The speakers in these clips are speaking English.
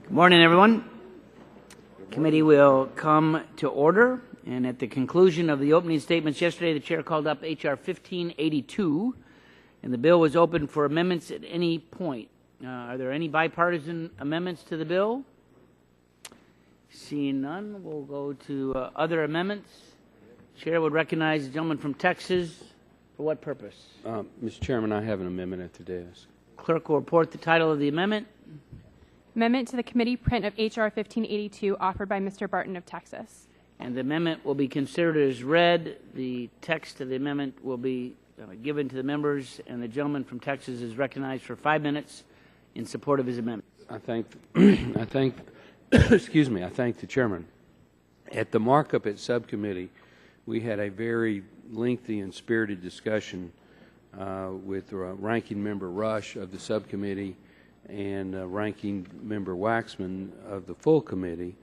Good morning, everyone. Committee will come to order, and at the conclusion of the opening statements yesterday, the chair called up H.R. 1582, and the bill was open for amendments at any point. Are there any bipartisan amendments to the bill? Seeing none, we'll go to other amendments. Chair would recognize the gentleman from Texas. For what purpose? Mr. Chairman, I have an amendment at the desk. Clerk will report the title of the amendment. Amendment to the committee print of H.R. 1582 offered by Mr. Barton of Texas. And the amendment will be considered as read. The text of the amendment will be given to the members, and the gentleman from Texas is recognized for 5 minutes in support of his amendment. I thank excuse me, I thank the chairman. At the markup at subcommittee, we had a very lengthy and spirited discussion with Ranking Member Rush of the subcommittee and Ranking Member Waxman of the full committee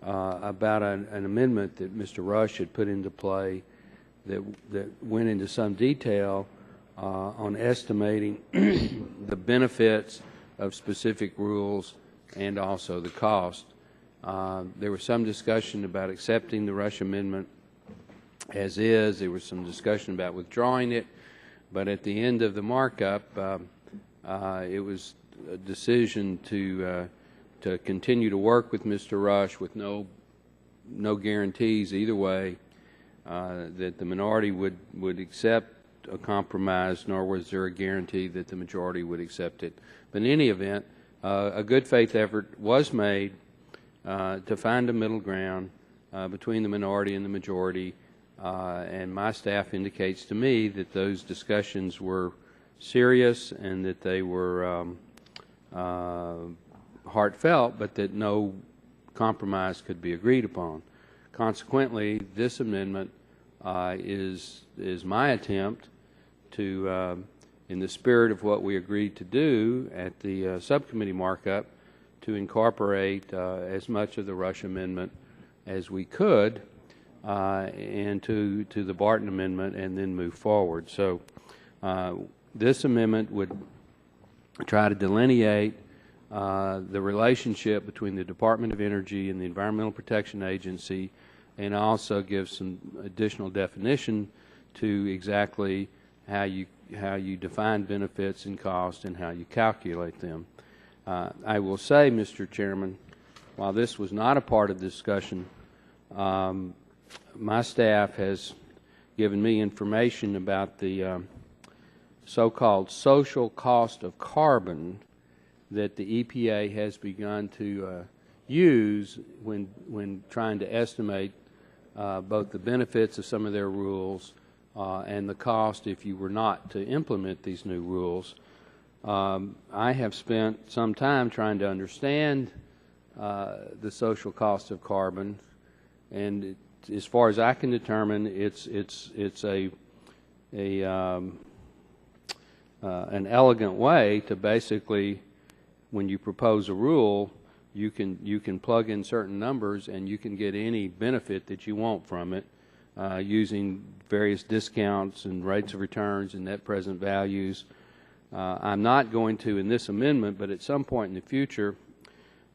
about an amendment that Mr. Rush had put into play that went into some detail on estimating the benefits of specific rules and also the cost. There was some discussion about accepting the Rush amendment as is. There was some discussion about withdrawing it, but at the end of the markup, it was a decision to continue to work with Mr. Rush with no guarantees either way that the minority would accept a compromise, nor was there a guarantee that the majority would accept it. But in any event, a good faith effort was made to find a middle ground between the minority and the majority, and my staff indicates to me that those discussions were serious and that they were heartfelt, but that no compromise could be agreed upon. Consequently, this amendment is my attempt to, in the spirit of what we agreed to do at the subcommittee markup, to incorporate as much of the Rush amendment as we could into the Barton amendment and then move forward. So this amendment would try to delineate the relationship between the Department of Energy and the Environmental Protection Agency, and also give some additional definition to exactly how you define benefits and cost and how you calculate them. I will say, Mr. Chairman, while this was not a part of the discussion, my staff has given me information about the so-called social cost of carbon that the EPA has begun to use when trying to estimate both the benefits of some of their rules and the cost if you were not to implement these new rules. I have spent some time trying to understand the social cost of carbon, and as far as I can determine, it's an elegant way to basically, when you propose a rule, you can plug in certain numbers and you can get any benefit that you want from it using various discounts and rates of returns and net present values. I'm not going to in this amendment, but at some point in the future,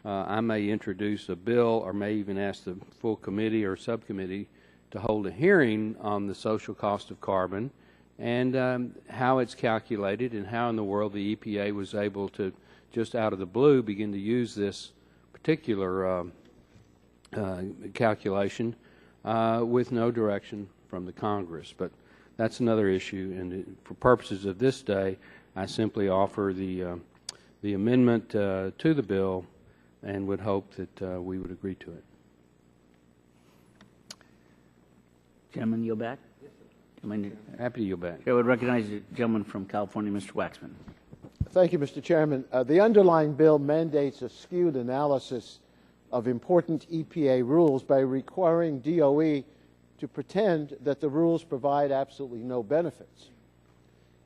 I may introduce a bill or may even ask the full committee or subcommittee to hold a hearing on the social cost of carbon and how it's calculated and how in the world the EPA was able to, just out of the blue, begin to use this particular calculation with no direction from the Congress. But that's another issue, and for purposes of this day, I simply offer the amendment to the bill and would hope that we would agree to it. Gentleman, yield back? Yes, sir. Happy to yield back. I would recognize the gentleman from California, Mr. Waxman. Thank you, Mr. Chairman. The underlying bill mandates a skewed analysis of important EPA rules by requiring DOE to pretend that the rules provide absolutely no benefits.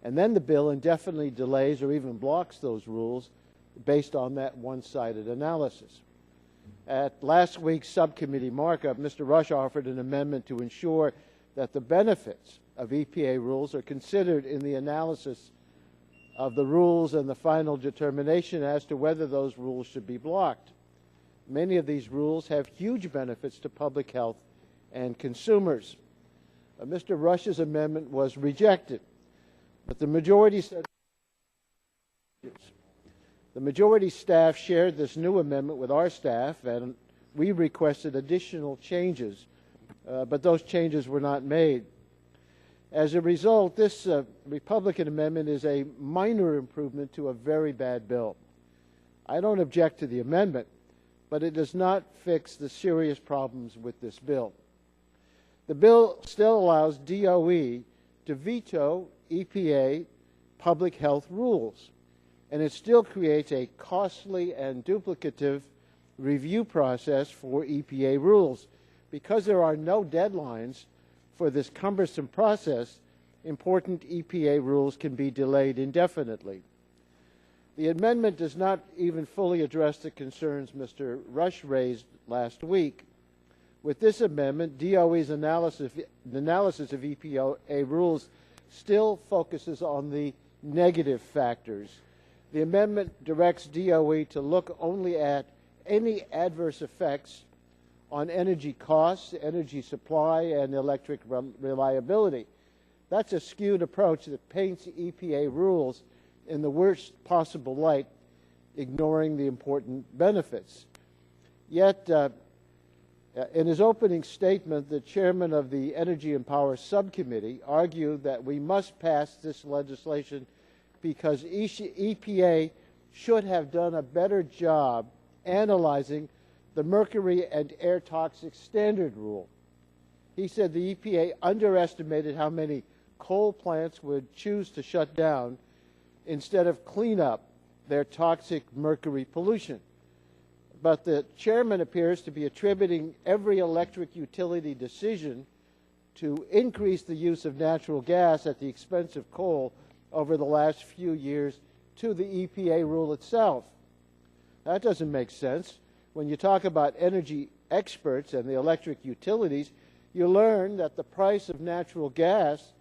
And then the bill indefinitely delays or even blocks those rules based on that one-sided analysis. At last week's subcommittee markup, Mr. Rush offered an amendment to ensure that the benefits of EPA rules are considered in the analysis of the rules and the final determination as to whether those rules should be blocked. Many of these rules have huge benefits to public health and consumers. Mr. Rush's amendment was rejected, but the majority said the majority staff shared this new amendment with our staff, and we requested additional changes, but those changes were not made. As a result, this Republican amendment is a minor improvement to a very bad bill. I don't object to the amendment, but it does not fix the serious problems with this bill. The bill still allows DOE to veto EPA public health rules, and it still creates a costly and duplicative review process for EPA rules. Because there are no deadlines for this cumbersome process, important EPA rules can be delayed indefinitely. The amendment does not even fully address the concerns Mr. Rush raised last week. With this amendment, DOE's analysis of EPA rules still focuses on the negative factors. The amendment directs DOE to look only at any adverse effects on energy costs, energy supply, and electric reliability. That's a skewed approach that paints EPA rules in the worst possible light, ignoring the important benefits. Yet, in his opening statement, the chairman of the Energy and Power Subcommittee argued that we must pass this legislation because EPA should have done a better job analyzing the mercury and air toxic standard rule. He said the EPA underestimated how many coal plants would choose to shut down instead of clean up their toxic mercury pollution. But the chairman appears to be attributing every electric utility decision to increase the use of natural gas at the expense of coal over the last few years to the EPA rule itself. That doesn't make sense. When you talk about energy experts and the electric utilities, you learn that the price of natural gas,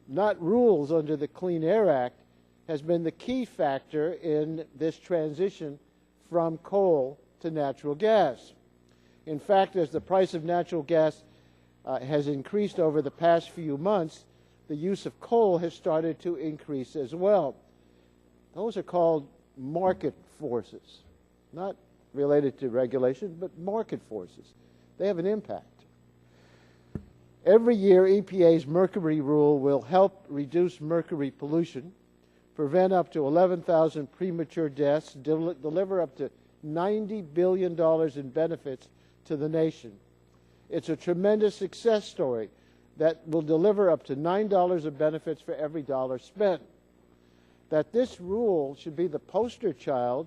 not rules under the Clean Air Act, has been the key factor in this transition from coal to natural gas. In fact, as the price of natural gas has increased over the past few months, the use of coal has started to increase as well. Those are called market forces, not related to regulation, but market forces. They have an impact. Every year, EPA's mercury rule will help reduce mercury pollution, prevent up to 11,000 premature deaths, deliver up to $90 billion in benefits to the nation. It's a tremendous success story that will deliver up to $9 of benefits for every dollar spent. That this rule should be the poster child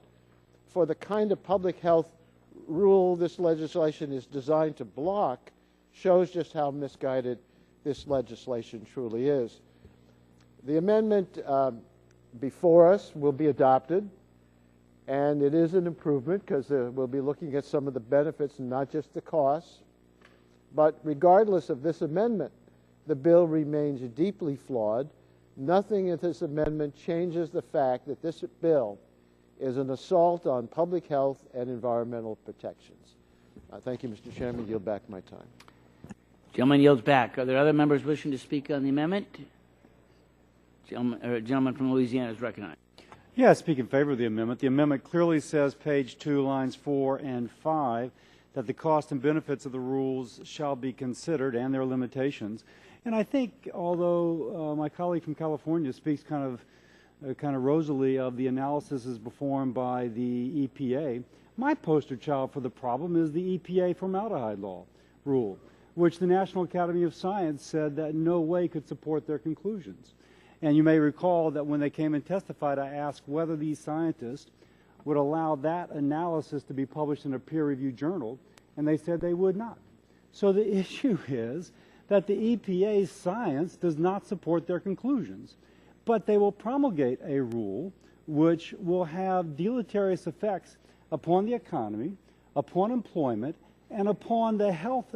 for the kind of public health rule this legislation is designed to block shows just how misguided this legislation truly is. The amendment before us will be adopted, and it is an improvement because we'll be looking at some of the benefits and not just the costs. But regardless of this amendment, the bill remains deeply flawed. Nothing in this amendment changes the fact that this bill is an assault on public health and environmental protections. Thank you, Mr. Chairman. Yield back my time. Gentleman yields back. Are there other members wishing to speak on the amendment? Gentleman from Louisiana is recognized. Yeah, I speak in favor of the amendment. The amendment clearly says, page 2, lines 4 and 5, that the cost and benefits of the rules shall be considered and their limitations. And I think, although my colleague from California speaks kind of rosily of the analysis as performed by the EPA, my poster child for the problem is the EPA formaldehyde law rule, which the National Academy of Science said that in no way could support their conclusions. And you may recall that when they came and testified, I asked whether these scientists would allow that analysis to be published in a peer-reviewed journal, and they said they would not. So the issue is that the EPA's science does not support their conclusions, but they will promulgate a rule which will have deleterious effects upon the economy, upon employment, and upon the health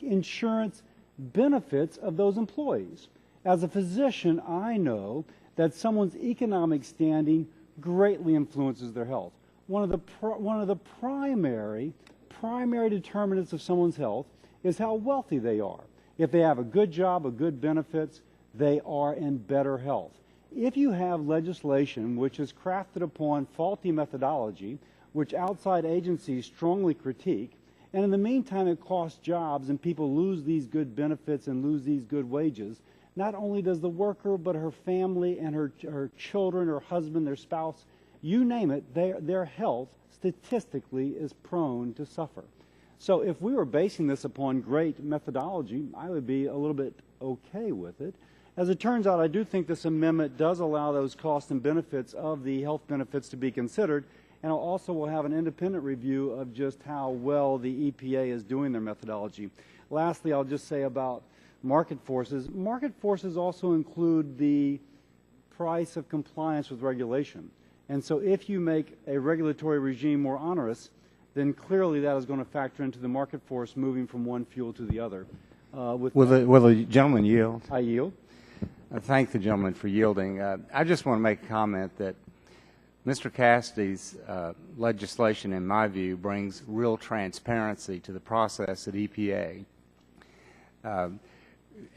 insurance benefits of those employees. As a physician, I know that someone's economic standing greatly influences their health. One of the primary primary determinants of someone's health is how wealthy they are. If they have a good job, a good benefits, they are in better health. If you have legislation which is crafted upon faulty methodology, which outside agencies strongly critique, and in the meantime it costs jobs and people lose these good benefits and lose these good wages, not only does the worker but her family and her children, her husband, their spouse, you name it, their health statistically is prone to suffer. So if we were basing this upon great methodology, I would be a little bit okay with it. As it turns out, I do think this amendment does allow those costs and benefits of the health benefits to be considered, and also will have an independent review of just how well the EPA is doing their methodology. Lastly, I'll just say about market forces. Market forces also include the price of compliance with regulation. And so if you make a regulatory regime more onerous, then clearly that is going to factor into the market force moving from one fuel to the other. Will the gentleman yield? I yield. I thank the gentleman for yielding. I just want to make a comment that Mr. Cassidy's legislation, in my view, brings real transparency to the process at EPA.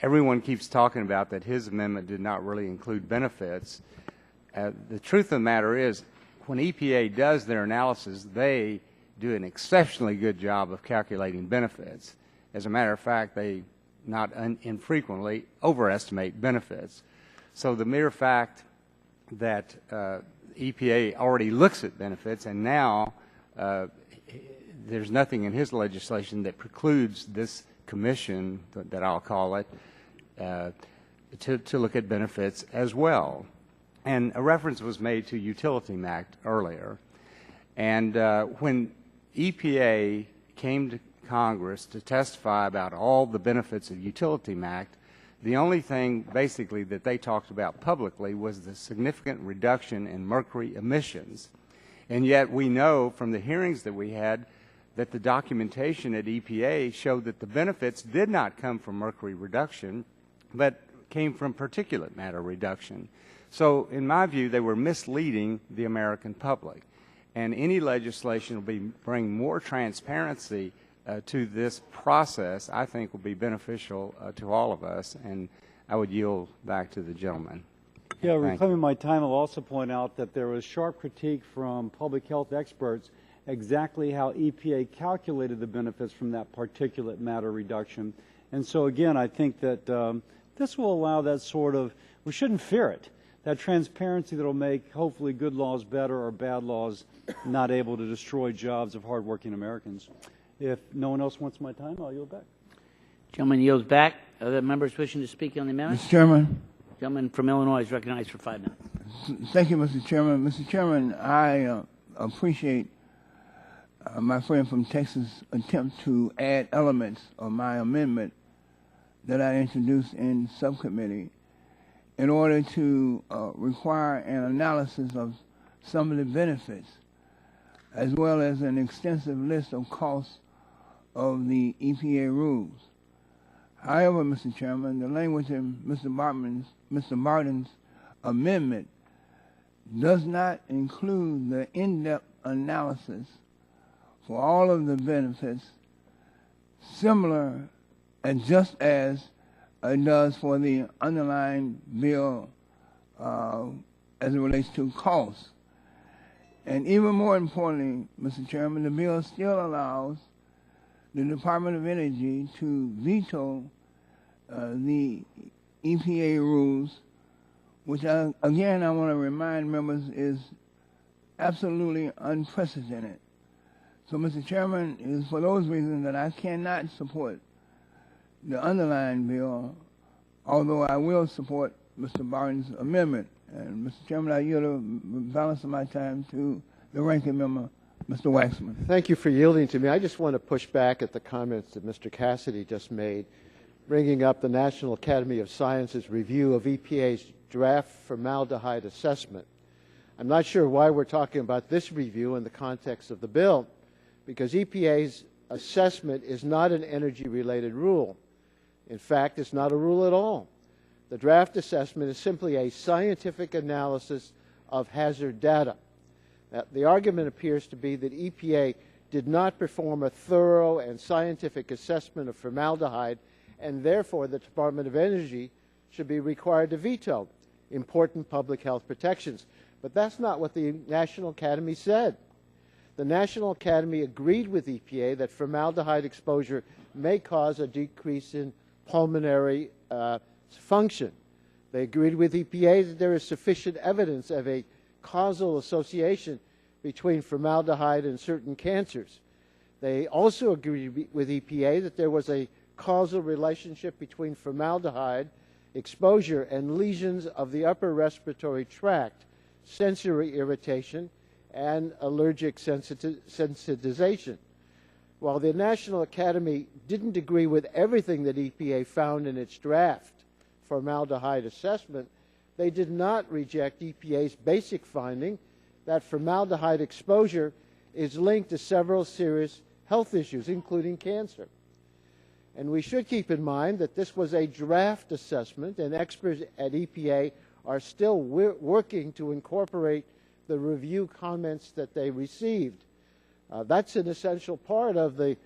Everyone keeps talking about that his amendment did not really include benefits. The truth of the matter is, when EPA does their analysis, they do an exceptionally good job of calculating benefits. As a matter of fact, they not infrequently overestimate benefits. So the mere fact that EPA already looks at benefits, and now there's nothing in his legislation that precludes this commission, that I'll call it, to look at benefits as well. And a reference was made to Utility Act earlier. And when EPA came to Congress to testify about all the benefits of Utility Act, the only thing basically that they talked about publicly was the significant reduction in mercury emissions. And yet we know from the hearings that we had that the documentation at EPA showed that the benefits did not come from mercury reduction, but came from particulate matter reduction. So in my view, they were misleading the American public. And any legislation will bring more transparency to this process, I think, will be beneficial to all of us. And I would yield back to the gentleman. Yeah, reclaiming my time, I'll also point out that there was sharp critique from public health experts exactly how EPA calculated the benefits from that particulate matter reduction. And so again, I think that this will allow that sort of, we shouldn't fear it, that transparency that will make hopefully good laws better or bad laws not able to destroy jobs of hardworking Americans. If no one else wants my time, I'll yield back. Gentleman yields back. Other members wishing to speak on the amendment? Mr. Chairman. Gentleman from Illinois is recognized for 5 minutes. Thank you, Mr. Chairman. Mr. Chairman, I appreciate my friend from Texas' attempt to add elements of my amendment that I introduced in subcommittee in order to require an analysis of some of the benefits, as well as an extensive list of costs of the EPA rules. However, Mr. Chairman, the language in Mr. Martin's amendment does not include the in-depth analysis for all of the benefits, similar and just as it does for the underlying bill as it relates to costs. And even more importantly, Mr. Chairman, the bill still allows the Department of Energy to veto the EPA rules, which again I want to remind members is absolutely unprecedented. So, Mr. Chairman, it is for those reasons that I cannot support the underlying bill, although I will support Mr. Barton's amendment. And, Mr. Chairman, I yield the balance of my time to the ranking member, Mr. Waxman. Thank you for yielding to me. I just want to push back at the comments that Mr. Cassidy just made, bringing up the National Academy of Sciences review of EPA's draft formaldehyde assessment. I'm not sure why we're talking about this review in the context of the bill, because EPA's assessment is not an energy-related rule. In fact, it's not a rule at all. The draft assessment is simply a scientific analysis of hazard data. Now, the argument appears to be that EPA did not perform a thorough and scientific assessment of formaldehyde, and therefore the Department of Energy should be required to veto important public health protections. But that's not what the National Academy said. The National Academy agreed with EPA that formaldehyde exposure may cause a decrease in pulmonary function. They agreed with EPA that there is sufficient evidence of a causal association between formaldehyde and certain cancers. They also agreed with EPA that there was a causal relationship between formaldehyde exposure and lesions of the upper respiratory tract, sensory irritation, and allergic sensitization. While the National Academy didn't agree with everything that EPA found in its draft formaldehyde assessment, they did not reject EPA's basic finding that formaldehyde exposure is linked to several serious health issues, including cancer. And we should keep in mind that this was a draft assessment, and experts at EPA are still working to incorporate the review comments that they received. That's an essential part of the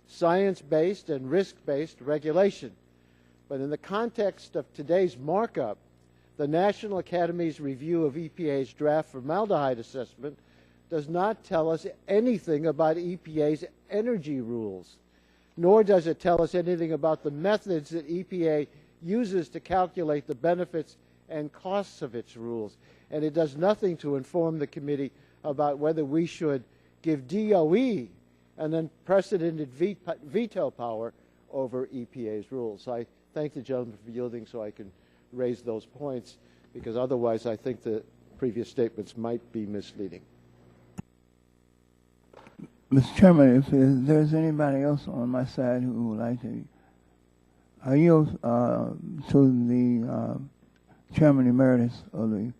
science-based and risk-based regulation. But in the context of today's markup, the National Academy's review of EPA's draft formaldehyde assessment does not tell us anything about EPA's energy rules, nor does it tell us anything about the methods that EPA uses to calculate the benefits and costs of its rules. And it does nothing to inform the committee about whether we should give DOE an unprecedented veto power over EPA's rules. I thank the gentleman for yielding so I can raise those points, because otherwise I think the previous statements might be misleading. Mr. Chairman, if there's anybody else on my side who would like to, I yield to the Chairman Emeritus of the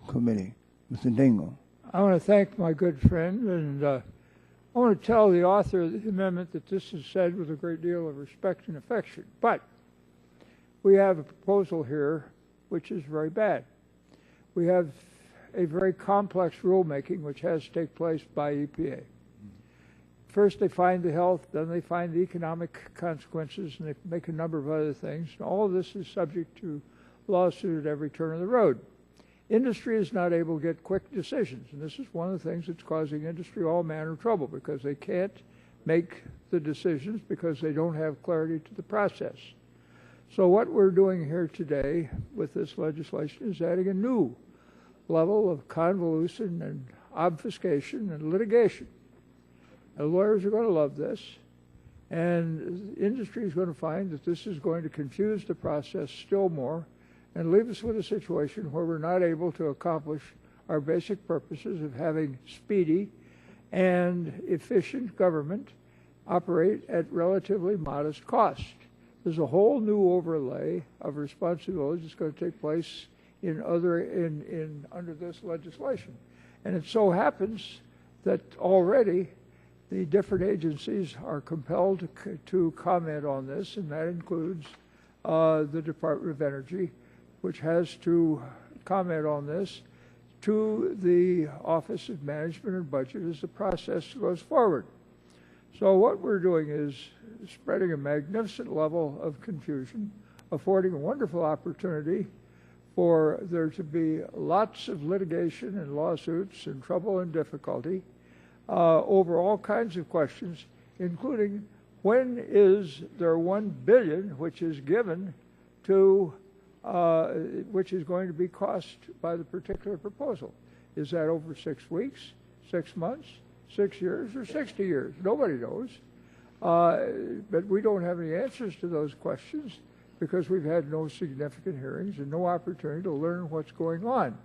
committee, Mr. Dingle. I want to thank my good friend, and I want to tell the author of the amendment that this is said with a great deal of respect and affection. But we have a proposal here which is very bad. We have a very complex rulemaking which has to take place by EPA. First they find the health, then they find the economic consequences, and they make a number of other things. And all of this is subject to lawsuit at every turn of the road. Industry is not able to get quick decisions, and this is one of the things that's causing industry all manner of trouble, because they can't make the decisions because they don't have clarity to the process. So what we're doing here today with this legislation is adding a new level of convolution and obfuscation and litigation. And lawyers are going to love this, and industry is going to find that this is going to confuse the process still more and leave us with a situation where we're not able to accomplish our basic purposes of having speedy and efficient government operate at relatively modest cost. There's a whole new overlay of responsibilities that's going to take place under this legislation. And it so happens that already the different agencies are compelled to comment on this, and that includes the Department of Energy, which has to comment on this to the Office of Management and Budget as the process goes forward. So what we're doing is spreading a magnificent level of confusion, affording a wonderful opportunity for there to be lots of litigation and lawsuits and trouble and difficulty over all kinds of questions, including when is there $1 billion which is given to which is going to be cost by the particular proposal. Is that over 6 weeks, 6 months, 6 years, or 60 years? Nobody knows. But we don't have any answers to those questions because we've had no significant hearings and no opportunity to learn what's going on.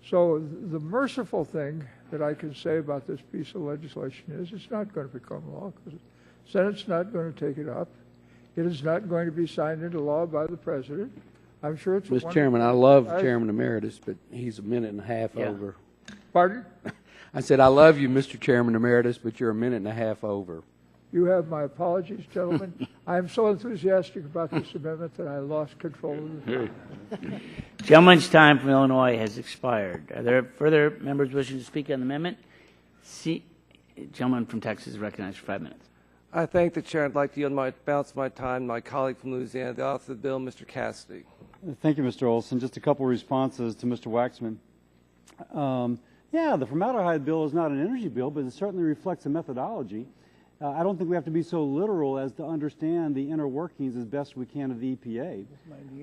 So the merciful thing that I can say about this piece of legislation is it's not going to become law because the Senate's not going to take it up. It is not going to be signed into law by the President. I'm sure it's Mr. Chairman, I love Chairman Emeritus, but he's a minute and a half over. Pardon? I said, I love you, Mr. Chairman Emeritus, but you're a minute and a half over. You have my apologies, gentlemen. I am so enthusiastic about this amendment that I lost control of the time. Gentleman's time from Illinois has expired. Are there further members wishing to speak on the amendment? Gentleman from Texas is recognized for 5 minutes. I thank the chair. I'd like to yield my balance of my time to my colleague from Louisiana, the author of the bill, Mr. Cassidy. Thank you, Mr. Olson. Just a couple responses to Mr. Waxman. Yeah, the formaldehyde bill is not an energy bill, but it certainly reflects a methodology. I don't think we have to be so literal as to understand the inner workings as best we can of the EPA.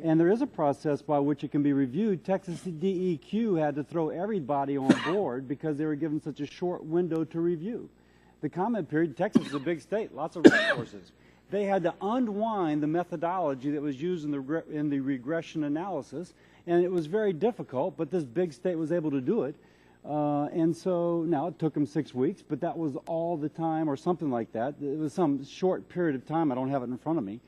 And there is a process by which it can be reviewed. Texas DEQ had to throw everybody on board because they were given such a short window to review. The comment period, Texas is a big state, lots of resources. They had to unwind the methodology that was used in the regression analysis, and it was very difficult, but this big state was able to do it. And so now it took them 6 weeks, but that was all the time or something like that. It was some short period of time. I don't have it in front of me.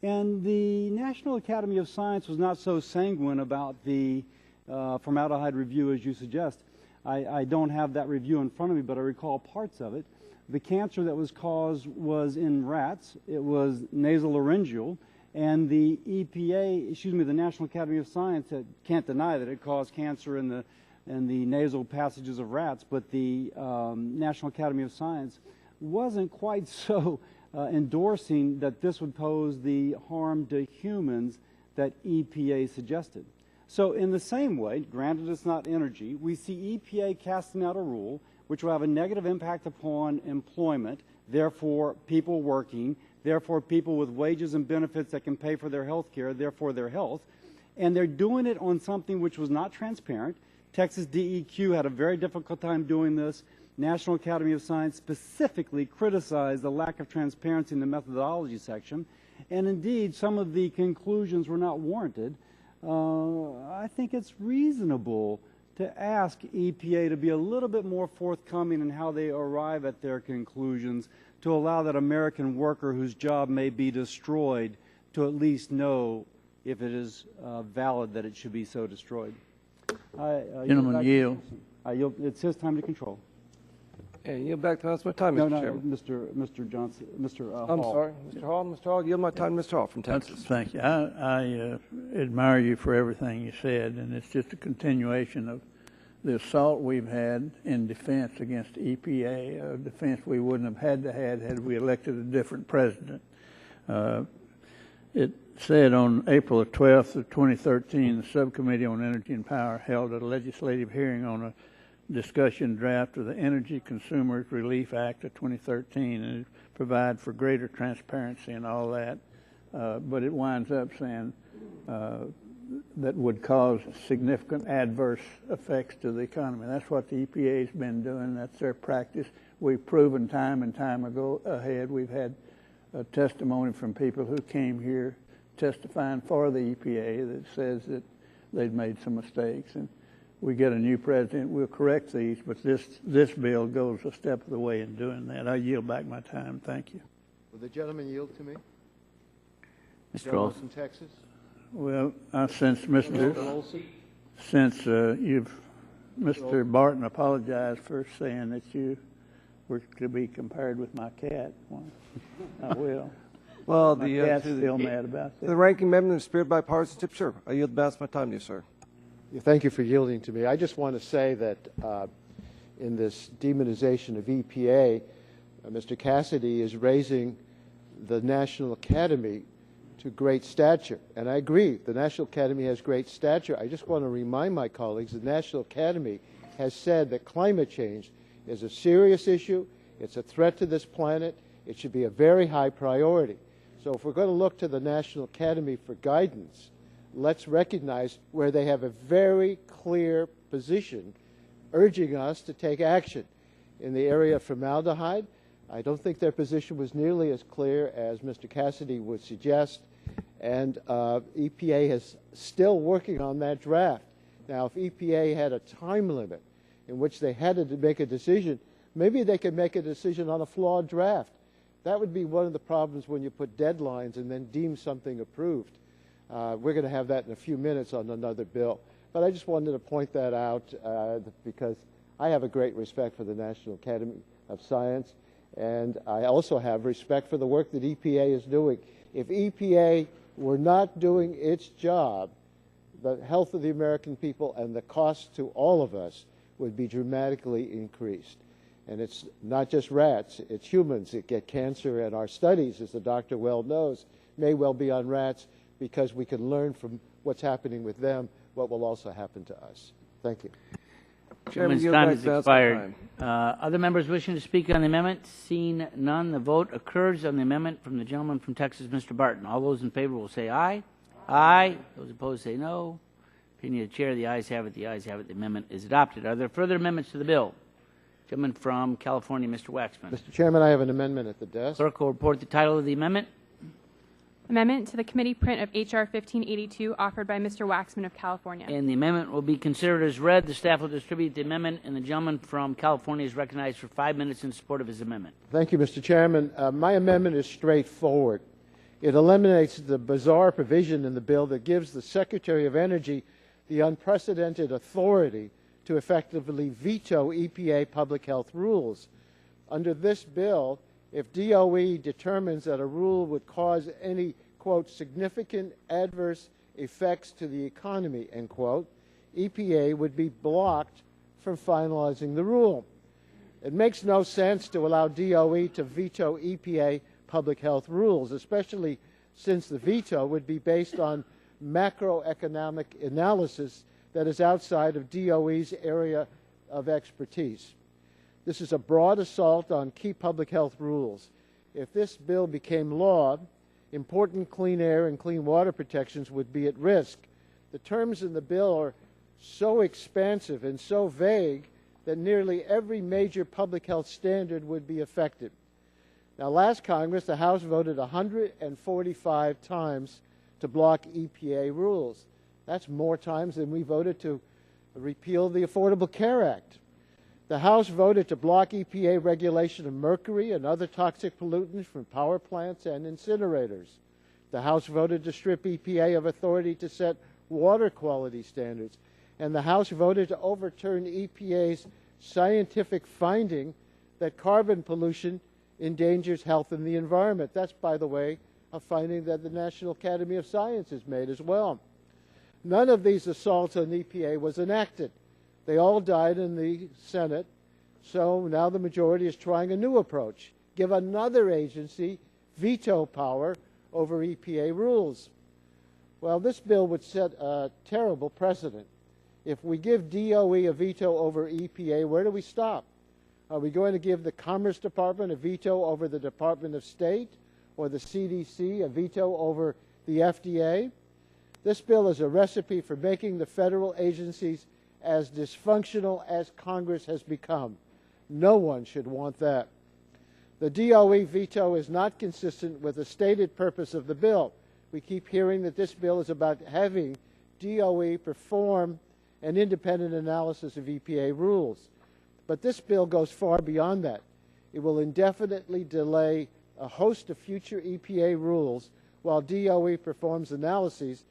And the National Academy of Science was not so sanguine about the formaldehyde review as you suggest. I don't have that review in front of me, but I recall parts of it. The cancer that was caused was in rats. It was nasolaryngel. And the EPA, the National Academy of Science can't deny that it caused cancer in the nasal passages of rats, but the National Academy of Science wasn't quite so endorsing that this would pose the harm to humans that EPA suggested. So in the same way, granted it's not energy, we see EPA casting out a rule which will have a negative impact upon employment, therefore people working, therefore people with wages and benefits that can pay for their health care, therefore their health, and they're doing it on something which was not transparent. Texas DEQ had a very difficult time doing this. National Academy of Science specifically criticized the lack of transparency in the methodology section, and indeed some of the conclusions were not warranted. I think it's reasonable to ask EPA to be a little bit more forthcoming in how they arrive at their conclusions to allow that American worker whose job may be destroyed to at least know if it is valid that it should be so destroyed. Gentleman yield. It's his time to control. And yield back to us my time, Mr. Chairman. Mr. Johnson, Mr. Hall. I'm sorry, Mr. Hall. Mr. Hall, yield my time to Mr. Hall from Texas. Thank you. I admire you for everything you said, and it's just a continuation of the assault we've had in defense against EPA, a defense we wouldn't have had we elected a different president. It said on April 12th of 2013, the Subcommittee on Energy and Power held a legislative hearing on a discussion draft of the Energy Consumers Relief Act of 2013, and it provides for greater transparency and all that. But it winds up saying that would cause significant adverse effects to the economy. That's what the EPA has been doing. That's their practice. We've proven time and time ahead. We've had testimony from people who came here testifying for the EPA that says that they'd made some mistakes. And we get a new president, we'll correct these, but this bill goes a step of the way in doing that. I yield back my time. Thank you. Will the gentleman yield to me? Mr. Olson. From Texas. Well, since Mr. Barton apologized for saying that you were to be compared with my cat, well, I will. Well, my cat's still mad about that. The ranking member of spirit bipartisanship, sure. I yield the balance of my time to you, sir. Thank you for yielding to me. I just want to say that in this demonization of EPA, Mr. Cassidy is raising the National Academy to great stature. And I agree, the National Academy has great stature. I just want to remind my colleagues the National Academy has said that climate change is a serious issue. It's a threat to this planet. It should be a very high priority. So if we're going to look to the National Academy for guidance, let's recognize where they have a very clear position urging us to take action. In the area of formaldehyde, I don't think their position was nearly as clear as Mr. Cassidy would suggest, and EPA is still working on that draft. Now, if EPA had a time limit in which they had to make a decision, maybe they could make a decision on a flawed draft. That would be one of the problems when you put deadlines and then deem something approved. We're going to have that in a few minutes on another bill. But I just wanted to point that out because I have a great respect for the National Academy of Science, and I also have respect for the work that EPA is doing. If EPA were not doing its job, the health of the American people and the cost to all of us would be dramatically increased. And it's not just rats, it's humans that get cancer, and our studies, as the doctor well knows, may well be on rats because we can learn from what's happening with them what will also happen to us. Thank you. Gentleman's yield time back has the balance of my expired. Other members wishing to speak on the amendment? Seeing none, the vote occurs on the amendment from the gentleman from Texas, Mr. Barton. All those in favor will say aye. Aye. Those opposed say no. Opinion of the chair, the ayes have it. The ayes have it. The amendment is adopted. Are there further amendments to the bill? Gentleman from California, Mr. Waxman. Mr. Chairman, I have an amendment at the desk. Clerk will report the title of the amendment. Amendment to the committee print of H.R. 1582 offered by Mr. Waxman of California. And the amendment will be considered as read. The staff will distribute the amendment, and the gentleman from California is recognized for 5 minutes in support of his amendment. Thank you, Mr. Chairman. My amendment is straightforward. It eliminates the bizarre provision in the bill that gives the Secretary of Energy the unprecedented authority to effectively veto EPA public health rules. Under this bill, if DOE determines that a rule would cause any, quote, significant adverse effects to the economy, end quote, EPA would be blocked from finalizing the rule. It makes no sense to allow DOE to veto EPA public health rules, especially since the veto would be based on macroeconomic analysis that is outside of DOE's area of expertise. This is a broad assault on key public health rules. If this bill became law, important clean air and clean water protections would be at risk. The terms in the bill are so expansive and so vague that nearly every major public health standard would be affected. Now, last Congress, the House voted 145 times to block EPA rules. That's more times than we voted to repeal the Affordable Care Act. The House voted to block EPA regulation of mercury and other toxic pollutants from power plants and incinerators. The House voted to strip EPA of authority to set water quality standards. And the House voted to overturn EPA's scientific finding that carbon pollution endangers health and the environment. That's, by the way, a finding that the National Academy of Sciences made as well. None of these assaults on EPA was enacted. They all died in the Senate, so now the majority is trying a new approach. Give another agency veto power over EPA rules. Well, this bill would set a terrible precedent. If we give DOE a veto over EPA, where do we stop? Are we going to give the Commerce Department a veto over the Department of State, or the CDC a veto over the FDA? This bill is a recipe for making the federal agencies as dysfunctional as Congress has become. No one should want that. The DOE veto is not consistent with the stated purpose of the bill. We keep hearing that this bill is about having DOE perform an independent analysis of EPA rules. But this bill goes far beyond that. It will indefinitely delay a host of future EPA rules while DOE performs analyses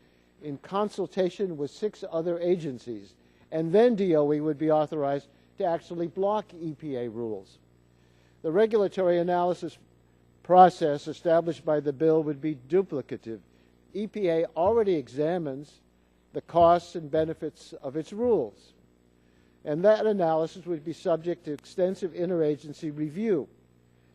in consultation with 6 other agencies. And then DOE would be authorized to actually block EPA rules. The regulatory analysis process established by the bill would be duplicative. EPA already examines the costs and benefits of its rules, and that analysis would be subject to extensive interagency review.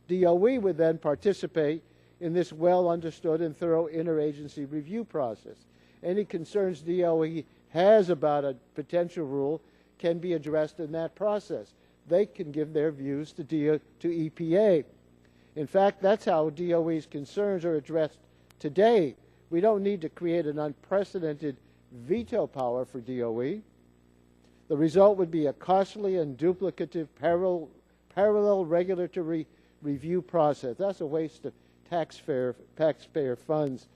DOE would then participate in this well-understood and thorough interagency review process. Any concerns DOE has about a potential rule can be addressed in that process. They can give their views to EPA. In fact, that's how DOE's concerns are addressed today. We don't need to create an unprecedented veto power for DOE. The result would be a costly and duplicative parallel regulatory review process. That's a waste of taxpayer funds.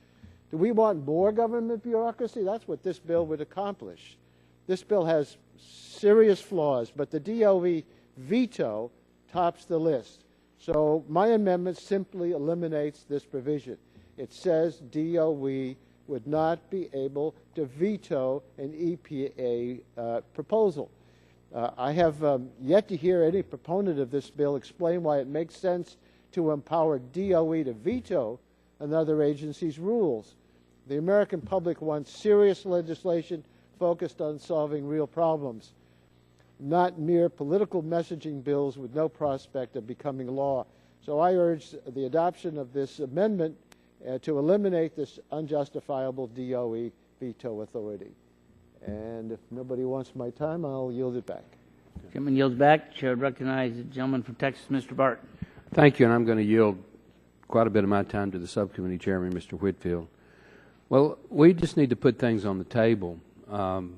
Do we want more government bureaucracy? That's what this bill would accomplish. This bill has serious flaws, but the DOE veto tops the list. So my amendment simply eliminates this provision. It says DOE would not be able to veto an EPA proposal. I have yet to hear any proponent of this bill explain why it makes sense to empower DOE to veto another agency's rules. The American public wants serious legislation focused on solving real problems. not mere political messaging bills with no prospect of becoming law. So I urge the adoption of this amendment to eliminate this unjustifiable DOE veto authority. And if nobody wants my time, I'll yield it back. Chairman yields back. Chair would recognize the gentleman from Texas, Mr. Barton. Thank you, and I'm going to yield quite a bit of my time to the subcommittee chairman, Mr. Whitfield. Well, we just need to put things on the table. Mr.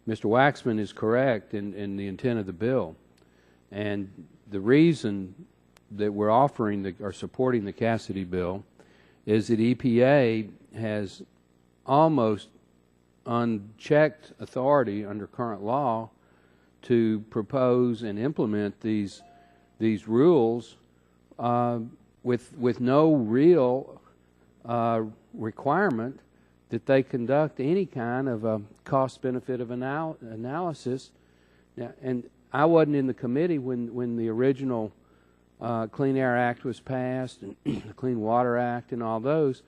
Waxman is correct in the intent of the bill, and the reason that we're offering or supporting the Cassidy bill is that EPA has almost unchecked authority under current law to propose and implement these rules with no real requirement that they conduct any kind of a cost-benefit of analysis. Now, and I wasn't in the committee when the original Clean Air Act was passed and the Clean Water Act and all those,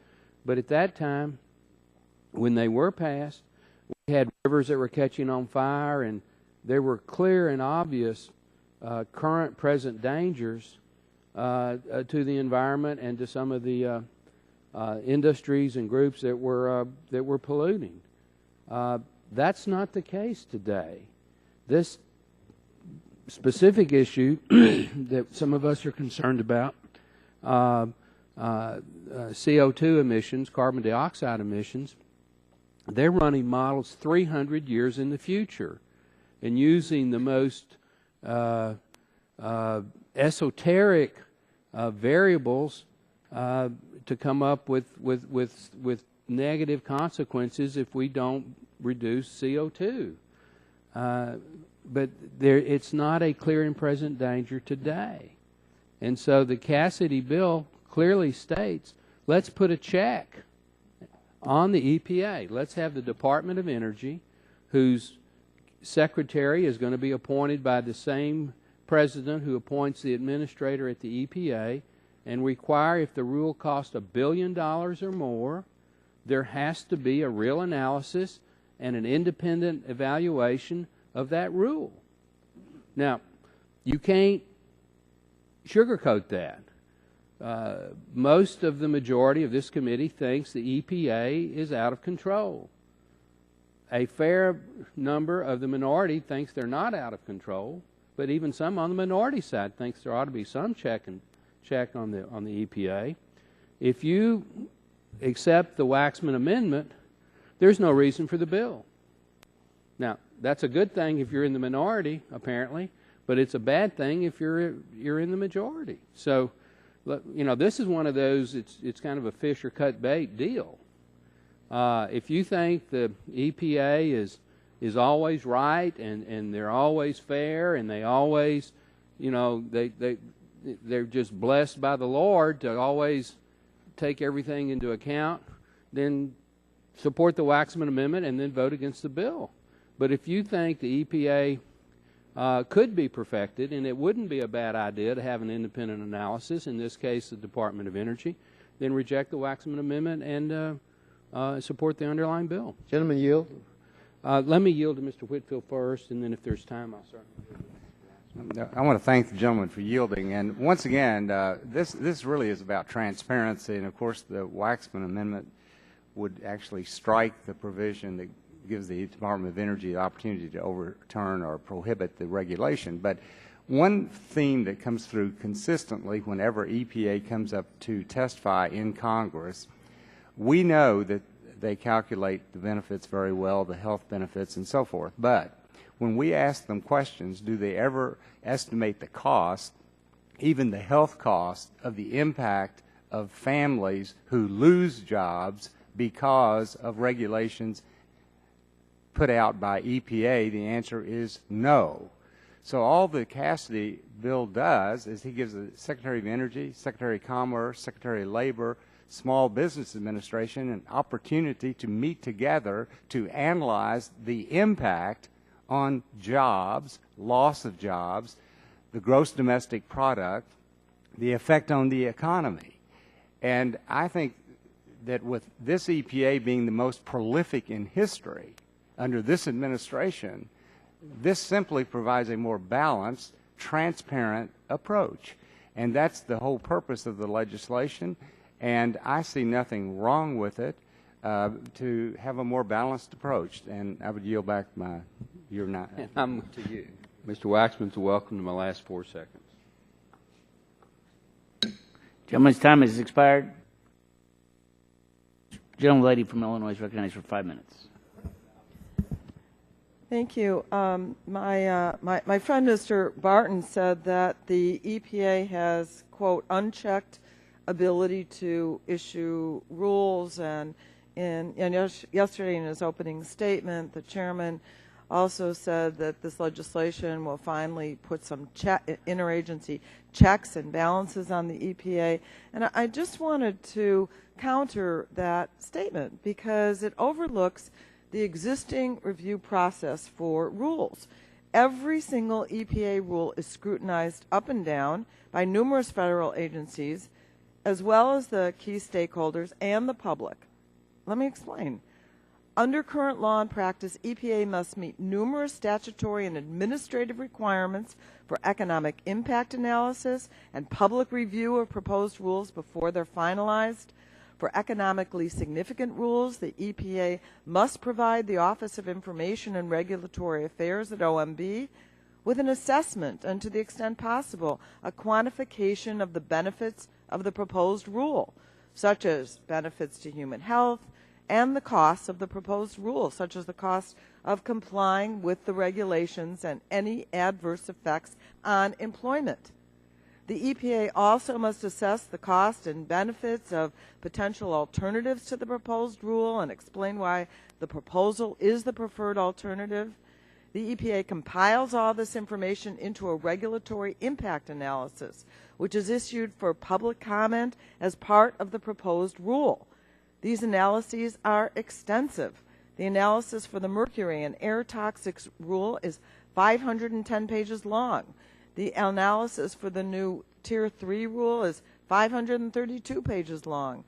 but at that time, when they were passed, we had rivers that were catching on fire, and there were clear and obvious current present dangers to the environment and to some of the industries and groups that were polluting. That's not the case today. This specific issue that some of us are concerned about, CO2 emissions, carbon dioxide emissions, they're running models 300 years in the future and using the most esoteric variables to come up with negative consequences if we don't reduce CO2. But it's not a clear and present danger today. And so the Cassidy bill clearly states, let's put a check on the EPA. Let's have the Department of Energy, whose secretary is going to be appointed by the same president who appoints the administrator at the EPA, and require, if the rule costs $1 billion or more, there has to be a real analysis and an independent evaluation of that rule. Now, you can't sugarcoat that. Most of the majority of this committee thinks the EPA is out of control. A fair number of the minority thinks they're not out of control, but even some on the minority side thinks there ought to be some check on the EPA. If you accept the Waxman amendment, there's no reason for the bill. Now, that's a good thing if you're in the minority, apparently, but it's a bad thing if you're in the majority. So, you know, this is one of those, it's kind of a fish or cut bait deal. If you think the EPA is always right and they're always fair and they always, you know, they're just blessed by the Lord to always take everything into account, then support the Waxman amendment and then vote against the bill. But if you think the EPA could be perfected, and it wouldn't be a bad idea to have an independent analysis, in this case the Department of Energy, then reject the Waxman amendment and support the underlying bill. Gentleman yield. Let me yield to Mr. Whitfield first, and then if there's time, I'll start. I want to thank the gentleman for yielding. And once again, this really is about transparency. And, of course, the Waxman amendment would actually strike the provision that gives the Department of Energy the opportunity to overturn or prohibit the regulation. But one theme that comes through consistently whenever EPA comes up to testify in Congress, we know that they calculate the benefits very well, the health benefits and so forth. But when we ask them questions, do they ever estimate the cost, even the health cost, of the impact of families who lose jobs because of regulations put out by EPA? The answer is no. So all the Cassidy bill does is he gives the Secretary of Energy, Secretary of Commerce, Secretary of Labor, Small Business Administration an opportunity to meet together to analyze the impact on jobs, loss of jobs, the gross domestic product, the effect on the economy. And I think that with this EPA being the most prolific in history under this administration, this simply provides a more balanced, transparent approach. And that's the whole purpose of the legislation. And I see nothing wrong with it to have a more balanced approach. And I would yield back to you. Mr. Waxman's welcome to my last 4 seconds. Gentleman's time has expired. Gentlelady from Illinois is recognized for 5 minutes. Thank you. My friend Mr. Barton said that the EPA has, quote, unchecked ability to issue rules, and yesterday in his opening statement, the chairman also said that this legislation will finally put some interagency checks and balances on the EPA. And I just wanted to counter that statement because it overlooks the existing review process for rules. Every single EPA rule is scrutinized up and down by numerous federal agencies, as well as the key stakeholders and the public. Let me explain. Under current law and practice, EPA must meet numerous statutory and administrative requirements for economic impact analysis and public review of proposed rules before they're finalized. For economically significant rules, the EPA must provide the Office of Information and Regulatory Affairs at OMB with an assessment and, to the extent possible, a quantification of the benefits of the proposed rule, such as benefits to human health, and the costs of the proposed rule, such as the cost of complying with the regulations and any adverse effects on employment. The EPA also must assess the cost and benefits of potential alternatives to the proposed rule and explain why the proposal is the preferred alternative. The EPA compiles all this information into a regulatory impact analysis, which is issued for public comment as part of the proposed rule. These analyses are extensive. The analysis for the mercury and air toxics rule is 510 pages long. The analysis for the new Tier 3 rule is 532 pages long.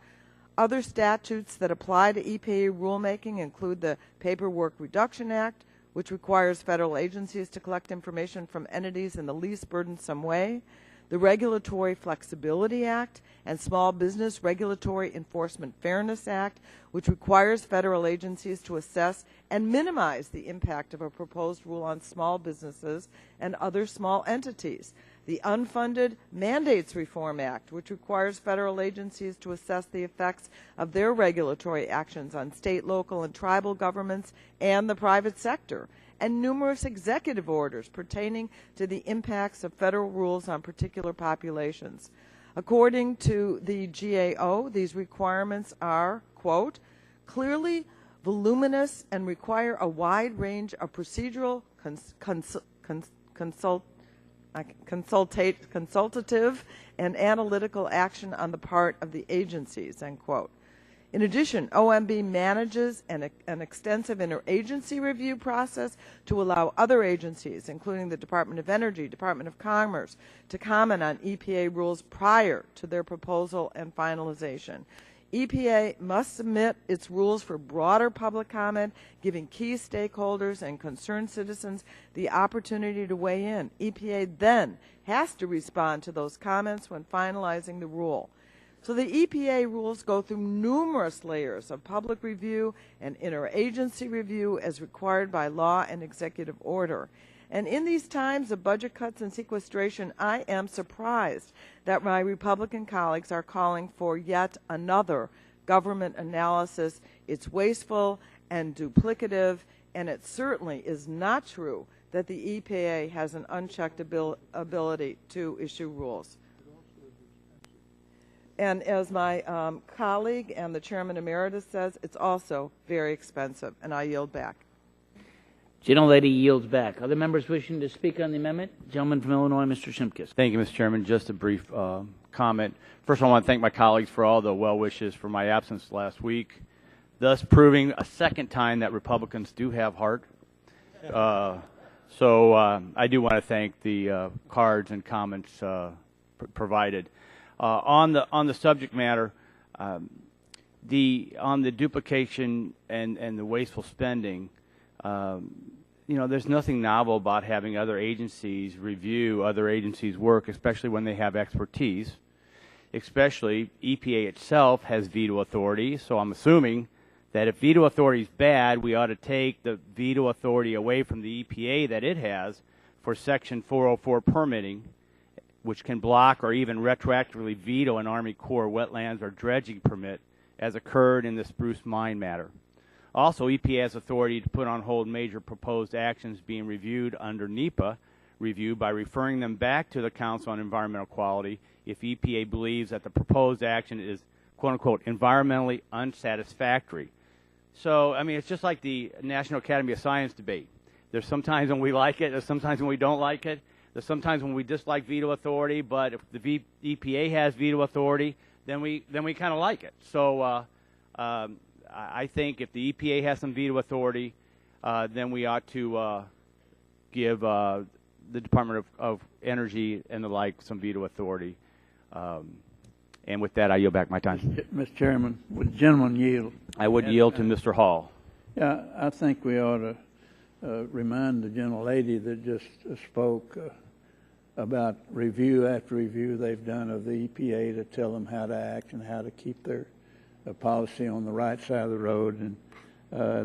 Other statutes that apply to EPA rulemaking include the Paperwork Reduction Act, which requires federal agencies to collect information from entities in the least burdensome way, the Regulatory Flexibility Act, and Small Business Regulatory Enforcement Fairness Act, which requires federal agencies to assess and minimize the impact of a proposed rule on small businesses and other small entities. The Unfunded Mandates Reform Act, which requires federal agencies to assess the effects of their regulatory actions on state, local, and tribal governments and the private sector, and numerous executive orders pertaining to the impacts of federal rules on particular populations. According to the GAO, these requirements are, quote, clearly voluminous and require a wide range of procedural, consultative, and analytical action on the part of the agencies, end quote. In addition, OMB manages an extensive interagency review process to allow other agencies, including the Department of Energy, Department of Commerce, to comment on EPA rules prior to their proposal and finalization. EPA must submit its rules for broader public comment, giving key stakeholders and concerned citizens the opportunity to weigh in. EPA then has to respond to those comments when finalizing the rule. So the EPA rules go through numerous layers of public review and interagency review as required by law and executive order. And in these times of budget cuts and sequestration, I am surprised that my Republican colleagues are calling for yet another government analysis. It's wasteful and duplicative, and it certainly is not true that the EPA has an unchecked ability to issue rules. And as my colleague and the Chairman Emeritus says, it's also very expensive, and I yield back. Gentlelady yields back. Other members wishing to speak on the amendment? Gentleman from Illinois, Mr. Shimkus. Thank you, Mr. Chairman. Just a brief comment. First of all, I want to thank my colleagues for all the well wishes for my absence last week, thus proving a second time that Republicans do have heart. So I do want to thank the cards and comments provided. On the subject matter, on the duplication and the wasteful spending, you know, there's nothing novel about having other agencies review other agencies' work, especially when they have expertise. Especially, EPA itself has veto authority, so I'm assuming that if veto authority is bad, we ought to take the veto authority away from the EPA that it has for Section 404 permitting, which can block or even retroactively veto an Army Corps wetlands or dredging permit, as occurred in the Spruce Mine matter. Also, EPA has authority to put on hold major proposed actions being reviewed under NEPA review by referring them back to the Council on Environmental Quality if EPA believes that the proposed action is, quote-unquote, environmentally unsatisfactory. So, I mean, it's just like the National Academy of Science debate. There's sometimes when we like it, there's sometimes when we don't like it. There's sometimes when we dislike veto authority, but if the EPA has veto authority, then we kind of like it. So I think if the EPA has some veto authority, then we ought to give the Department of Energy and the like some veto authority. And with that, I yield back my time. Mr. Chairman, would the gentleman yield? I would yield to Mr. Hall. Yeah, I think we ought to remind the gentlelady that just spoke about review after review they've done of the EPA to tell them how to act and how to keep their policy on the right side of the road, and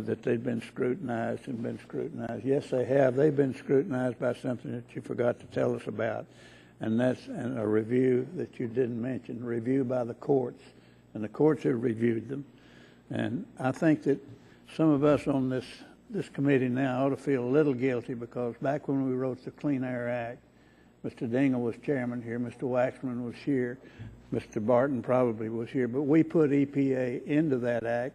that they've been scrutinized and been scrutinized. Yes, they have. They've been scrutinized by something that you forgot to tell us about, and that's a review that you didn't mention, review by the courts, and the courts have reviewed them. And I think that some of us on this committee now ought to feel a little guilty, because back when we wrote the Clean Air Act, Mr. Dingle was chairman here, Mr. Waxman was here, Mr. Barton probably was here, but we put EPA into that act,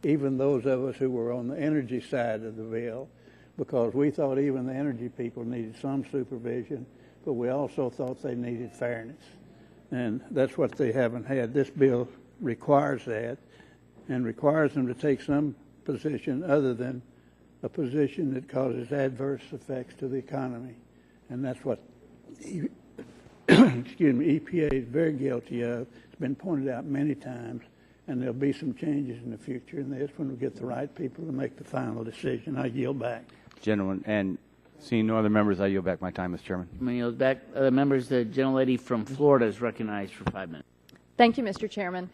even those of us who were on the energy side of the bill, because we thought even the energy people needed some supervision, but we also thought they needed fairness. And that's what they haven't had. This bill requires that, and requires them to take some position other than a position that causes adverse effects to the economy. And that's what excuse me, EPA is very guilty of. It's been pointed out many times, and there'll be some changes in the future in this when we get the right people to make the final decision. I yield back. Gentlemen, and seeing no other members, I yield back my time, Mr. Chairman. I yield back. Other members, the gentlelady from Florida is recognized for 5 minutes. Thank you, Mr. Chairman.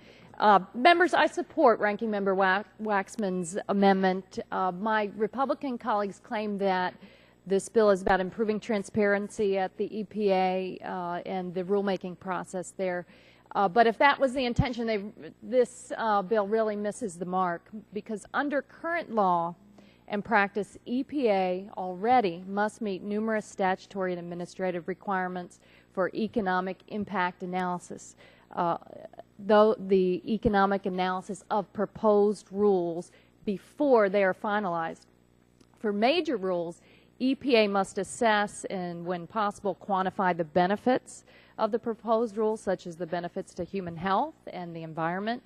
Members, I support Ranking Member Waxman's amendment. My Republican colleagues claim that this bill is about improving transparency at the EPA and the rulemaking process there. But if that was the intention, this bill really misses the mark, because under current law and practice, EPA already must meet numerous statutory and administrative requirements for economic impact analysis. Though the economic analysis of proposed rules before they are finalized. For major rules, EPA must assess and, when possible, quantify the benefits of the proposed rules, such as the benefits to human health and the environment,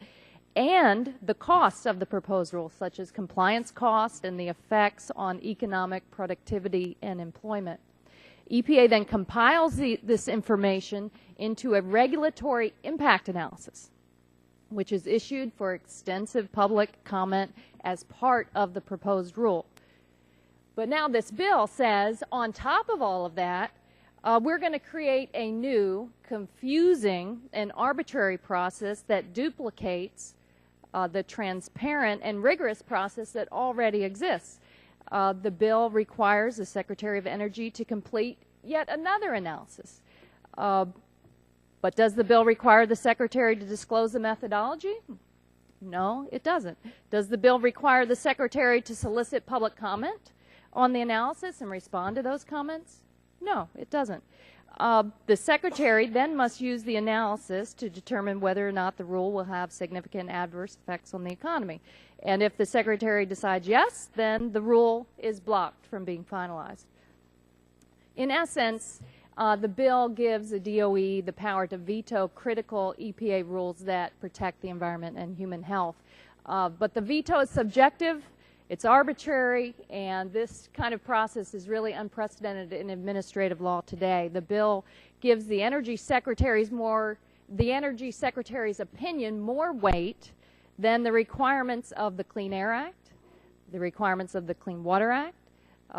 and the costs of the proposed rules, such as compliance costs and the effects on economic productivity and employment. EPA then compiles this information into a regulatory impact analysis, which is issued for extensive public comment as part of the proposed rule. But now this bill says, on top of all of that, we're going to create a new, confusing, and arbitrary process that duplicates the transparent and rigorous process that already exists. The bill requires the Secretary of Energy to complete yet another analysis. But does the bill require the Secretary to disclose the methodology? No, it doesn't. Does the bill require the Secretary to solicit public comment on the analysis and respond to those comments? No, it doesn't. The Secretary then must use the analysis to determine whether or not the rule will have significant adverse effects on the economy. And if the Secretary decides yes, then the rule is blocked from being finalized. In essence, the bill gives the DOE the power to veto critical EPA rules that protect the environment and human health. But the veto is subjective, it's arbitrary, and this kind of process is really unprecedented in administrative law today. The bill gives the Energy Secretary's opinion more weight than the requirements of the Clean Air Act, the requirements of the Clean Water Act,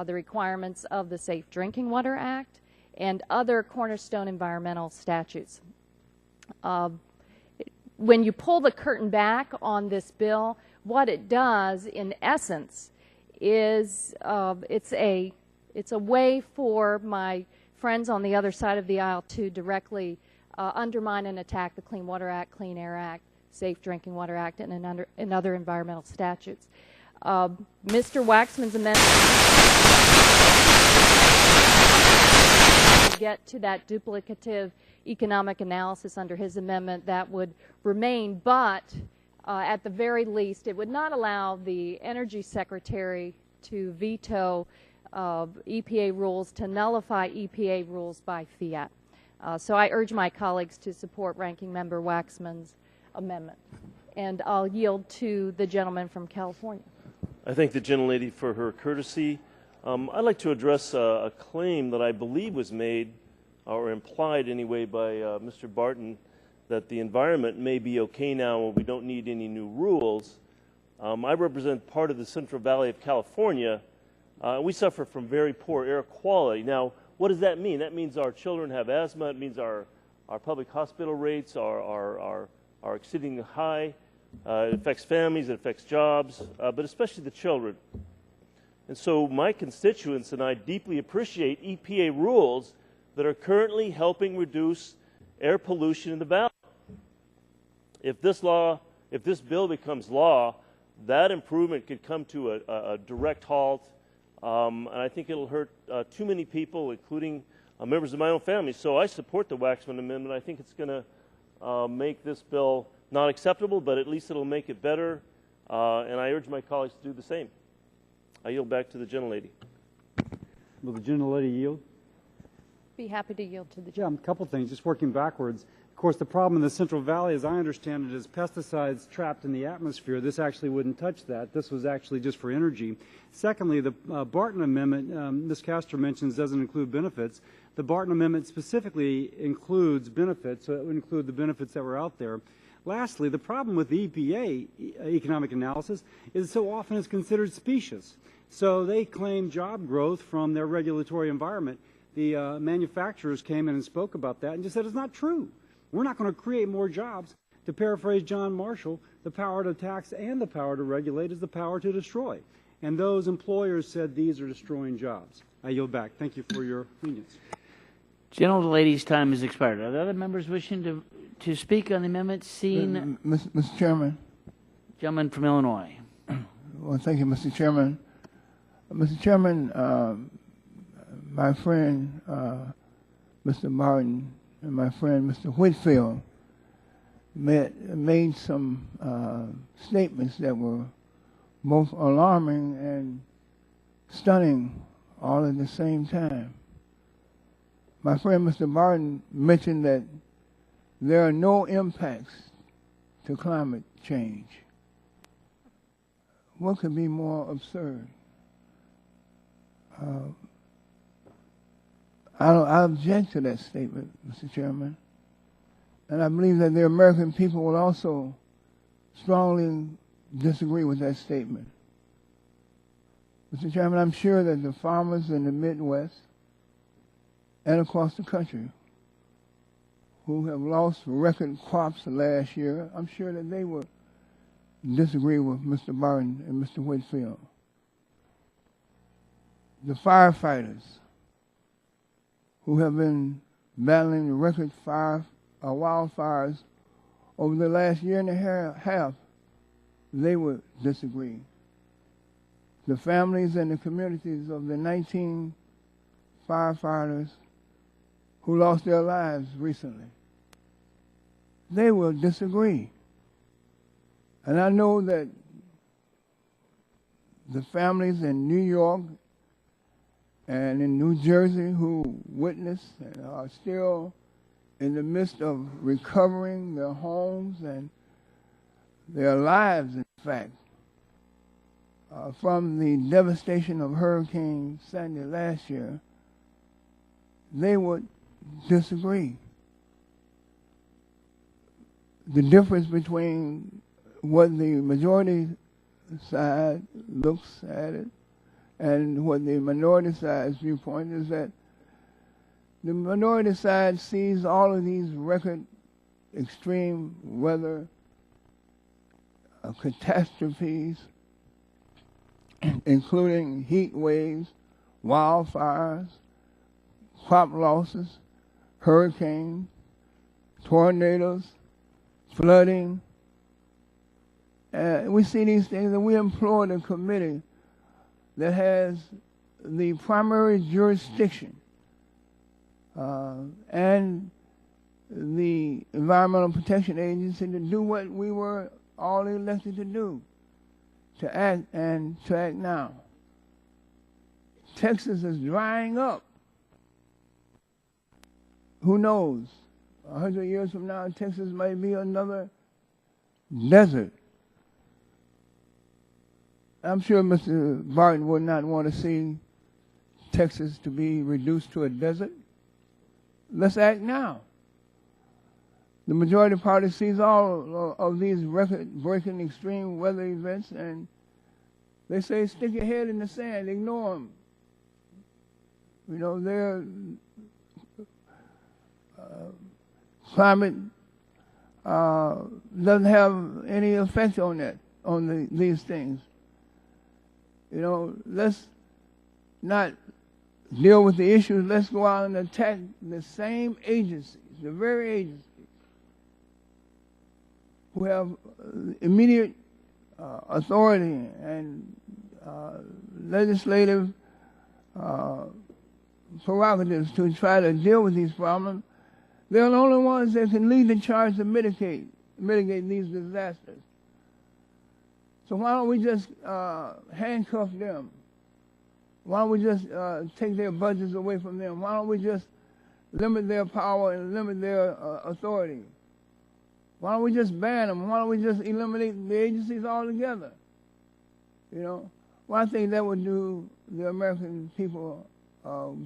the requirements of the Safe Drinking Water Act and other cornerstone environmental statutes. When you pull the curtain back on this bill, what it does, in essence, is it's a way for my friends on the other side of the aisle to directly undermine and attack the Clean Water Act, Clean Air Act, Safe Drinking Water Act, and other environmental statutes. Mr. Waxman's amendment to get to that duplicative economic analysis under his amendment, that would remain, but at the very least, it would not allow the Energy Secretary to veto EPA rules, to nullify EPA rules by fiat. So I urge my colleagues to support Ranking Member Waxman's amendment. And I'll yield to the gentleman from California. I thank the gentlelady for her courtesy. I'd like to address a claim that I believe was made, or implied anyway, by Mr. Barton, that the environment may be okay now and we don't need any new rules. I represent part of the Central Valley of California. We suffer from very poor air quality. Now, what does that mean? That means our children have asthma. It means our public hospital rates are exceedingly high. It affects families, it affects jobs, but especially the children. And so my constituents and I deeply appreciate EPA rules that are currently helping reduce air pollution in the valley. If this bill becomes law, that improvement could come to a direct halt, and I think it'll hurt too many people, including members of my own family. So I support the Waxman Amendment. I think it's going to make this bill not acceptable, but at least it'll make it better, and I urge my colleagues to do the same. I yield back to the gentlelady. Will the gentlelady yield? Be happy to yield to the Yeah, a couple things, just working backwards. Of course, the problem in the Central Valley, as I understand it, is pesticides trapped in the atmosphere. This actually wouldn't touch that. This was actually just for energy. Secondly, the Barton Amendment, Ms. Castor mentions, doesn't include benefits. The Barton Amendment specifically includes benefits, so it would include the benefits that were out there. Lastly, the problem with the EPA economic analysis is so often it's considered specious. So they claim job growth from their regulatory environment. The manufacturers came in and spoke about that and just said it's not true. We're not going to create more jobs. To paraphrase John Marshall, the power to tax and the power to regulate is the power to destroy. And those employers said these are destroying jobs. I yield back. Thank you for your lenience. Gentlelady's time has expired. Are there other members wishing to speak on the amendment? Seen? Mr. Chairman. Gentleman from Illinois. Well, thank you, Mr. Chairman. Mr. Chairman, my friend, Mr. Martin, and my friend, Mr. Whitfield, made some statements that were both alarming and stunning all at the same time. My friend, Mr. Martin, mentioned that there are no impacts to climate change. What could be more absurd? I object to that statement, Mr. Chairman, and I believe that the American people will also strongly disagree with that statement. Mr. Chairman, I'm sure that the farmers in the Midwest and across the country who have lost record crops last year, I'm sure that they will disagree with Mr. Martin and Mr. Whitfield. The firefighters who have been battling the record wildfires over the last year and a half, they would disagree. The families and the communities of the 19 firefighters who lost their lives recently, they will disagree. And I know that the families in New York and in New Jersey who witnessed and are still in the midst of recovering their homes and their lives, in fact, from the devastation of Hurricane Sandy last year, they would disagree. The difference between what the majority side looks at it And what the minority side's viewpoint is that the minority side sees all of these record extreme weather catastrophes, including heat waves, wildfires, crop losses, hurricanes, tornadoes, flooding. We see these things, and we implore the committee that has the primary jurisdiction and the Environmental Protection Agency to do what we were all elected to do, to act, and to act now. Texas is drying up. Who knows? 100 years from now, Texas might be another desert. I'm sure Mr. Barton would not want to see Texas to be reduced to a desert. Let's act now. The majority party sees all of these record-breaking extreme weather events, and they say, stick your head in the sand, ignore them. You know, their climate doesn't have any effect on that, on these things. You know, let's not deal with the issues. Let's go out and attack the same agencies, the very agencies who have immediate authority and legislative prerogatives to try to deal with these problems. They're the only ones that can lead the charge to mitigate these disasters. So why don't we just handcuff them? Why don't we just take their budgets away from them? Why don't we just limit their power and limit their authority? Why don't we just ban them? Why don't we just eliminate the agencies altogether? You know, well, I think that would do the American people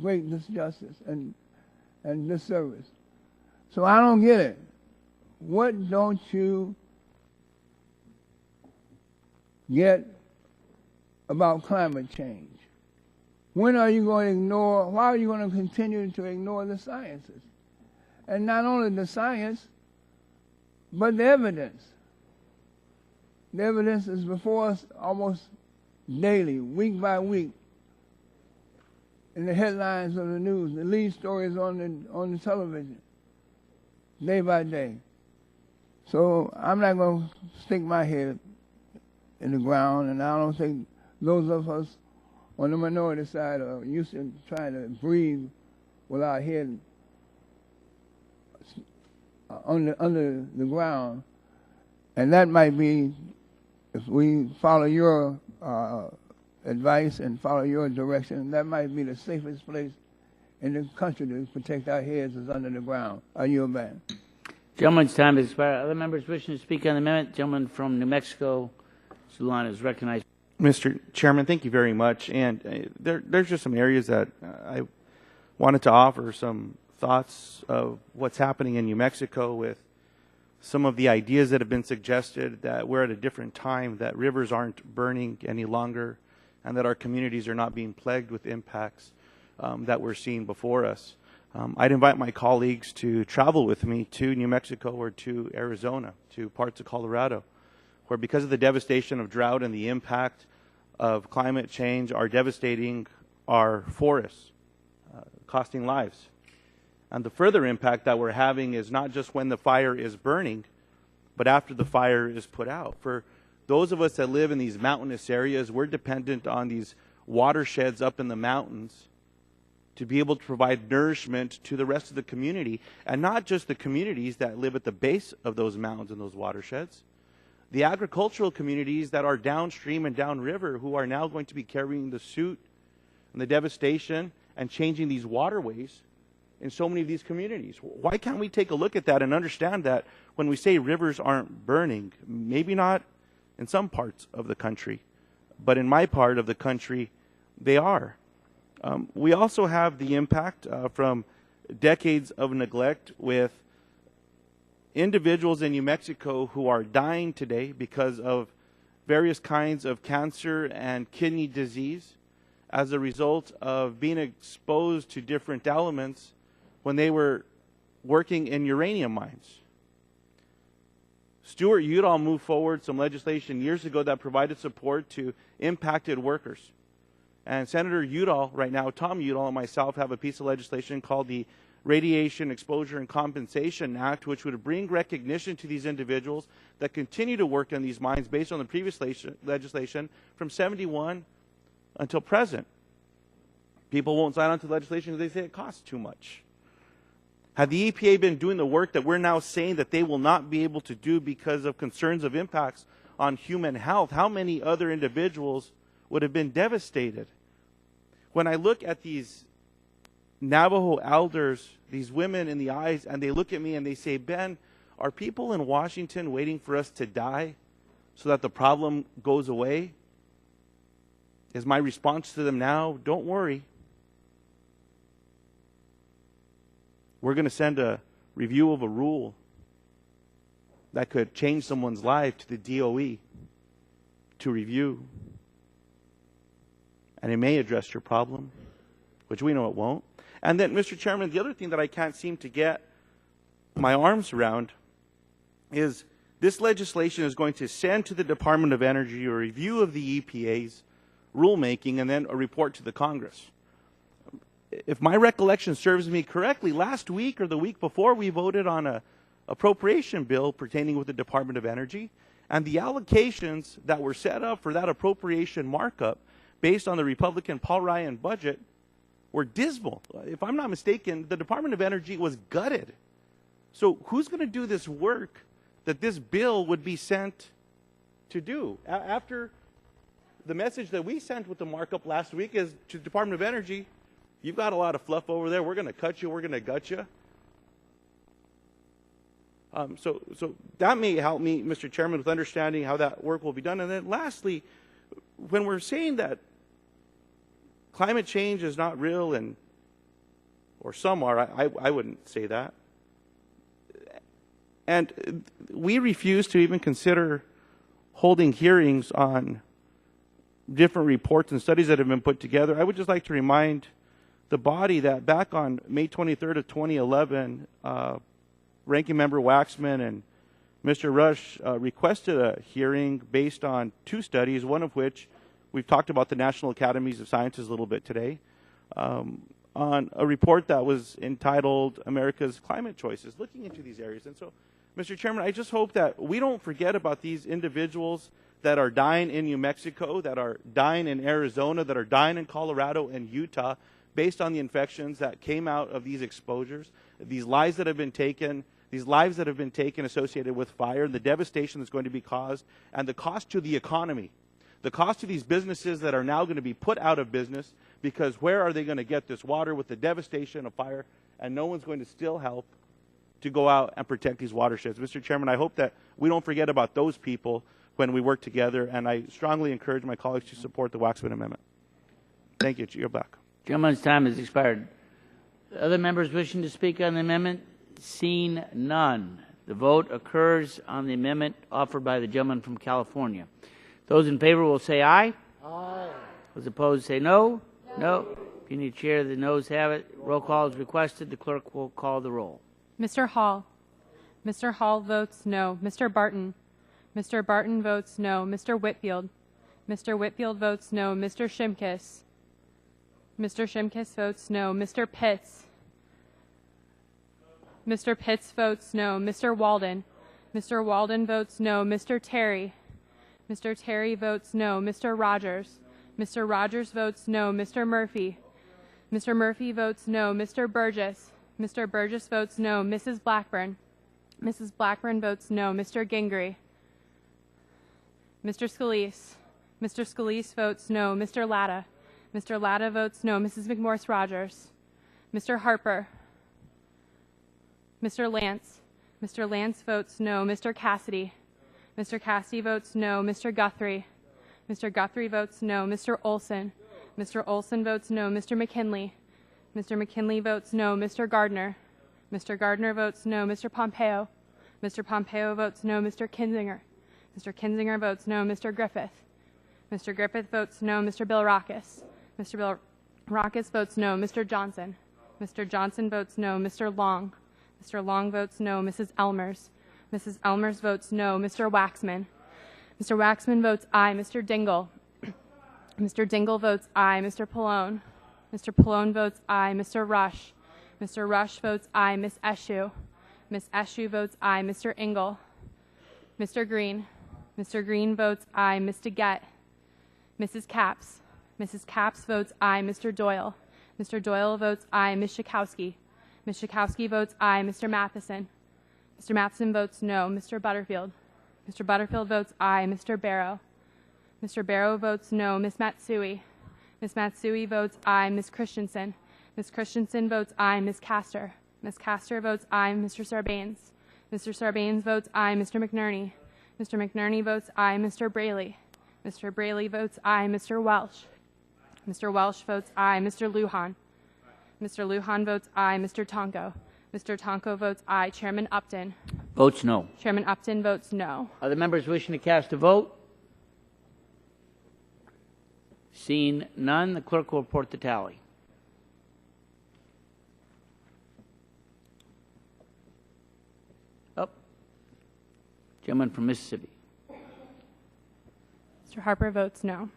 great disjustice and disservice. So I don't get it. What don't you get about climate change? When are you going to ignore, why are you going to continue to ignore the sciences? And not only the science, but the evidence. The evidence is before us almost daily, week by week, in the headlines of the news, the lead stories on the television, day by day. So I'm not going to stick my head in the ground, and I don't think those of us on the minority side are used to trying to breathe with our head under the ground. And that might be, if we follow your advice and follow your direction, that might be the safest place in the country to protect our heads is under the ground. Are you a man? Gentleman's time has expired. Other members wishing to speak on the amendment? Gentleman from New Mexico, Sulan, is recognized. Mr. Chairman, thank you very much. And there's just some areas that I wanted to offer some thoughts of what's happening in New Mexico with some of the ideas that have been suggested, that we're at a different time, that rivers aren't burning any longer, and that our communities are not being plagued with impacts that we're seeing before us. I'd invite my colleagues to travel with me to New Mexico or to Arizona, to parts of Colorado, where because of the devastation of drought and the impact of climate change are devastating our forests, costing lives. And the further impact that we're having is not just when the fire is burning, but after the fire is put out. For those of us that live in these mountainous areas, we're dependent on these watersheds up in the mountains to be able to provide nourishment to the rest of the community, and not just the communities that live at the base of those mountains and those watersheds. The agricultural communities that are downstream and downriver who are now going to be carrying the soot and the devastation and changing these waterways in so many of these communities. Why can't we take a look at that and understand that when we say rivers aren't burning, maybe not in some parts of the country, but in my part of the country, they are. We also have the impact from decades of neglect with individuals in New Mexico who are dying today because of various kinds of cancer and kidney disease, as a result of being exposed to different elements when they were working in uranium mines. Stuart Udall moved forward some legislation years ago that provided support to impacted workers. And Senator Udall, right now, Tom Udall and myself have a piece of legislation called the Radiation Exposure and Compensation Act, which would bring recognition to these individuals that continue to work in these mines based on the previous legislation from 71 until present. People won't sign on to legislation because they say it costs too much. Had the EPA been doing the work that we're now saying that they will not be able to do because of concerns of impacts on human health, how many other individuals would have been devastated? When I look at these Navajo elders, these women in the eyes, and they look at me and they say, Ben, are people in Washington waiting for us to die so that the problem goes away? Is my response to them now, don't worry. We're going to send a review of a rule that could change someone's life to the DOE to review. And it may address your problem, which we know it won't. And then, Mr. Chairman, the other thing that I can't seem to get my arms around is this legislation is going to send to the Department of Energy a review of the EPA's rulemaking and then a report to the Congress. If my recollection serves me correctly, last week or the week before, we voted on an appropriation bill pertaining with the Department of Energy, and the allocations that were set up for that appropriation markup based on the Republican Paul Ryan budget were dismal. If I'm not mistaken, the Department of Energy was gutted. So who's going to do this work that this bill would be sent to do? After the message that we sent with the markup last week is to the Department of Energy, you've got a lot of fluff over there. We're going to cut you. We're going to gut you. So that may help me, Mr. Chairman, with understanding how that work will be done. And then lastly, when we're saying that climate change is not real, or some are, I wouldn't say that. And we refuse to even consider holding hearings on different reports and studies that have been put together. I would just like to remind the body that back on May 23rd of 2011, Ranking Member Waxman and Mr. Rush requested a hearing based on two studies, one of which we've talked about the National Academies of Sciences a little bit today, on a report that was entitled America's Climate Choices, looking into these areas. And so, Mr. Chairman, I just hope that we don't forget about these individuals that are dying in New Mexico, that are dying in Arizona, that are dying in Colorado and Utah based on the infections that came out of these exposures, these lives that have been taken associated with fire, and the devastation that's going to be caused, and the cost to the economy. The cost to these businesses that are now going to be put out of business, because where are they going to get this water with the devastation of fire, and no one's going to still help to go out and protect these watersheds. Mr. Chairman, I hope that we don't forget about those people when we work together, and I strongly encourage my colleagues to support the Waxman Amendment. Thank you. You're back. Gentleman's time has expired. Other members wishing to speak on the amendment? Seen none. The vote occurs on the amendment offered by the gentleman from California. Those in favor will say aye. Aye. Those opposed say no. No. If you need chair, the noes have it. Roll call is requested. The clerk will call the roll. Mr. Hall. Mr. Hall votes no. Mr. Barton. Mr. Barton votes no. Mr. Whitfield. Mr. Whitfield votes no. Mr. Shimkus. Mr. Shimkus votes no. Mr. Pitts. Mr. Pitts votes no. Mr. Walden. Mr. Walden votes no. Mr. Terry. Mr. Terry votes no. Mr. Rogers. Mr. Rogers votes no. Mr. Murphy. Mr. Murphy votes no. Mr. Burgess. Mr. Burgess votes no. Mrs. Blackburn. Mrs. Blackburn votes no. Mr. Gingrey. Mr. Scalise. Mr. Scalise votes no. Mr. Latta. Mr. Latta votes no. Mrs. McMorris Rogers. Mr. Harper. Mr. Lance. Mr. Lance votes no. Mr. Cassidy. Mr. Cassidy votes no. Mr. Guthrie. Mr. Guthrie votes no. Mr. Olson. Mr. Olson votes no. Mr. McKinley. Mr. McKinley votes no. Mr. Gardner. Mr. Gardner votes no. Mr. Pompeo. Mr. Pompeo votes no. Mr. Kinzinger. Mr. Kinzinger votes no. Mr. Griffith. Mr. Griffith votes no. Mr. Bilrakis. Mr. Bilrakis votes no. Mr. Johnson. Mr. Johnson votes no. Mr. Long. Mr. Long votes no. Mrs. Elmers. Mrs. Elmers votes no. Mr. Waxman. Mr. Waxman votes aye. Mr. Dingle. Mr. Dingle votes aye. Mr. Pallone. Mr. Pallone votes aye. Mr. Rush. Mr. Rush votes aye. Miss Eshoo. Miss Eshoo votes aye. Mr. Engel. Mr. Green. Mr. Green votes aye. Ms. DeGette. Mrs. Capps. Mrs. Capps votes aye. Mr. Doyle. Mr. Doyle votes aye. Ms. Schakowsky. Ms. Schakowsky votes aye. Mr. Matheson. Mr. Matheson votes no. Mr. Butterfield. Mr. Butterfield votes aye. Mr. Barrow. Mr. Barrow votes no. Ms. Matsui. Ms. Matsui votes aye. Ms. Christensen. Ms. Christensen votes aye. Ms. Castor. Ms. Castor votes aye. Mr. Sarbanes. Mr. Sarbanes votes aye. Mr. McNerney. Mr. McNerney votes aye. Mr. Braley. Mr. Braley votes aye. Mr. Welsh. Mr. Welsh votes aye. Mr. Lujan. Mr. Lujan votes aye. Mr. Tonko. Mr. Tonko votes aye. Chairman Upton. Votes no. Chairman Upton votes no. Other members wishing to cast a vote? Seeing none, the clerk will report the tally. Up. Gentleman from Mississippi. Mr. Harper votes no.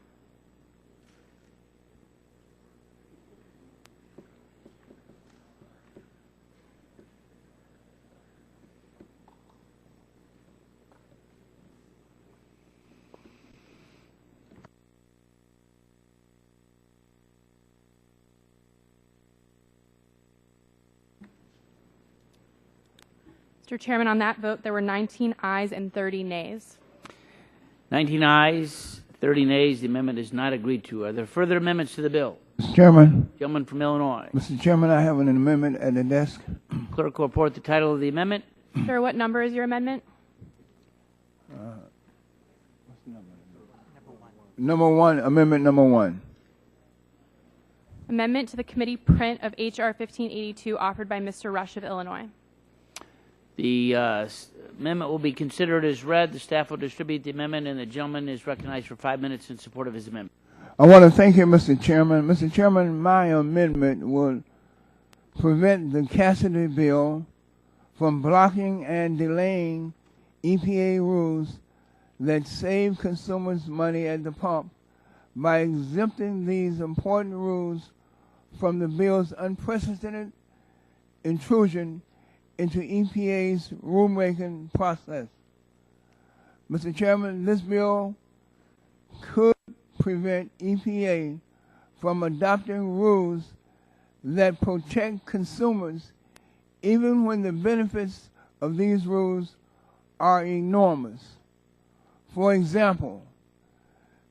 Mr. Chairman, on that vote, there were 19 ayes and 30 nays. 19 ayes, 30 nays. The amendment is not agreed to. Are there further amendments to the bill? Mr. Chairman. Gentleman from Illinois. Mr. Chairman, I have an amendment at the desk. Clerk will report the title of the amendment. Sir, what number is your amendment? Number one, amendment number one. Amendment to the committee print of H.R. 1582 offered by Mr. Rush of Illinois. The amendment will be considered as read. The staff will distribute the amendment, and the gentleman is recognized for 5 minutes in support of his amendment. I want to thank you, Mr. Chairman. Mr. Chairman, my amendment will prevent the Cassidy bill from blocking and delaying EPA rules that save consumers money at the pump by exempting these important rules from the bill's unprecedented intrusion into EPA's rulemaking process. Mr. Chairman, this bill could prevent EPA from adopting rules that protect consumers even when the benefits of these rules are enormous. For example,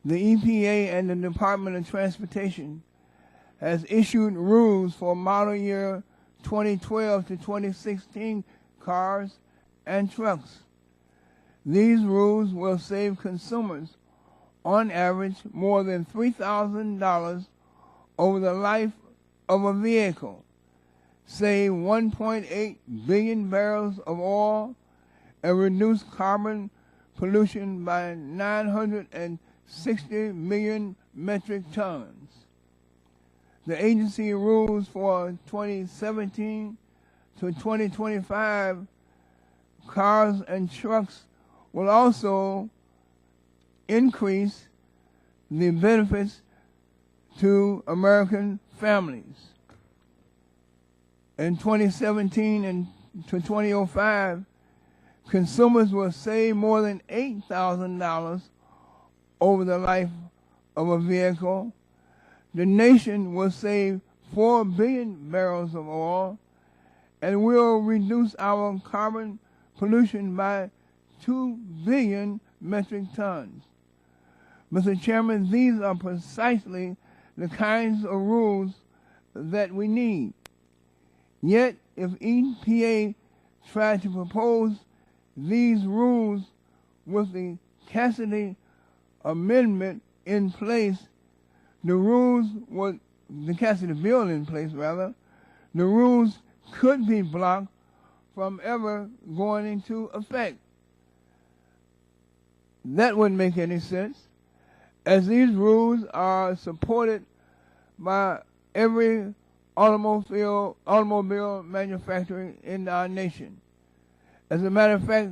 the EPA and the Department of Transportation has issued rules for model year 2012 to 2016 cars and trucks. These rules will save consumers, on average, more than $3,000 over the life of a vehicle, save 1.8 billion barrels of oil, and reduce carbon pollution by 960 million metric tons. The agency rules for 2017 to 2025 cars and trucks will also increase the benefits to American families. In 2017 and to 2005, consumers will save more than $8,000 over the life of a vehicle. The nation will save 4 billion barrels of oil and will reduce our carbon pollution by 2 billion metric tons. Mr. Chairman, these are precisely the kinds of rules that we need. Yet, if EPA tried to propose these rules with the Cassidy amendment in place, the Cassidy bill in place, rather, the rules could be blocked from ever going into effect. That wouldn't make any sense, as these rules are supported by every automobile manufacturer in our nation. As a matter of fact,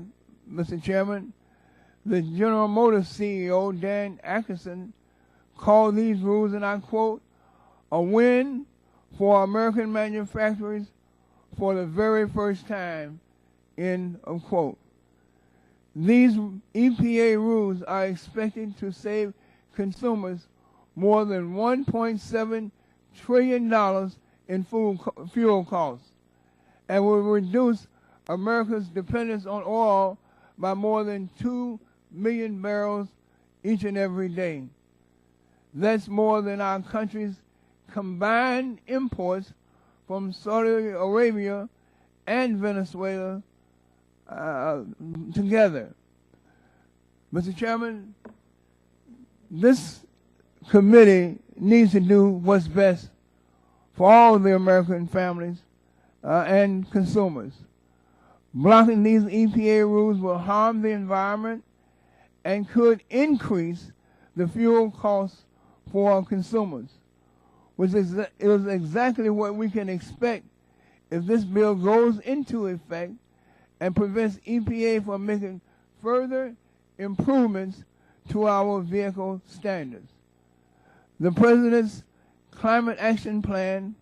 Mr. Chairman, the General Motors CEO, Dan Atkinson, called these rules, and I quote, a win for American manufacturers for the very first time, end of quote. These EPA rules are expected to save consumers more than $1.7 trillion in fuel costs and will reduce America's dependence on oil by more than 2 million barrels each and every day. That's more than our country's combined imports from Saudi Arabia and Venezuela together. Mr. Chairman, this committee needs to do what's best for all of the American families and consumers. Blocking these EPA rules will harm the environment and could increase the fuel costs for consumers, which is exactly what we can expect if this bill goes into effect and prevents EPA from making further improvements to our vehicle standards. The President's Climate Action Plan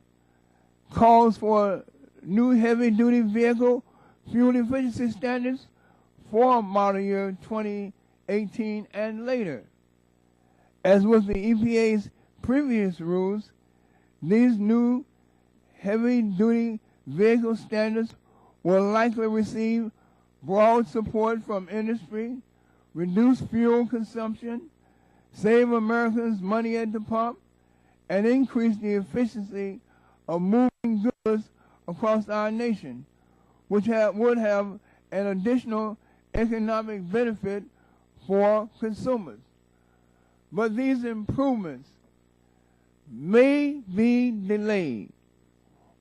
calls for new heavy-duty vehicle fuel efficiency standards for model year 2018 and later. As with the EPA's previous rules, these new heavy-duty vehicle standards will likely receive broad support from industry, reduce fuel consumption, save Americans money at the pump, and increase the efficiency of moving goods across our nation, which would have an additional economic benefit for consumers. But these improvements may be delayed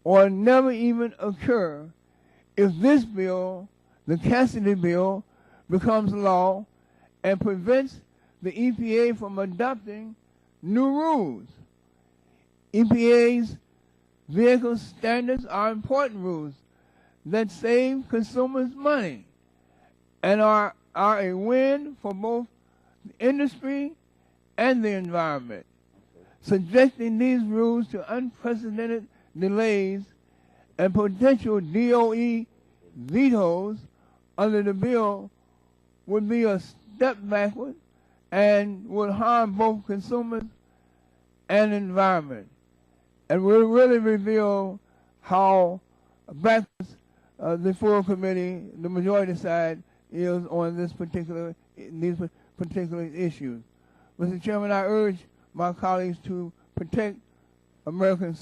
or never even occur if this bill, the Cassidy bill, becomes law and prevents the EPA from adopting new rules. EPA's vehicle standards are important rules that save consumers money and are a win for both the industry and the environment. Subjecting these rules to unprecedented delays and potential DOE vetoes under the bill would be a step backward and would harm both consumers and environment, and will really reveal how backwards the full committee, the majority side, is on these particular issues. Mr. Chairman, I urge my colleagues to protect American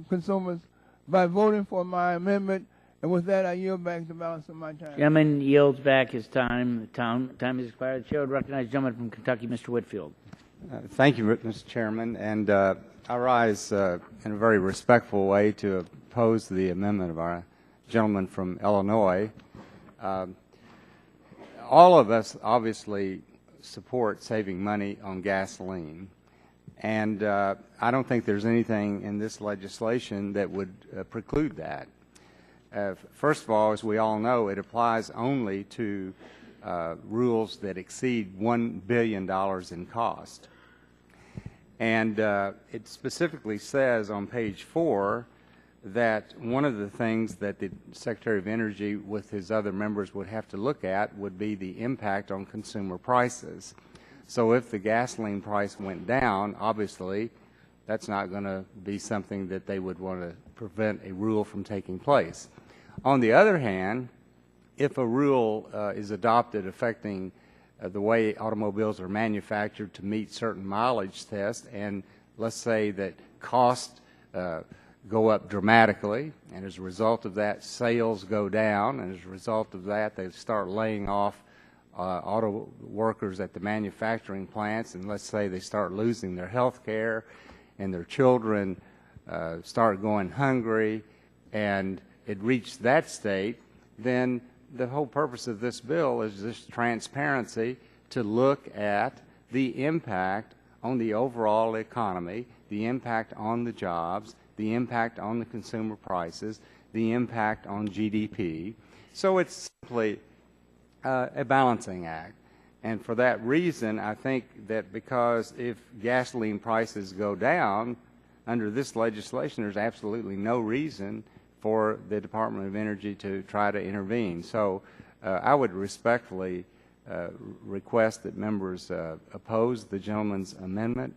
consumers by voting for my amendment. And with that, I yield back the balance of my time. Gentleman yields back his time. Time is expired. The chair would recognize the gentleman from Kentucky, Mr. Whitfield. Thank you, Mr. Chairman. And I rise in a very respectful way to oppose the amendment of our gentleman from Illinois. All of us obviously support saving money on gasoline. And I don't think there's anything in this legislation that would preclude that. First of all, as we all know, it applies only to rules that exceed $1 billion in cost. And it specifically says on page 4 that one of the things that the Secretary of Energy with his other members would have to look at would be the impact on consumer prices. So if the gasoline price went down, obviously that's not going to be something that they would want to prevent a rule from taking place. On the other hand, if a rule is adopted affecting the way automobiles are manufactured to meet certain mileage tests, and let's say that costs go up dramatically, and as a result of that, sales go down, and as a result of that, they start laying off auto workers at the manufacturing plants, and let's say they start losing their health care, and their children start going hungry, and it reached that state, then the whole purpose of this bill is this transparency to look at the impact on the overall economy, the impact on the jobs, the impact on the consumer prices, the impact on GDP. So it's simply a balancing act. And for that reason, I think that because if gasoline prices go down under this legislation, there's absolutely no reason for the Department of Energy to try to intervene. So I would respectfully request that members oppose the gentleman's amendment,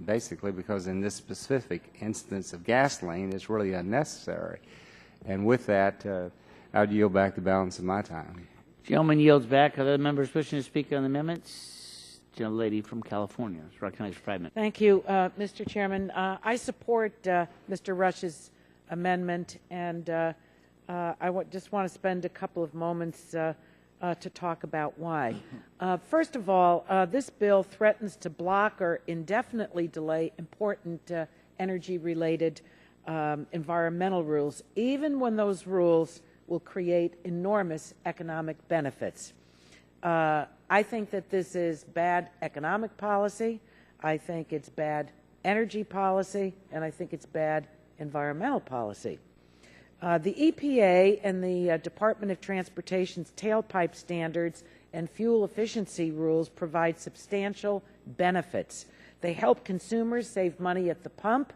basically because in this specific instance of gasoline, it's really unnecessary. And with that, I would yield back the balance of my time. Gentleman yields back. Other members wishing to speak on the amendments? Gentlelady from California is recognized for 5 minutes. Thank you, Mr. Chairman. I support Mr. Rush's amendment, and I just want to spend a couple of moments to talk about why. First of all, this bill threatens to block or indefinitely delay important energy-related environmental rules, even when those rules will create enormous economic benefits. I think that this is bad economic policy, I think it's bad energy policy, and I think it's bad environmental policy. The EPA and the Department of Transportation's tailpipe standards and fuel efficiency rules provide substantial benefits. They help consumers save money at the pump,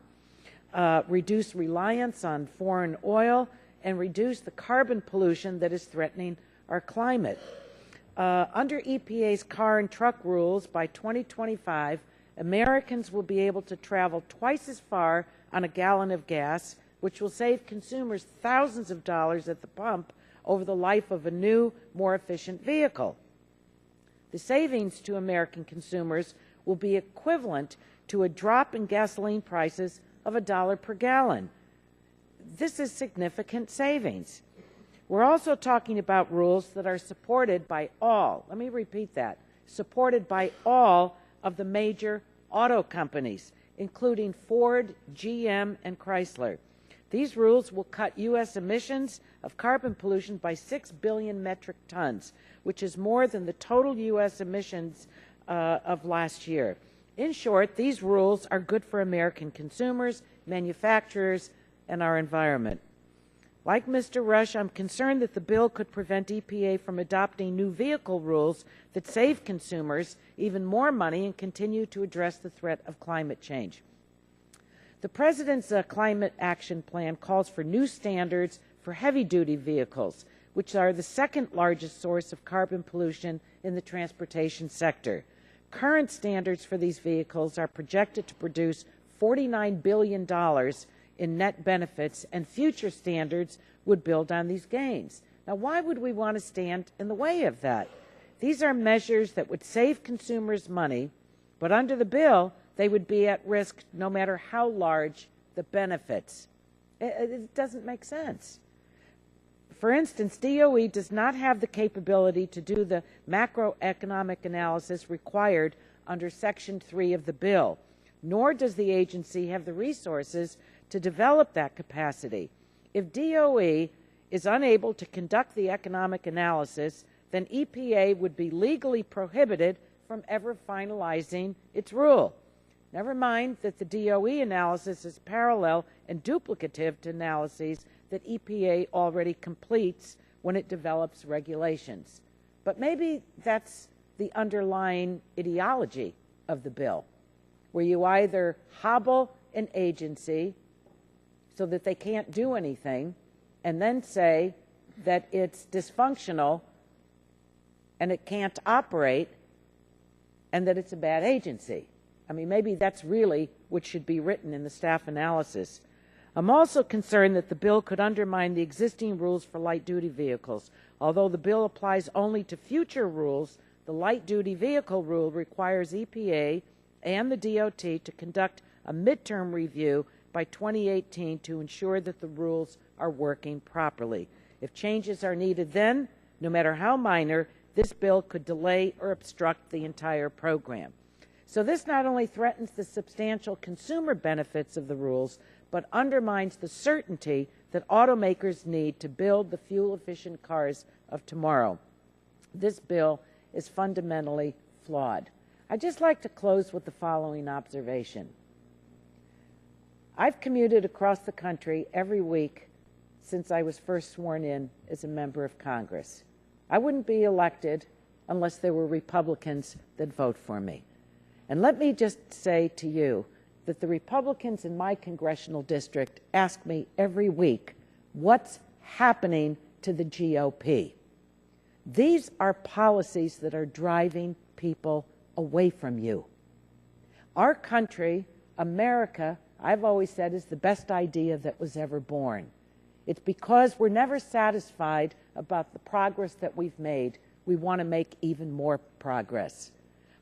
reduce reliance on foreign oil, and reduce the carbon pollution that is threatening our climate. Under EPA's car and truck rules, by 2025, Americans will be able to travel twice as far on a gallon of gas, which will save consumers thousands of dollars at the pump over the life of a new, more efficient vehicle. The savings to American consumers will be equivalent to a drop in gasoline prices of $1 per gallon. This is significant savings. We're also talking about rules that are supported by all, let me repeat that, supported by all of the major auto companies, including Ford, GM, and Chrysler. These rules will cut U.S. emissions of carbon pollution by 6 billion metric tons, which is more than the total U.S. emissions of last year. In short, these rules are good for American consumers, manufacturers, and our environment. Like Mr. Rush, I'm concerned that the bill could prevent EPA from adopting new vehicle rules that save consumers even more money and continue to address the threat of climate change. The President's Climate Action Plan calls for new standards for heavy-duty vehicles, which are the second largest source of carbon pollution in the transportation sector. Current standards for these vehicles are projected to produce $49 billion in net benefits, and future standards would build on these gains. Now, why would we want to stand in the way of that? These are measures that would save consumers money, but under the bill, they would be at risk no matter how large the benefits. It doesn't make sense. For instance, DOE does not have the capability to do the macroeconomic analysis required under Section 3 of the bill, nor does the agency have the resources to develop that capacity. If DOE is unable to conduct the economic analysis, then EPA would be legally prohibited from ever finalizing its rule. Never mind that the DOE analysis is parallel and duplicative to analyses that EPA already completes when it develops regulations. But maybe that's the underlying ideology of the bill, where you either hobble an agency so that they can't do anything, and then say that it's dysfunctional and it can't operate and that it's a bad agency. I mean, maybe that's really what should be written in the staff analysis. I'm also concerned that the bill could undermine the existing rules for light-duty vehicles. Although the bill applies only to future rules, the light-duty vehicle rule requires EPA and the DOT to conduct a midterm review by 2018 to ensure that the rules are working properly. If changes are needed then, no matter how minor, this bill could delay or obstruct the entire program. So this not only threatens the substantial consumer benefits of the rules, but undermines the certainty that automakers need to build the fuel-efficient cars of tomorrow. This bill is fundamentally flawed. I'd just like to close with the following observation. I've commuted across the country every week since I was first sworn in as a member of Congress. I wouldn't be elected unless there were Republicans that vote for me. And let me just say to you that the Republicans in my congressional district ask me every week, what's happening to the GOP? These are policies that are driving people away from you. Our country, America, I've always said, is the best idea that was ever born. It's because we're never satisfied about the progress that we've made. We want to make even more progress.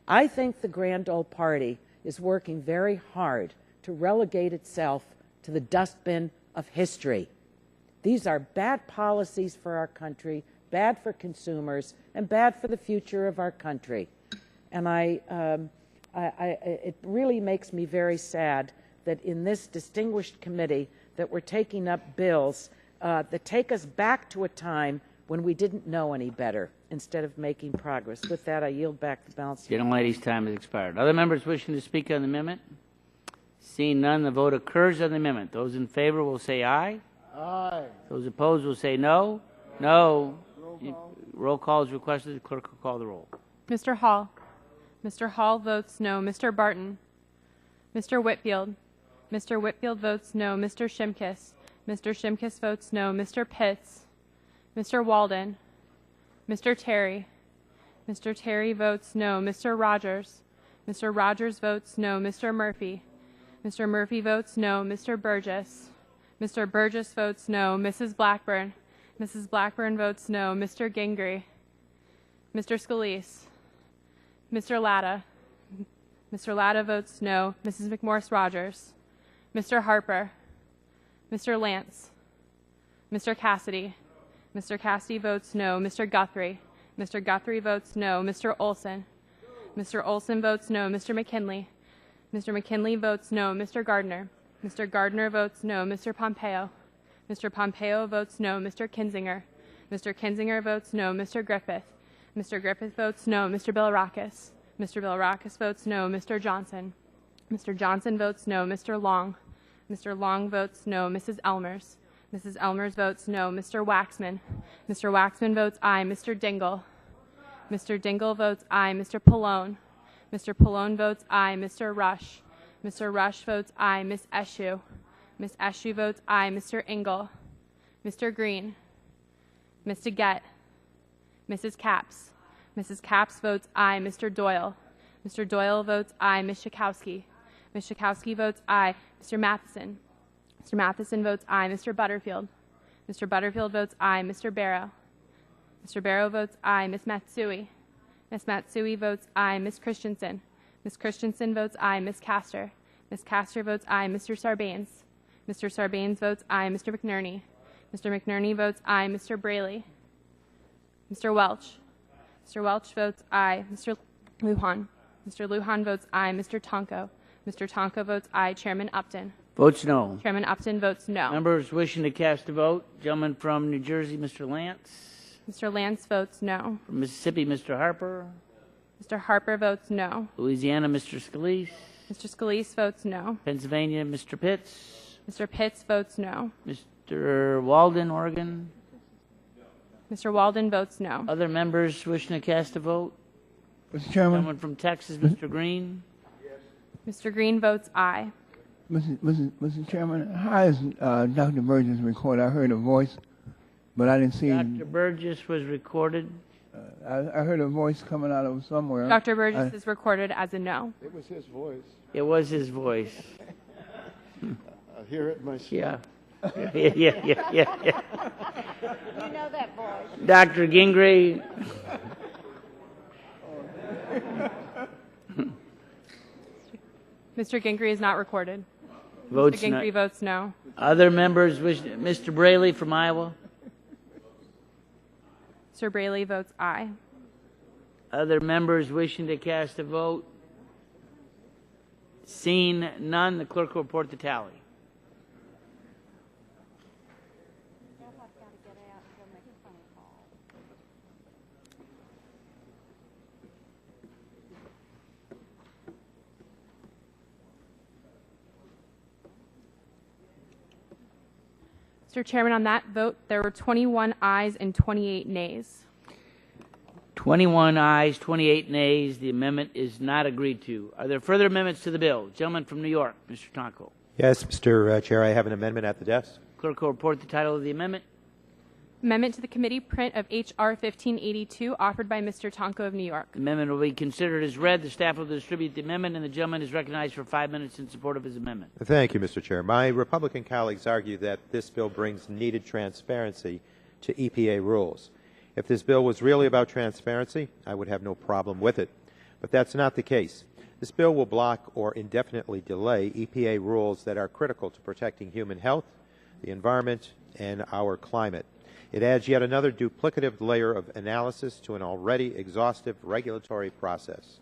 I think the grand old party is working very hard to relegate itself to the dustbin of history. These are bad policies for our country, bad for consumers, and bad for the future of our country. And it really makes me very sad that in this distinguished committee that we're taking up bills that take us back to a time when we didn't know any better instead of making progress. With that, I yield back the balance. Gentlelady's time has expired. Other members wishing to speak on the amendment? Seeing none, the vote occurs on the amendment. Those in favor will say aye. Aye. Those opposed will say no. No. Roll call is requested. The clerk will call the roll. Mr. Hall. Mr. Hall votes no. Mr. Barton. Mr. Whitfield. Mr. Whitfield votes no. Mr. Shimkus. Mr. Shimkus votes no. Mr. Pitts. Mr. Walden. Mr. Terry. Mr. Terry votes no. Mr. Rogers. Mr. Rogers votes no. Mr. Murphy. Mr. Murphy votes no. Mr. Burgess. Mr. Burgess votes no. Mrs. Blackburn. Mrs. Blackburn votes no. Mr. Gingrey. Mr. Scalise. Mr. Latta. Mr. Latta votes no. Mrs. McMorris Rogers. Mr. Harper. Mr. Lance. Mr. Cassidy. Mr. Cassidy votes no. Mr. Guthrie. Mr. Guthrie votes no. Mr. Olson. Mr. Olson votes no. Mr. McKinley. Mr. McKinley votes no. Mr. Gardner. Mr. Gardner votes no. Mr. Pompeo. Mr. Pompeo votes no. Mr. Kinzinger. Mr. Kinzinger votes no. Mr. Griffith. Mr. Griffith votes no. Mr. Billrakis. Mr. Billrakis votes no. Mr. Johnson. Mr. Johnson votes no. Mr. Long. Mr. Long votes no. Mrs. Elmers. Mrs. Elmers votes no. Mr. Waxman. Mr. Waxman votes aye. Mr. Dingle. Mr. Dingle votes aye. Mr. Pallone. Mr. Pallone votes aye. Mr. Rush. Mr. Rush votes aye. Miss Eshoo. Miss Eshoo votes aye. Mr. Engel. Mr. Green. Ms. DeGette. Mrs. Capps. Mrs. Capps votes aye. Mr. Doyle. Mr. Doyle votes aye. Ms. Schakowsky. Ms. Schakowsky votes aye. Mr. Matheson. Mr. Matheson votes aye. Mr. Butterfield. Mr. Butterfield votes aye. Mr. Barrow. Mr. Barrow votes aye. Ms. Matsui. Ms. Matsui votes aye. Ms. Christensen. Ms. Christensen votes aye. Ms. Castor. Ms. Castor votes aye. Mr. Sarbanes. Mr. Sarbanes votes aye. Mr. McNerney. Mr. McNerney votes aye. Mr. Braley. Mr. Welch. Mr. Welch votes aye. Mr. Lujan. Mr. Lujan votes aye. Mr. Tonko. Mr. Tonko votes aye. Chairman Upton. Votes no. Chairman Upton votes no. Members wishing to cast a vote. Gentleman from New Jersey, Mr. Lance. Mr. Lance votes no. From Mississippi, Mr. Harper. Mr. Harper votes no. Louisiana, Mr. Scalise. Mr. Scalise votes no. Pennsylvania, Mr. Pitts. Mr. Pitts votes no. Mr. Walden, Oregon. Mr. Walden votes no. Other members wishing to cast a vote? Mr. Chairman. Someone from Texas, Mr. Green. Mr. Green votes aye. Mr. Chairman, how is Dr. Burgess recorded? I heard a voice, but I didn't see. Dr. Burgess was recorded. I heard a voice coming out of somewhere. Dr. Burgess is recorded as a no. It was his voice. It was his voice. I hear it myself. Yeah. Yeah. You know that voice. Dr. Gingrey. Mr. Gingrey is not recorded. Votes Mr. Gingrey no. votes no. Other members wish. Mr. Braley from Iowa. Sir Braley votes aye. Other members wishing to cast a vote? Seeing none, the clerk will report the tally. Mr. Chairman, on that vote, there were 21 ayes and 28 nays. 21 ayes, 28 nays. The amendment is not agreed to. Are there further amendments to the bill? Gentleman from New York, Mr. Tonko. Yes, Mr. Chair, I have an amendment at the desk. Clerk will report the title of the amendment. Amendment to the committee print of H.R. 1582, offered by Mr. Tonko of New York. The amendment will be considered as read. The staff will distribute the amendment, and the gentleman is recognized for 5 minutes in support of his amendment. Thank you, Mr. Chair. My Republican colleagues argue that this bill brings needed transparency to EPA rules. If this bill was really about transparency, I would have no problem with it. But that's not the case. This bill will block or indefinitely delay EPA rules that are critical to protecting human health, the environment, and our climate. It adds yet another duplicative layer of analysis to an already exhaustive regulatory process.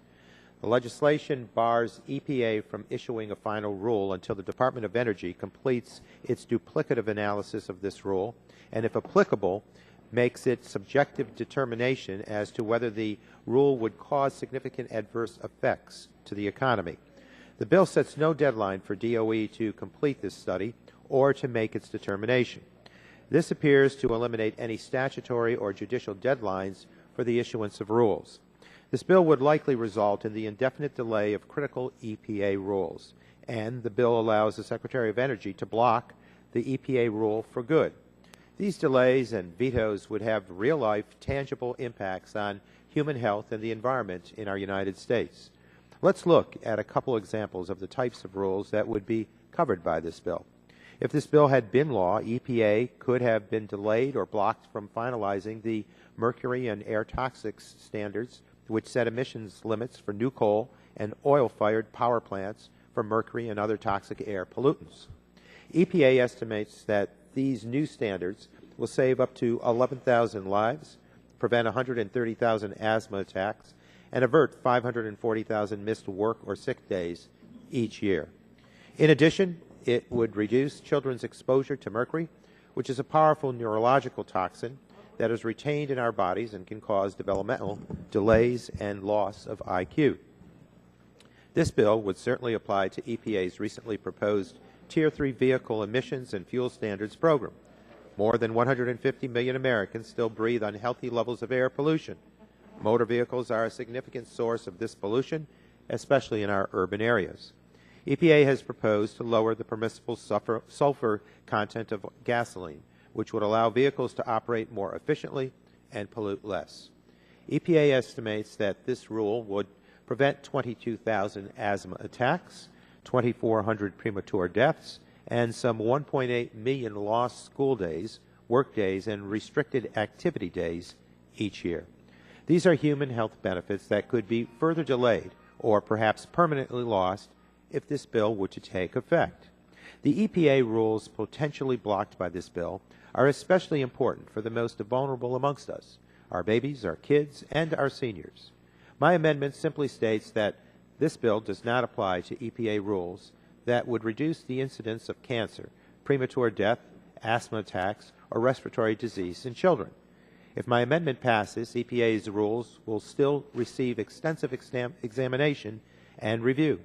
The legislation bars EPA from issuing a final rule until the Department of Energy completes its duplicative analysis of this rule, and if applicable, makes its subjective determination as to whether the rule would cause significant adverse effects to the economy. The bill sets no deadline for DOE to complete this study or to make its determination. This appears to eliminate any statutory or judicial deadlines for the issuance of rules. This bill would likely result in the indefinite delay of critical EPA rules, and the bill allows the Secretary of Energy to block the EPA rule for good. These delays and vetoes would have real-life, tangible impacts on human health and the environment in our United States. Let's look at a couple examples of the types of rules that would be covered by this bill. If this bill had been law, EPA could have been delayed or blocked from finalizing the mercury and air toxics standards, which set emissions limits for new coal and oil-fired power plants for mercury and other toxic air pollutants. EPA estimates that these new standards will save up to 11,000 lives, prevent 130,000 asthma attacks, and avert 540,000 missed work or sick days each year. In addition, it would reduce children's exposure to mercury, which is a powerful neurological toxin that is retained in our bodies and can cause developmental delays and loss of IQ. This bill would certainly apply to EPA's recently proposed Tier 3 vehicle emissions and fuel standards program. More than 150 million Americans still breathe unhealthy levels of air pollution. Motor vehicles are a significant source of this pollution, especially in our urban areas. EPA has proposed to lower the permissible sulfur content of gasoline, which would allow vehicles to operate more efficiently and pollute less. EPA estimates that this rule would prevent 22,000 asthma attacks, 2,400 premature deaths, and some 1.8 million lost school days, work days, and restricted activity days each year. These are human health benefits that could be further delayed or perhaps permanently lost if this bill were to take effect. The EPA rules potentially blocked by this bill are especially important for the most vulnerable amongst us, our babies, our kids, and our seniors. My amendment simply states that this bill does not apply to EPA rules that would reduce the incidence of cancer, premature death, asthma attacks, or respiratory disease in children. If my amendment passes, EPA's rules will still receive extensive examination and review.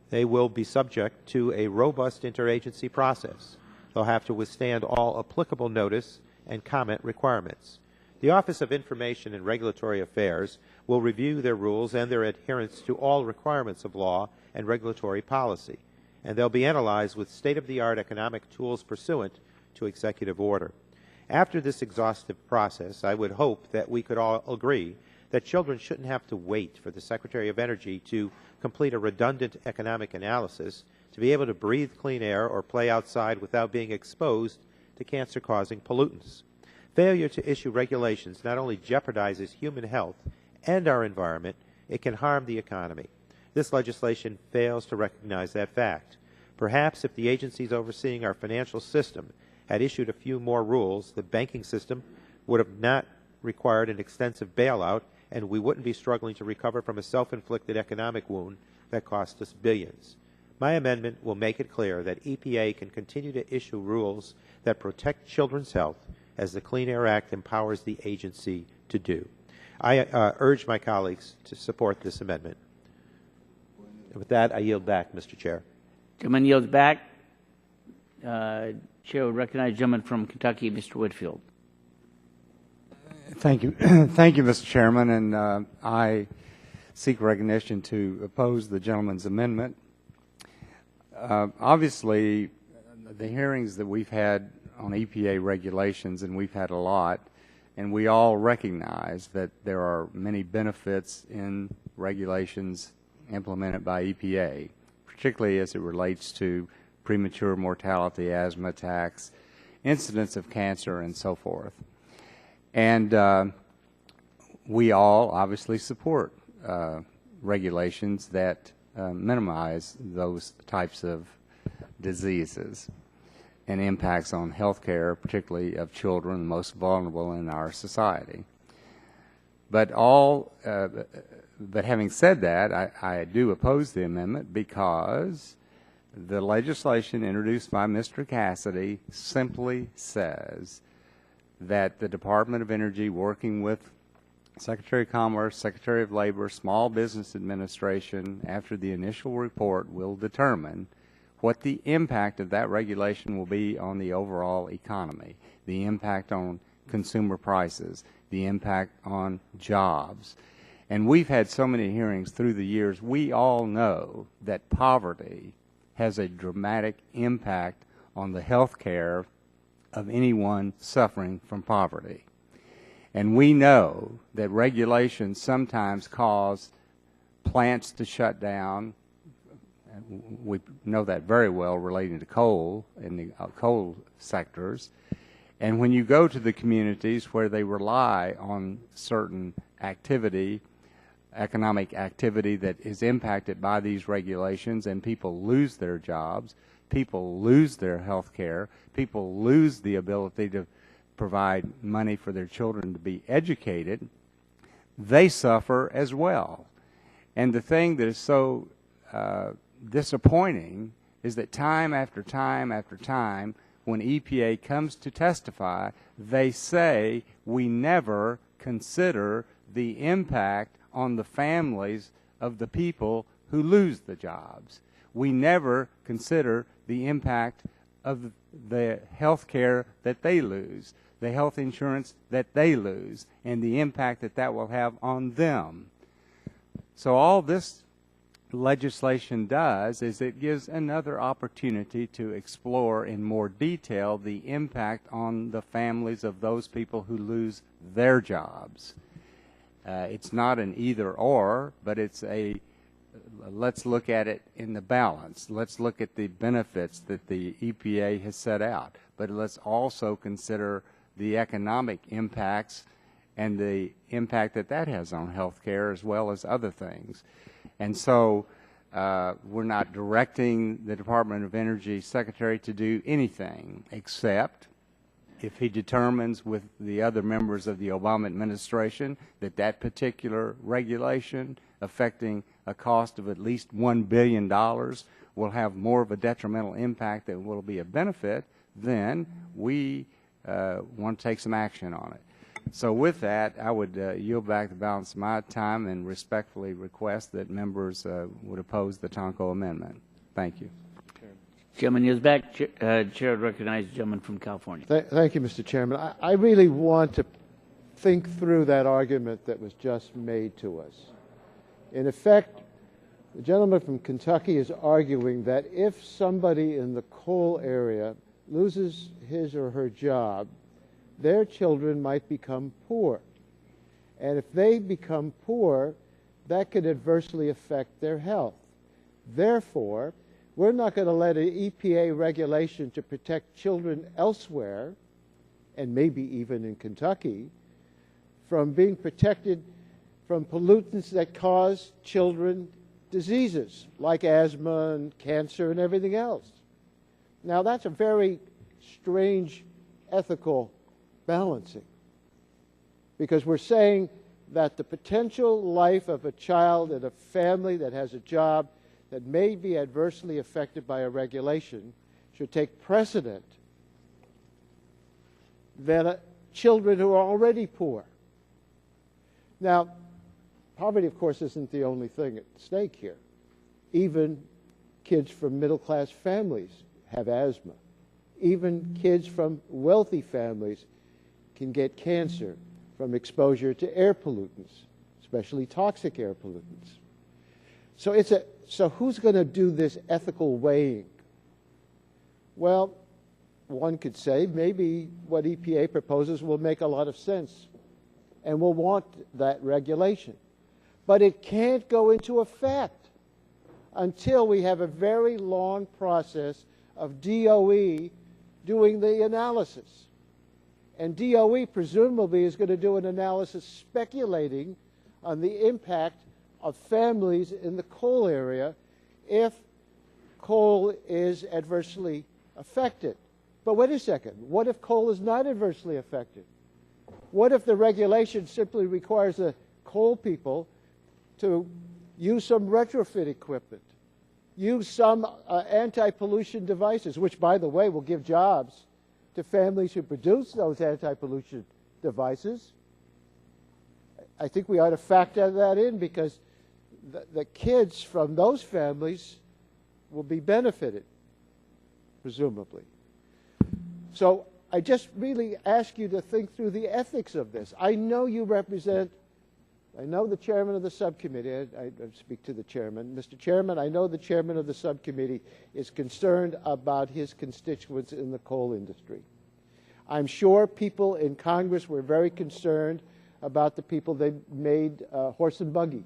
They will be subject to a robust interagency process. They'll have to withstand all applicable notice and comment requirements. The Office of Information and Regulatory Affairs will review their rules and their adherence to all requirements of law and regulatory policy, and they'll be analyzed with state-of-the-art economic tools pursuant to executive order. After this exhaustive process, I would hope that we could all agree that children shouldn't have to wait for the Secretary of Energy to complete a redundant economic analysis to be able to breathe clean air or play outside without being exposed to cancer-causing pollutants. Failure to issue regulations not only jeopardizes human health and our environment, it can harm the economy. This legislation fails to recognize that fact. Perhaps if the agencies overseeing our financial system had issued a few more rules, the banking system would have not required an extensive bailout, and we wouldn't be struggling to recover from a self-inflicted economic wound that cost us billions. My amendment will make it clear that EPA can continue to issue rules that protect children's health, as the Clean Air Act empowers the agency to do. I urge my colleagues to support this amendment. And with that, I yield back, Mr. Chair. Gentleman yields back. Chair would recognize the gentleman from Kentucky, Mr. Whitfield. Thank you. Thank you, Mr. Chairman, and I seek recognition to oppose the gentleman's amendment. Obviously, the hearings that we've had on EPA regulations, and we've had a lot, and we all recognize that there are many benefits in regulations implemented by EPA, particularly as it relates to premature mortality, asthma attacks, incidence of cancer, and so forth. And we all obviously support regulations that minimize those types of diseases and impacts on health care, particularly of children, the most vulnerable in our society. But having said that, I do oppose the amendment because the legislation introduced by Mr. Cassidy simply says that the Department of Energy, working with Secretary of Commerce, Secretary of Labor, Small Business Administration, after the initial report, will determine what the impact of that regulation will be on the overall economy, the impact on consumer prices, the impact on jobs. And we've had so many hearings through the years, we all know that poverty has a dramatic impact on the health care of anyone suffering from poverty. And we know that regulations sometimes cause plants to shut down. We know that very well relating to coal and the coal sectors. And when you go to the communities where they rely on certain activity, economic activity that is impacted by these regulations, and people lose their jobs, people lose their health care, people lose the ability to provide money for their children to be educated, they suffer as well. And the thing that is so disappointing is that time after time after time, when EPA comes to testify, they say we never consider the impact on the families of the people who lose the jobs. We never consider the impact of the health care that they lose, the health insurance that they lose, and the impact that that will have on them. So all this legislation does is it gives another opportunity to explore in more detail the impact on the families of those people who lose their jobs. It's not an either or, but it's a let's look at it in the balance. Let's look at the benefits that the EPA has set out, but let's also consider the economic impacts and the impact that that has on health care as well as other things. And so we're not directing the Department of Energy Secretary to do anything except if he determines with the other members of the Obama administration that that particular regulation affecting a cost of at least $1 billion will have more of a detrimental impact than will be a benefit, then we want to take some action on it. So with that, I would yield back the balance of my time and respectfully request that members would oppose the Tonko amendment. Thank you. Gentleman yields back. Chair would recognize the gentleman from California. Thank you, Mr. Chairman. I really want to think through that argument that was just made to us. In effect, the gentleman from Kentucky is arguing that if somebody in the coal area loses his or her job, their children might become poor. And if they become poor, that could adversely affect their health. Therefore, we're not going to let an EPA regulation to protect children elsewhere, and maybe even in Kentucky, from being protected from pollutants that cause children diseases like asthma and cancer and everything else. Now, that's a very strange ethical balancing, because we're saying that the potential life of a child in a family that has a job that may be adversely affected by a regulation should take precedent than children who are already poor. Now, poverty, of course, isn't the only thing at stake here. Even kids from middle-class families have asthma. Even kids from wealthy families can get cancer from exposure to air pollutants, especially toxic air pollutants. So who's going to do this ethical weighing? Well, one could say maybe what EPA proposes will make a lot of sense, and we'll want that regulation. But it can't go into effect until we have a very long process of DOE doing the analysis. And DOE presumably is going to do an analysis speculating on the impact of families in the coal area if coal is adversely affected. But wait a second, what if coal is not adversely affected? What if the regulation simply requires the coal people to use some retrofit equipment, use some anti-pollution devices, which, by the way, will give jobs to families who produce those anti-pollution devices? I think we ought to factor that in because the kids from those families will be benefited, presumably. So I just really ask you to think through the ethics of this. I know you represent, I know the chairman of the subcommittee, I speak to the chairman. Mr. Chairman, I know the chairman of the subcommittee is concerned about his constituents in the coal industry. I'm sure people in Congress were very concerned about the people they made horse and buggies.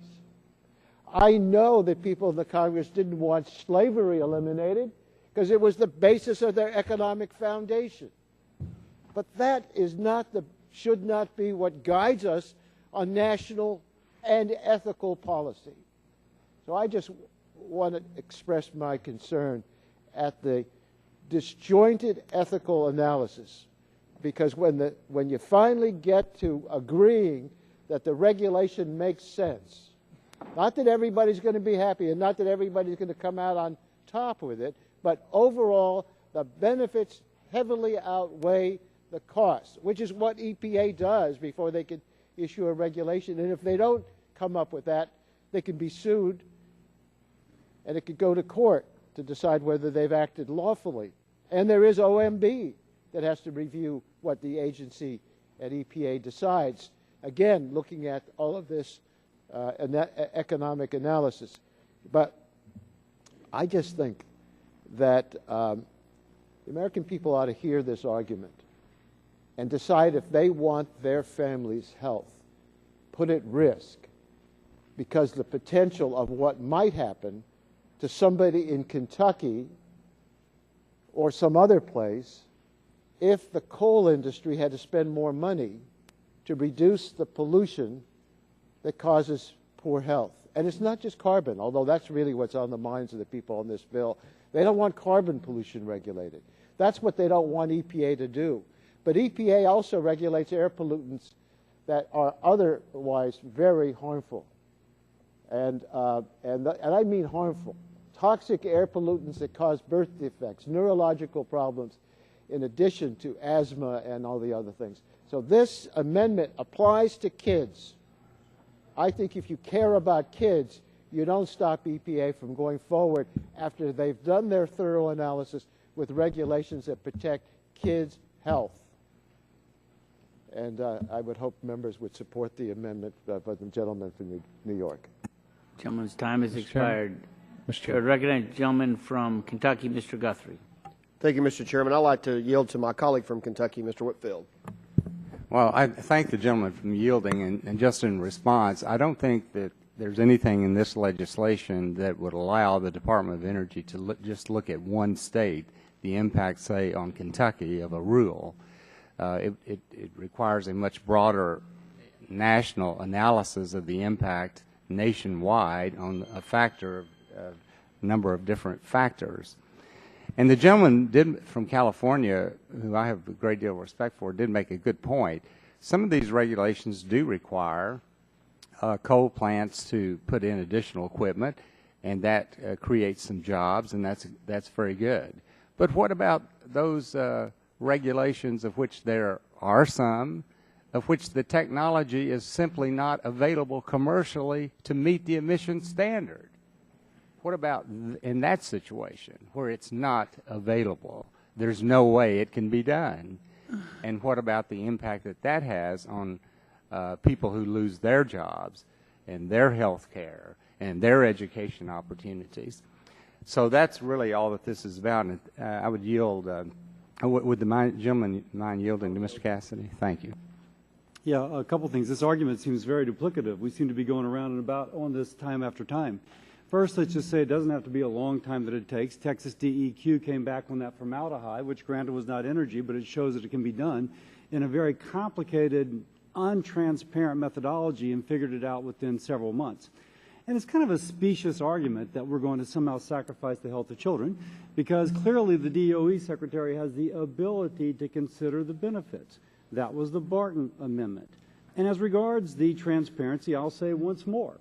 I know that people in the Congress didn't want slavery eliminated because it was the basis of their economic foundation. But that is not should not be what guides us on national and ethical policy. So I just want to express my concern at the disjointed ethical analysis, because when you finally get to agreeing that the regulation makes sense, not that everybody's going to be happy and not that everybody's going to come out on top with it, but overall the benefits heavily outweigh the costs, which is what EPA does before they can issue a regulation. And if they don't come up with that, they can be sued and it could go to court to decide whether they've acted lawfully. And there is OMB that has to review what the agency at EPA decides. Again, looking at all of this economic analysis. But I just think that the American people ought to hear this argument and decide if they want their family's health put at risk because the potential of what might happen to somebody in Kentucky or some other place if the coal industry had to spend more money to reduce the pollution that causes poor health. And it's not just carbon, although that's really what's on the minds of the people on this bill. They don't want carbon pollution regulated. That's what they don't want EPA to do. But EPA also regulates air pollutants that are otherwise very harmful. And I mean harmful. Toxic air pollutants that cause birth defects, neurological problems, in addition to asthma and all the other things. So this amendment applies to kids. I think if you care about kids, you don't stop EPA from going forward after they've done their thorough analysis with regulations that protect kids' health. And I would hope members would support the amendment by the gentleman from New York. Gentleman's time has expired. Mr. Chairman. I recognize the gentleman from Kentucky, Mr. Guthrie. Thank you, Mr. Chairman. I'd like to yield to my colleague from Kentucky, Mr. Whitfield. Well, I thank the gentleman from yielding, and just in response, I don't think that there's anything in this legislation that would allow the Department of Energy to just look at one state, the impact, say, on Kentucky of a rule. It requires a much broader national analysis of the impact nationwide on a number of different factors. And the gentleman from California, who I have a great deal of respect for, did make a good point. Some of these regulations do require coal plants to put in additional equipment, and that creates some jobs, and that's very good. But what about those regulations of which there are some, of which the technology is simply not available commercially to meet the emission standard? What about in that situation where it's not available? there's no way it can be done. And what about the impact that that has on people who lose their jobs and their health care and their education opportunities? So that's really all that this is about. And I would yield. Would the gentleman mind yielding to Mr. Cassidy? Thank you. Yeah, a couple things. This argument seems very duplicative. We seem to be going around and about on this time after time. First, let's just say it doesn't have to be a long time that it takes. Texas DEQ came back on that formaldehyde, which granted was not energy, but it shows that it can be done in a very complicated, untransparent methodology and figured it out within several months. And it's kind of a specious argument that we're going to somehow sacrifice the health of children, because clearly the DOE secretary has the ability to consider the benefits. That was the Barton Amendment. And as regards the transparency, I'll say once more,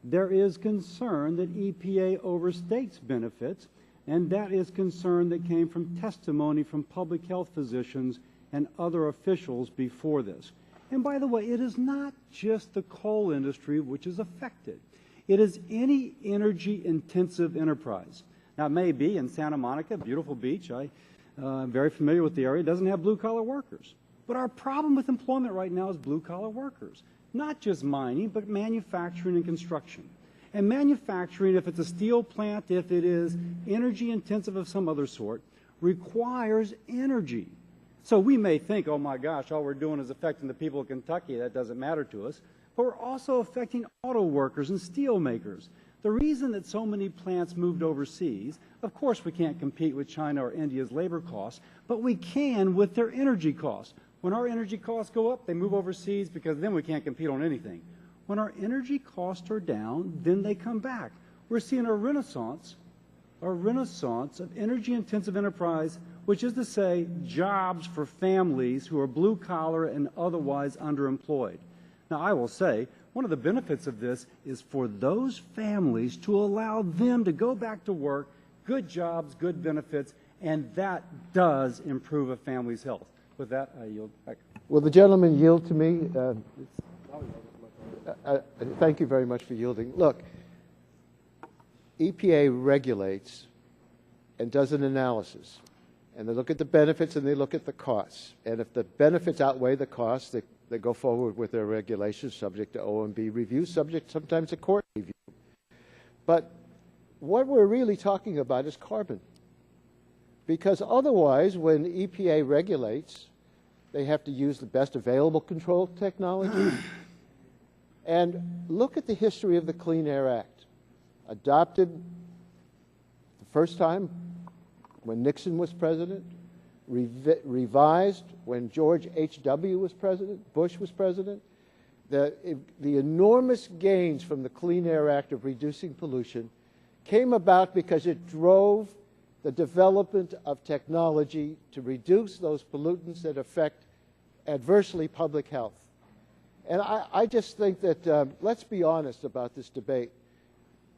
there is concern that EPA overstates benefits, and that is concern that came from testimony from public health physicians and other officials before this. And by the way, it is not just the coal industry which is affected. It is any energy-intensive enterprise. Now, it may be in Santa Monica, beautiful beach. I'm very familiar with the area. It doesn't have blue-collar workers. But our problem with employment right now is blue-collar workers. Not just mining, but manufacturing and construction. And manufacturing, if it's a steel plant, if it is energy-intensive of some other sort, requires energy. So we may think, oh my gosh, all we're doing is affecting the people of Kentucky. That doesn't matter to us. But we're also affecting auto workers and steel makers. The reason that so many plants moved overseas, of course we can't compete with China or India's labor costs, but we can with their energy costs. When our energy costs go up, they move overseas because then we can't compete on anything. When our energy costs are down, then they come back. We're seeing a renaissance of energy-intensive enterprise, which is to say jobs for families who are blue-collar and otherwise underemployed. Now, I will say, one of the benefits of this is for those families to allow them to go back to work, good jobs, good benefits, and that does improve a family's health. With that, I yield back. Will the gentleman yield to me? Thank you very much for yielding. Look, EPA regulates and does an analysis, and they look at the benefits and they look at the costs. And if the benefits outweigh the costs, they go forward with their regulations, subject to OMB review, subject sometimes to court review. But what we're really talking about is carbon. Because otherwise, when EPA regulates, they have to use the best available control technology. And look at the history of the Clean Air Act. Adopted the first time when Nixon was president, revised when George H.W. was president, Bush was president. The enormous gains from the Clean Air Act of reducing pollution came about because it drove the development of technology to reduce those pollutants that affect adversely public health. And I just think that, let's be honest about this debate.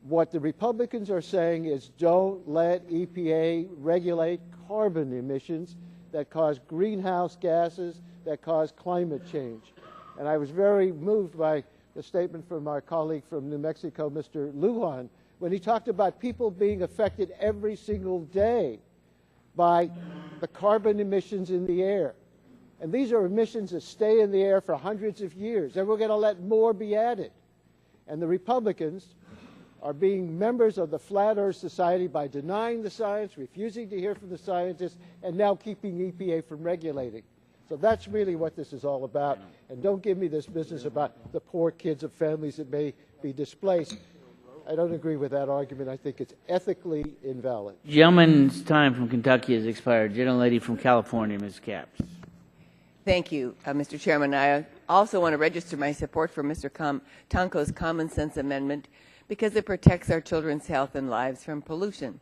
What the Republicans are saying is don't let EPA regulate carbon emissions that cause greenhouse gases, that cause climate change. And I was very moved by the statement from our colleague from New Mexico, Mr. Lujan, when he talked about people being affected every single day by the carbon emissions in the air. And these are emissions that stay in the air for hundreds of years, and we're going to let more be added. And the Republicans are being members of the Flat Earth Society by denying the science, refusing to hear from the scientists, and now keeping EPA from regulating. So that's really what this is all about. And don't give me this business about the poor kids of families that may be displaced. I don't agree with that argument. I think it's ethically invalid. Gentleman's time from Kentucky has expired. Gentlelady from California, Ms. Capps. Thank you, Mr. Chairman. I also want to register my support for Mr. Tonko's common sense amendment because it protects our children's health and lives from pollution.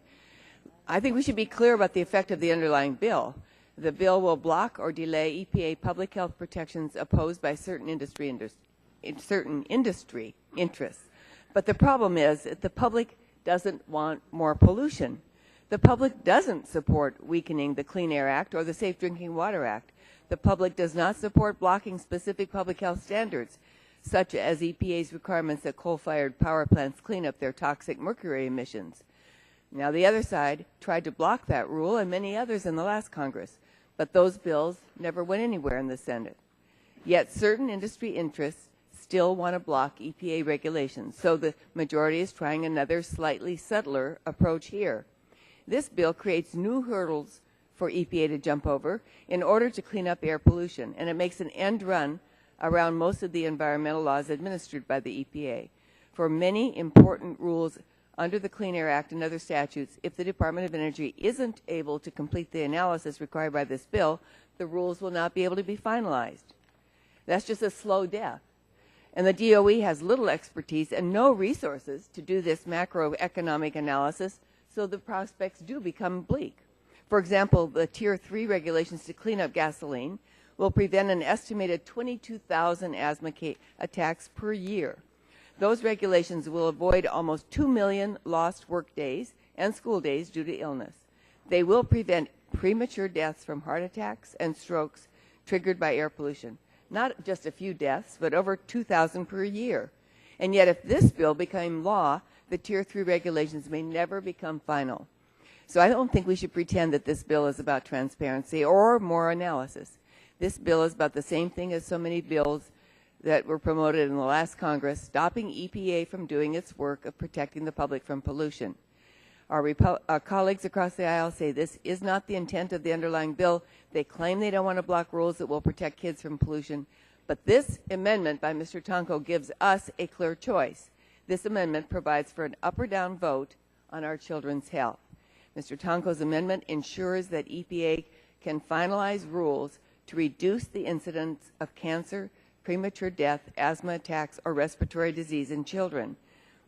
I think we should be clear about the effect of the underlying bill. The bill will block or delay EPA public health protections opposed by certain industry interests. But the problem is that the public doesn't want more pollution. The public doesn't support weakening the Clean Air Act or the Safe Drinking Water Act. The public does not support blocking specific public health standards, such as EPA's requirements that coal-fired power plants clean up their toxic mercury emissions. Now, the other side tried to block that rule and many others in the last Congress, but those bills never went anywhere in the Senate. Yet certain industry interests still want to block EPA regulations, so the majority is trying another slightly subtler approach here. This bill creates new hurdles for EPA to jump over in order to clean up air pollution, and it makes an end run around most of the environmental laws administered by the EPA. For many important rules under the Clean Air Act and other statutes, if the Department of Energy isn't able to complete the analysis required by this bill, the rules will not be able to be finalized. That's just a slow death. And the DOE has little expertise and no resources to do this macroeconomic analysis, so the prospects do become bleak. For example, the Tier 3 regulations to clean up gasoline will prevent an estimated 22,000 asthma attacks per year. Those regulations will avoid almost 2 million lost work days and school days due to illness. They will prevent premature deaths from heart attacks and strokes triggered by air pollution. Not just a few deaths, but over 2,000 per year. And yet if this bill became law, the Tier 3 regulations may never become final. So I don't think we should pretend that this bill is about transparency or more analysis. This bill is about the same thing as so many bills that were promoted in the last Congress, stopping EPA from doing its work of protecting the public from pollution. Our colleagues across the aisle say this is not the intent of the underlying bill. They claim they don't want to block rules that will protect kids from pollution. But this amendment by Mr. Tonko gives us a clear choice. This amendment provides for an up or down vote on our children's health. Mr. Tonko's amendment ensures that EPA can finalize rules to reduce the incidence of cancer, premature death, asthma attacks, or respiratory disease in children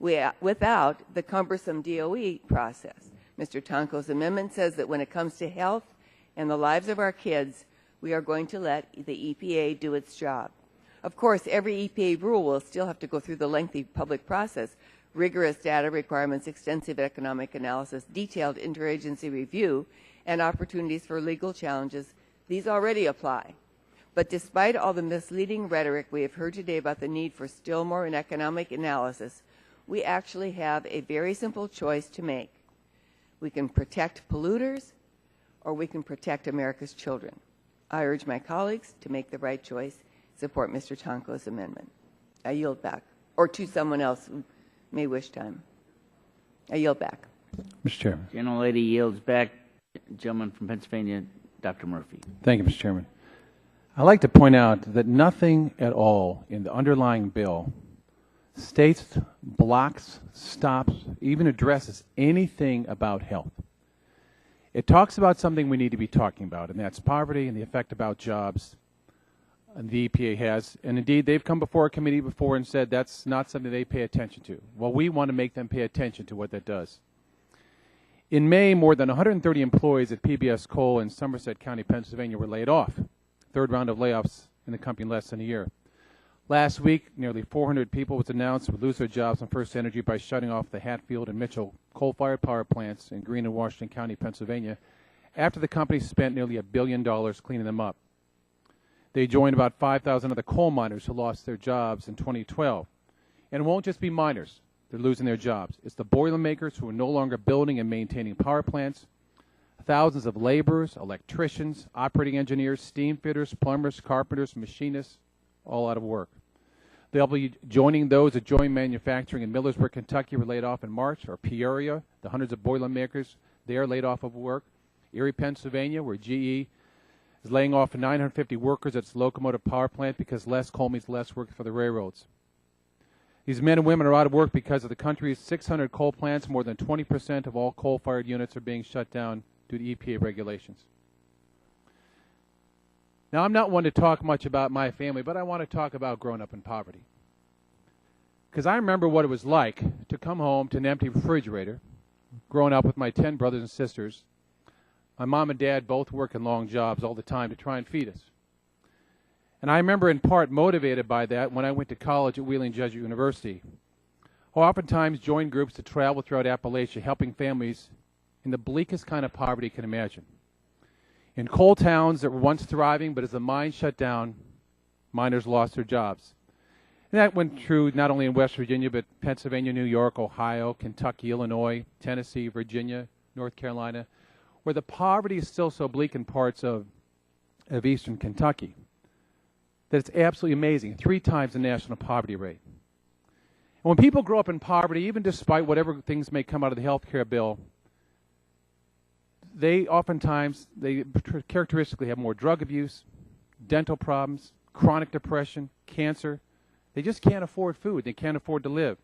without the cumbersome DOE process. Mr. Tonko's amendment says that when it comes to health and the lives of our kids, we are going to let the EPA do its job. Of course, every EPA rule will still have to go through the lengthy public process, rigorous data requirements, extensive economic analysis, detailed interagency review, and opportunities for legal challenges. These already apply. But despite all the misleading rhetoric we have heard today about the need for still more in economic analysis, we actually have a very simple choice to make. We can protect polluters, or we can protect America's children. I urge my colleagues to make the right choice, support Mr. Tonko's amendment. I yield back, or to someone else who may wish time. I yield back. Mr. Chairman. Gentlelady yields back. Gentleman from Pennsylvania, Dr. Murphy. Thank you, Mr. Chairman. I'd like to point out that nothing at all in the underlying bill states, blocks, stops, even addresses anything about health. It talks about something we need to be talking about, and that's poverty and the effect about jobs the EPA has. And indeed, they've come before a committee before and said that's not something they pay attention to. Well, we want to make them pay attention to what that does. In May, more than 130 employees at PBS Coal in Somerset County, Pennsylvania were laid off. Third round of layoffs in the company in less than a year. Last week, nearly 400 people was announced would lose their jobs on First Energy by shutting off the Hatfield and Mitchell coal-fired power plants in Greene and Washington County, Pennsylvania, after the company spent nearly $1 billion cleaning them up. They joined about 5,000 other coal miners who lost their jobs in 2012. And it won't just be miners that are losing their jobs. It's the Boilermakers who are no longer building and maintaining power plants, thousands of laborers, electricians, operating engineers, steam fitters, plumbers, carpenters, machinists, all out of work. They'll be joining those at Joint Manufacturing in Millersburg, Kentucky, were laid off in March, or Peoria, the hundreds of Boilermakers there laid off of work. Erie, Pennsylvania, where GE is laying off 950 workers at its locomotive power plant because less coal means less work for the railroads. These men and women are out of work because of the country's 600 coal plants. More than 20% of all coal-fired units are being shut down due to EPA regulations. Now, I'm not one to talk much about my family, but I want to talk about growing up in poverty. Because I remember what it was like to come home to an empty refrigerator, growing up with my 10 brothers and sisters. My mom and dad both working long jobs all the time to try and feed us. And I remember in part motivated by that when I went to college at Wheeling Jesuit University. I oftentimes joined groups to travel throughout Appalachia, helping families in the bleakest kind of poverty you can imagine. In coal towns that were once thriving, but as the mines shut down, miners lost their jobs. And that went true not only in West Virginia, but Pennsylvania, New York, Ohio, Kentucky, Illinois, Tennessee, Virginia, North Carolina, where the poverty is still so bleak in parts of eastern Kentucky that it's absolutely amazing, 3 times the national poverty rate. And when people grow up in poverty, even despite whatever things may come out of the health care bill, they characteristically have more drug abuse, dental problems, chronic depression, cancer. They just can't afford food. They can't afford to live.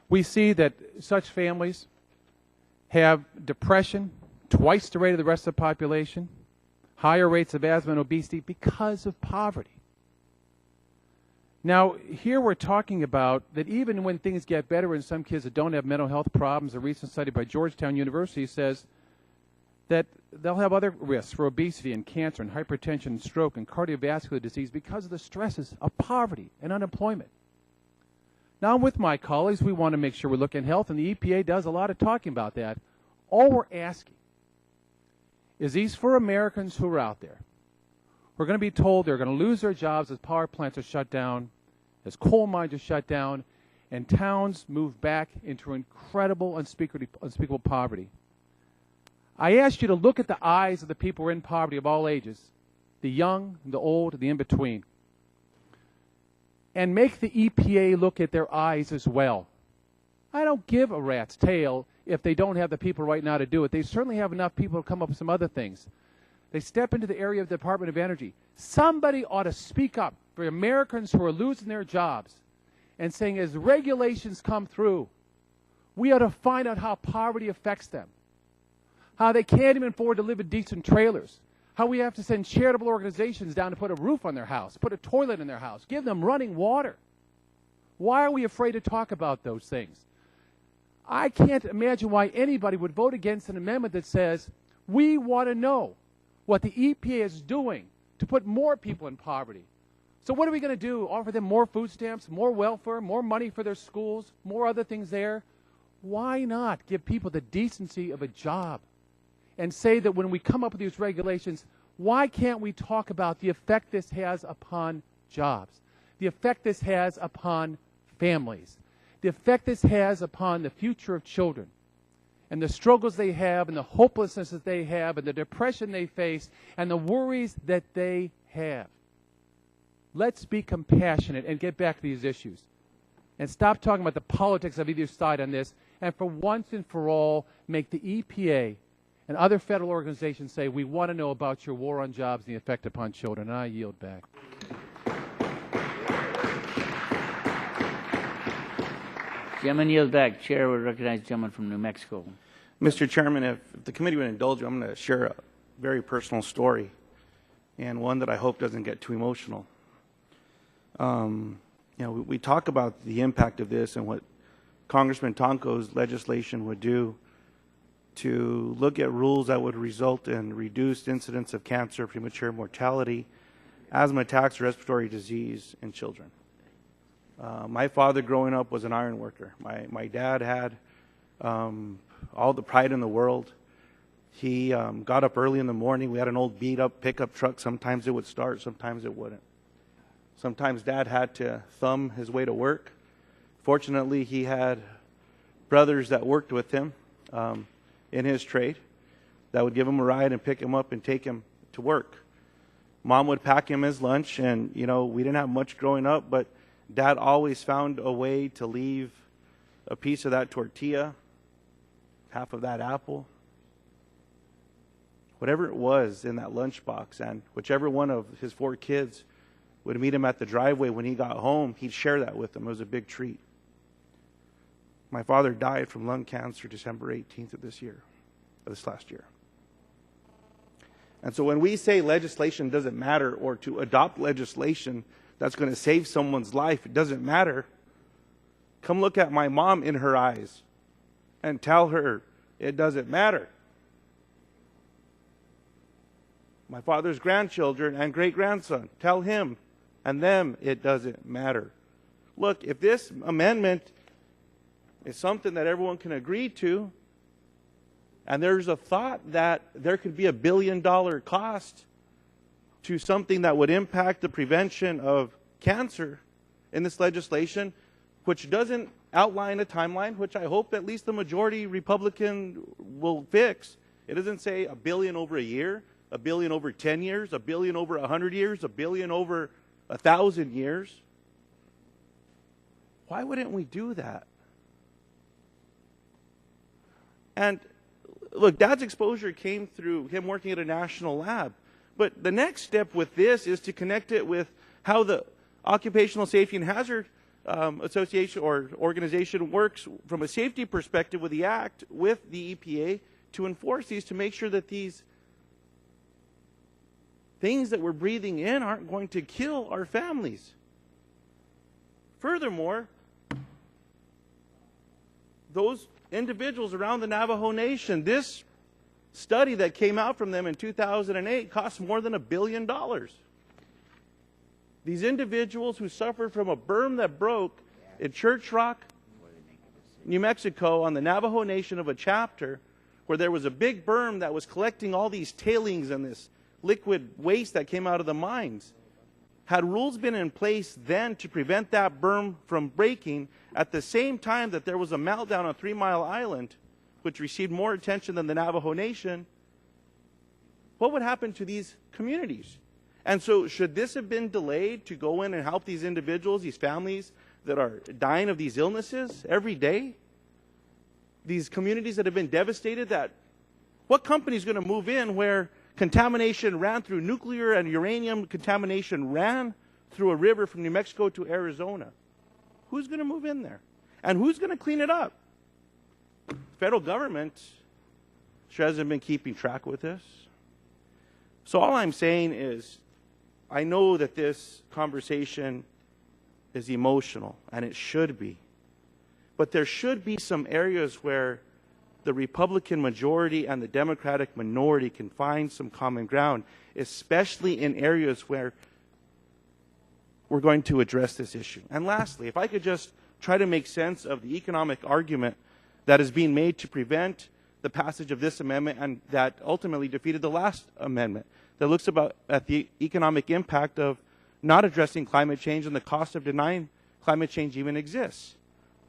We see that such families have depression, twice the rate of the rest of the population, higher rates of asthma and obesity because of poverty. Now, here we're talking about that even when things get better in some kids that don't have mental health problems, a recent study by Georgetown University says that they'll have other risks for obesity and cancer and hypertension and stroke and cardiovascular disease because of the stresses of poverty and unemployment. Now, with my colleagues, we want to make sure we look at health, and the EPA does a lot of talking about that. All we're asking is these for Americans who are out there. We're going to be told they're going to lose their jobs as power plants are shut down, as coal mines are shut down, and towns move back into incredible, unspeakable poverty. I ask you to look at the eyes of the people who are in poverty of all ages, the young, the old, the in-between, and make the EPA look at their eyes as well. I don't give a rat's tail if they don't have the people right now to do it. They certainly have enough people to come up with some other things. They step into the area of the Department of Energy. Somebody ought to speak up for Americans who are losing their jobs and saying, as regulations come through, we ought to find out how poverty affects them, how they can't even afford to live in decent trailers, how we have to send charitable organizations down to put a roof on their house, put a toilet in their house, give them running water. Why are we afraid to talk about those things? I can't imagine why anybody would vote against an amendment that says, we want to know what the EPA is doing to put more people in poverty. So what are we going to do? Offer them more food stamps, more welfare, more money for their schools, more other things there? Why not give people the decency of a job and say that when we come up with these regulations, why can't we talk about the effect this has upon jobs, the effect this has upon families, the effect this has upon the future of children, and the struggles they have, and the hopelessness that they have, and the depression they face, and the worries that they have. Let's be compassionate and get back to these issues. And stop talking about the politics of either side on this, and for once and for all, make the EPA and other federal organizations say, we want to know about your war on jobs and the effect upon children. And I yield back. Gentleman yields back. Chair would recognize the gentleman from New Mexico. Mr. Chairman, if the committee would indulge you, I'm going to share a very personal story, and one that I hope doesn't get too emotional. We talk about the impact of this and what Congressman Tonko's legislation would do to look at rules that would result in reduced incidence of cancer, premature mortality, asthma attacks, respiratory disease in children. My father growing up was an iron worker. My dad had all the pride in the world. He got up early in the morning. We had an old beat-up pickup truck. Sometimes it would start, sometimes it wouldn't. Sometimes Dad had to thumb his way to work. Fortunately, he had brothers that worked with him in his trade that would give him a ride and pick him up and take him to work. Mom would pack him his lunch, and, we didn't have much growing up, but Dad always found a way to leave a piece of that tortilla, half of that apple, whatever it was in that lunchbox, and whichever one of his 4 kids would meet him at the driveway when he got home, he'd share that with them. It was a big treat. My father died from lung cancer December 18th of this last year. And so when we say legislation doesn't matter, or to adopt legislation that's going to save someone's life, it doesn't matter, come look at my mom in her eyes and tell her it doesn't matter. My father's grandchildren and great-grandson, tell him and them it doesn't matter. Look, if this amendment is something that everyone can agree to, and there's a thought that there could be $1 billion cost to something that would impact the prevention of cancer, in this legislation, which doesn't outline a timeline, which I hope at least the majority Republican will fix. It doesn't say $1 billion over a year, $1 billion over 10 years, $1 billion over 100 years, $1 billion over 1,000 years. Why wouldn't we do that? And look, Dad's exposure came through him working at a national lab. But the next step with this is to connect it with how the Occupational Safety and Hazard Association or organization works from a safety perspective with the Act, with the EPA, to enforce these, to make sure that these things that we're breathing in aren't going to kill our families. Furthermore, those individuals around the Navajo Nation, this study that came out from them in 2008 cost more than $1 billion. These individuals who suffered from a berm that broke in Church Rock, New Mexico, on the Navajo Nation of a chapter, where there was a big berm that was collecting all these tailings and this liquid waste that came out of the mines. Had rules been in place then to prevent that berm from breaking, at the same time that there was a meltdown on 3 Mile Island, which received more attention than the Navajo Nation, what would happen to these communities? And so should this have been delayed to go in and help these individuals, these families that are dying of these illnesses every day? These communities that have been devastated, what company is going to move in where contamination ran through nuclear and uranium contamination ran through a river from New Mexico to Arizona? Who's going to move in there? And who's going to clean it up? The federal government sure hasn't been keeping track with this. So all I'm saying is, I know that this conversation is emotional, and it should be. But there should be some areas where the Republican majority and the Democratic minority can find some common ground, especially in areas where we're going to address this issue. And lastly, if I could just try to make sense of the economic argument that is being made to prevent the passage of this amendment and that ultimately defeated the last amendment that looks at the economic impact of not addressing climate change and the cost of denying climate change even exists.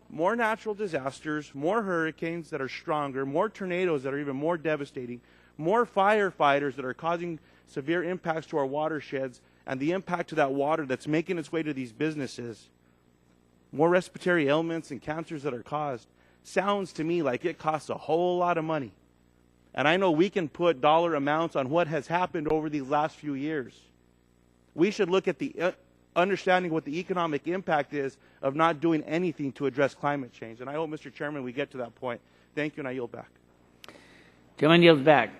More natural disasters, more hurricanes that are stronger, more tornadoes that are even more devastating, more firefighters that are causing severe impacts to our watersheds and the impact to that water that's making its way to these businesses, more respiratory ailments and cancers that are caused, sounds to me like it costs a whole lot of money. And I know we can put dollar amounts on what has happened over these last few years. We should look at the understanding what the economic impact is of not doing anything to address climate change. And I hope, Mr. Chairman, we get to that point. Thank you, and I yield back. Gentleman yields back.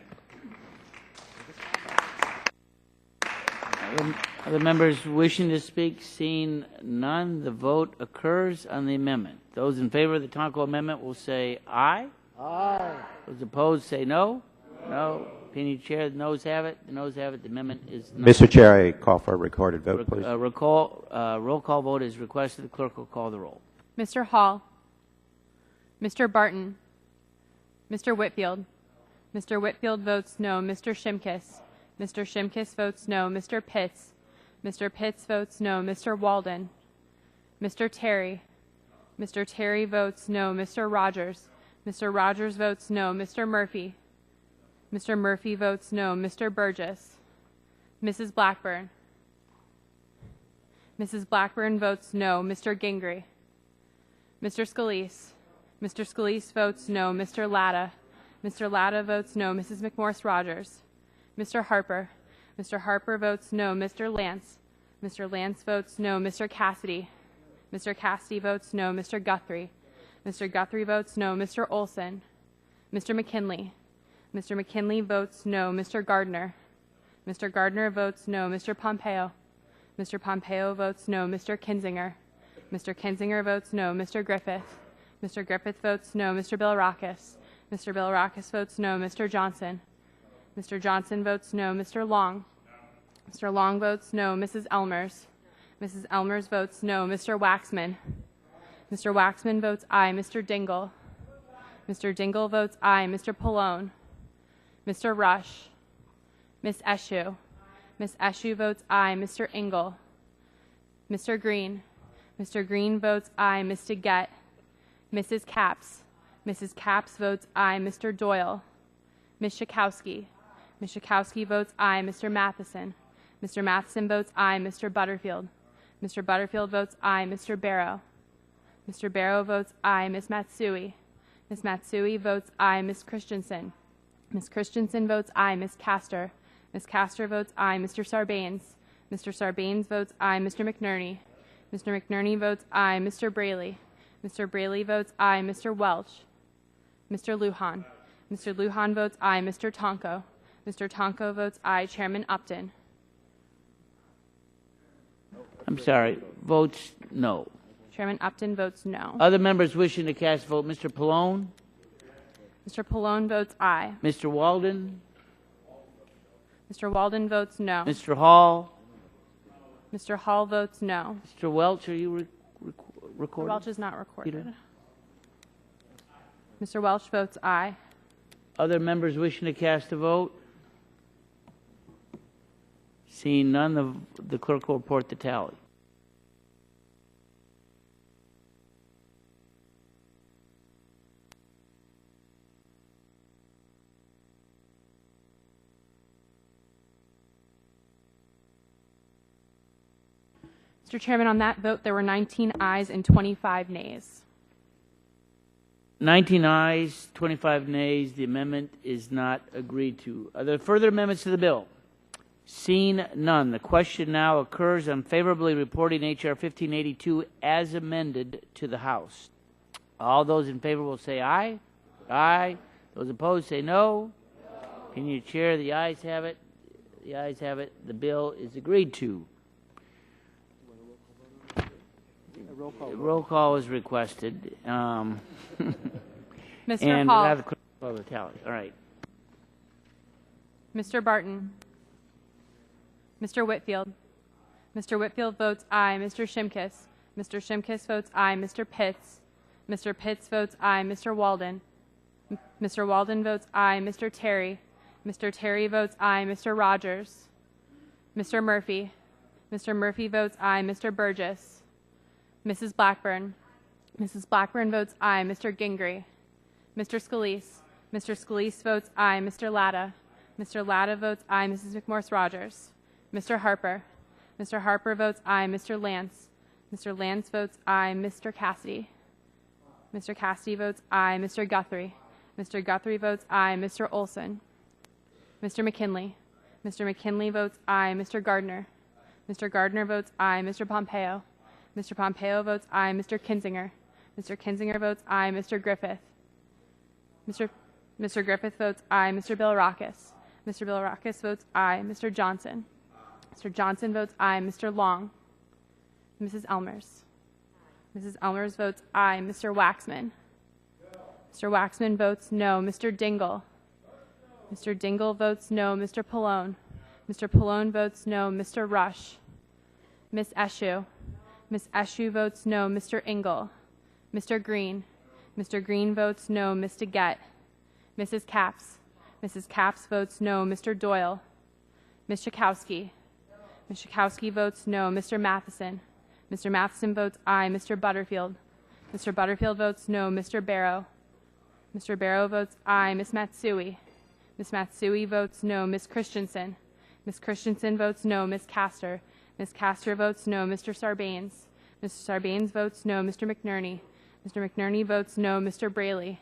Other members wishing to speak? Seeing none, the vote occurs on the amendment. Those in favor of the Tonko amendment will say aye. Aye. Those opposed say no. No. Opinion of the chair, the noes have it. The noes have it. The amendment is not. Mr. Chair, I call for a recorded vote, please. Roll call vote is requested. The clerk will call the roll. Mr. Hall, Mr. Barton, Mr. Whitfield. Mr. Whitfield votes no. Mr. Shimkus. Mr. Shimkus votes no. Mr. Pitts. Mr. Pitts votes no. Mr. Walden. Mr. Terry. Mr. Terry votes no. Mr. Rogers. Mr. Rogers votes no. Mr. Murphy. Mr. Murphy votes no. Mr. Burgess. Mrs. Blackburn. Mrs. Blackburn votes no. Mr. Gingrey. Mr. Scalise. Mr. Scalise votes no. Mr. Latta. Mr. Latta votes no. Mrs. McMorris Rogers. Mr. Harper. Mr. Harper votes no. Mr. Lance. Mr. Lance votes no. Mr. Cassidy. Mr. Cassidy votes no. Mr. Guthrie. Mr. Guthrie votes no. Mr. Olson. Mr. McKinley. Mr. McKinley votes no. Mr. Gardner. Mr. Gardner votes no. Mr. Pompeo. Mr. Pompeo votes no. Mr. Kinzinger. Mr. Kinzinger votes no. Mr. Griffith. Mr. Griffith votes no. Mr. Billrakis. Mr. Billrakis votes no. Mr. Johnson. Mr. Johnson votes no. Mr. Long. Mr. Long votes no. Mrs. Elmers. Mrs. Elmers votes no. Mr. Waxman. Mr. Waxman votes aye. Mr. Dingle. Mr. Dingle votes aye. Mr. Pallone. Mr. Rush. Miss Eshoo. Miss Eshoo votes aye. Mr. Engel. Mr. Green. Mr. Green votes aye. Mr. Gett. Mrs. Capps. Mrs. Capps votes aye. Mr. Doyle. Ms. Schakowsky. Ms. Schakowsky votes aye. Mr. Matheson. Mr. Matheson votes aye. Mr. Butterfield. Mr. Butterfield votes aye. Mr. Barrow. Mr. Barrow votes aye. Ms. Matsui. Ms. Matsui votes aye. Ms. Christensen. Ms. Christensen votes aye. Ms. Castor. Ms. Castor votes aye. Mr. Sarbanes. Mr. Sarbanes votes aye. Mr. McNerney. Mr. McNerney votes aye. Mr. Braley. Mr. Braley votes aye. Mr. Welch. Mr. Lujan. Mr. Lujan votes aye. Mr. Tonko. Mr. Tonko votes aye. Chairman Upton. I'm sorry. Votes no. Chairman Upton votes no. Other members wishing to cast a vote. Mr. Pallone? Mr. Pallone votes aye. Mr. Walden? Mr. Walden votes no. Mr. Hall? Mr. Hall votes no. Mr. Welch, are you recording? Welch is not recorded. Peter? Mr. Welch votes aye. Other members wishing to cast a vote? Seeing none, the clerk will report the tally. Mr. Chairman, on that vote, there were 19 ayes and 25 nays. 19 ayes, 25 nays. The amendment is not agreed to. Are there further amendments to the bill? Seeing none, the question now occurs on favorably reporting H.R. 1582 as amended to the House. All those in favor will say aye. Aye. Those opposed say no. Opinion of the chair, the ayes have it. The ayes have it. The bill is agreed to. Roll call is requested. Mr. And Hall. we'll have the clerk call the tally. All right. Mr. Barton. Mr. Whitfield. Mr. Whitfield votes aye. Mr. Shimkus. Mr. Shimkus votes aye. Mr. Pitts. Mr. Pitts votes aye. Mr. Walden. Mr. Walden votes aye. Mr. Terry. Mr. Terry votes aye. Mr. Rogers. Mr. Murphy. Mr. Murphy votes aye. Mr. Burgess. Mrs. Blackburn. Mrs. Blackburn votes aye. Mr. Gingrey. Mr. Scalise. Mr. Scalise votes aye. Mr. Latta. Mr. Latta votes aye. Mrs. McMorris Rogers. Mr. Harper. Mr. Harper votes aye. Mr. Lance. Mr. Lance votes aye. Mr. Cassidy. Mr. Cassidy votes aye. Mr. Guthrie. Mr. Guthrie votes aye. Mr. Olson. Mr. McKinley. Mr. McKinley votes aye. Mr. Gardner. Mr. Gardner votes aye. Mr. Pompeo. Mr. Pompeo votes aye. Mr. Kinzinger. Mr. Kinzinger votes aye. Mr. Griffith. Mr. Griffith votes aye. Mr. Billrakis. Mr. Billrakis votes aye. Mr. Johnson. Mr. Johnson votes aye. Mr. Long. Mrs. Elmers. Mrs. Elmers votes aye. Mr. Waxman. Mr. Waxman votes no. Mr. Dingle. Mr. Dingle votes no. Mr. Pallone. Mr. Pallone votes no. Mr. Rush. Ms. Eshoo. Ms. Eshoo votes no. Mr. Engel. Mr. Green. Mr. Green votes no. Mr. Gett. Mrs. Capps. Mrs. Capps votes no. Mr. Doyle. Ms. Schakowsky. Ms. Schakowsky votes no. Mr. Matheson. Mr. Matheson votes aye. Mr. Butterfield. Mr. Butterfield votes no. Mr. Barrow. Mr. Barrow votes aye. Ms. Matsui. Ms. Matsui votes no. Ms. Christensen. Ms. Christensen votes no. Ms. Castor. Ms. Castor votes no. Mr. Sarbanes. Mr. Sarbanes votes no. Mr. McNerney. Mr. McNerney votes no. Mr. Braley.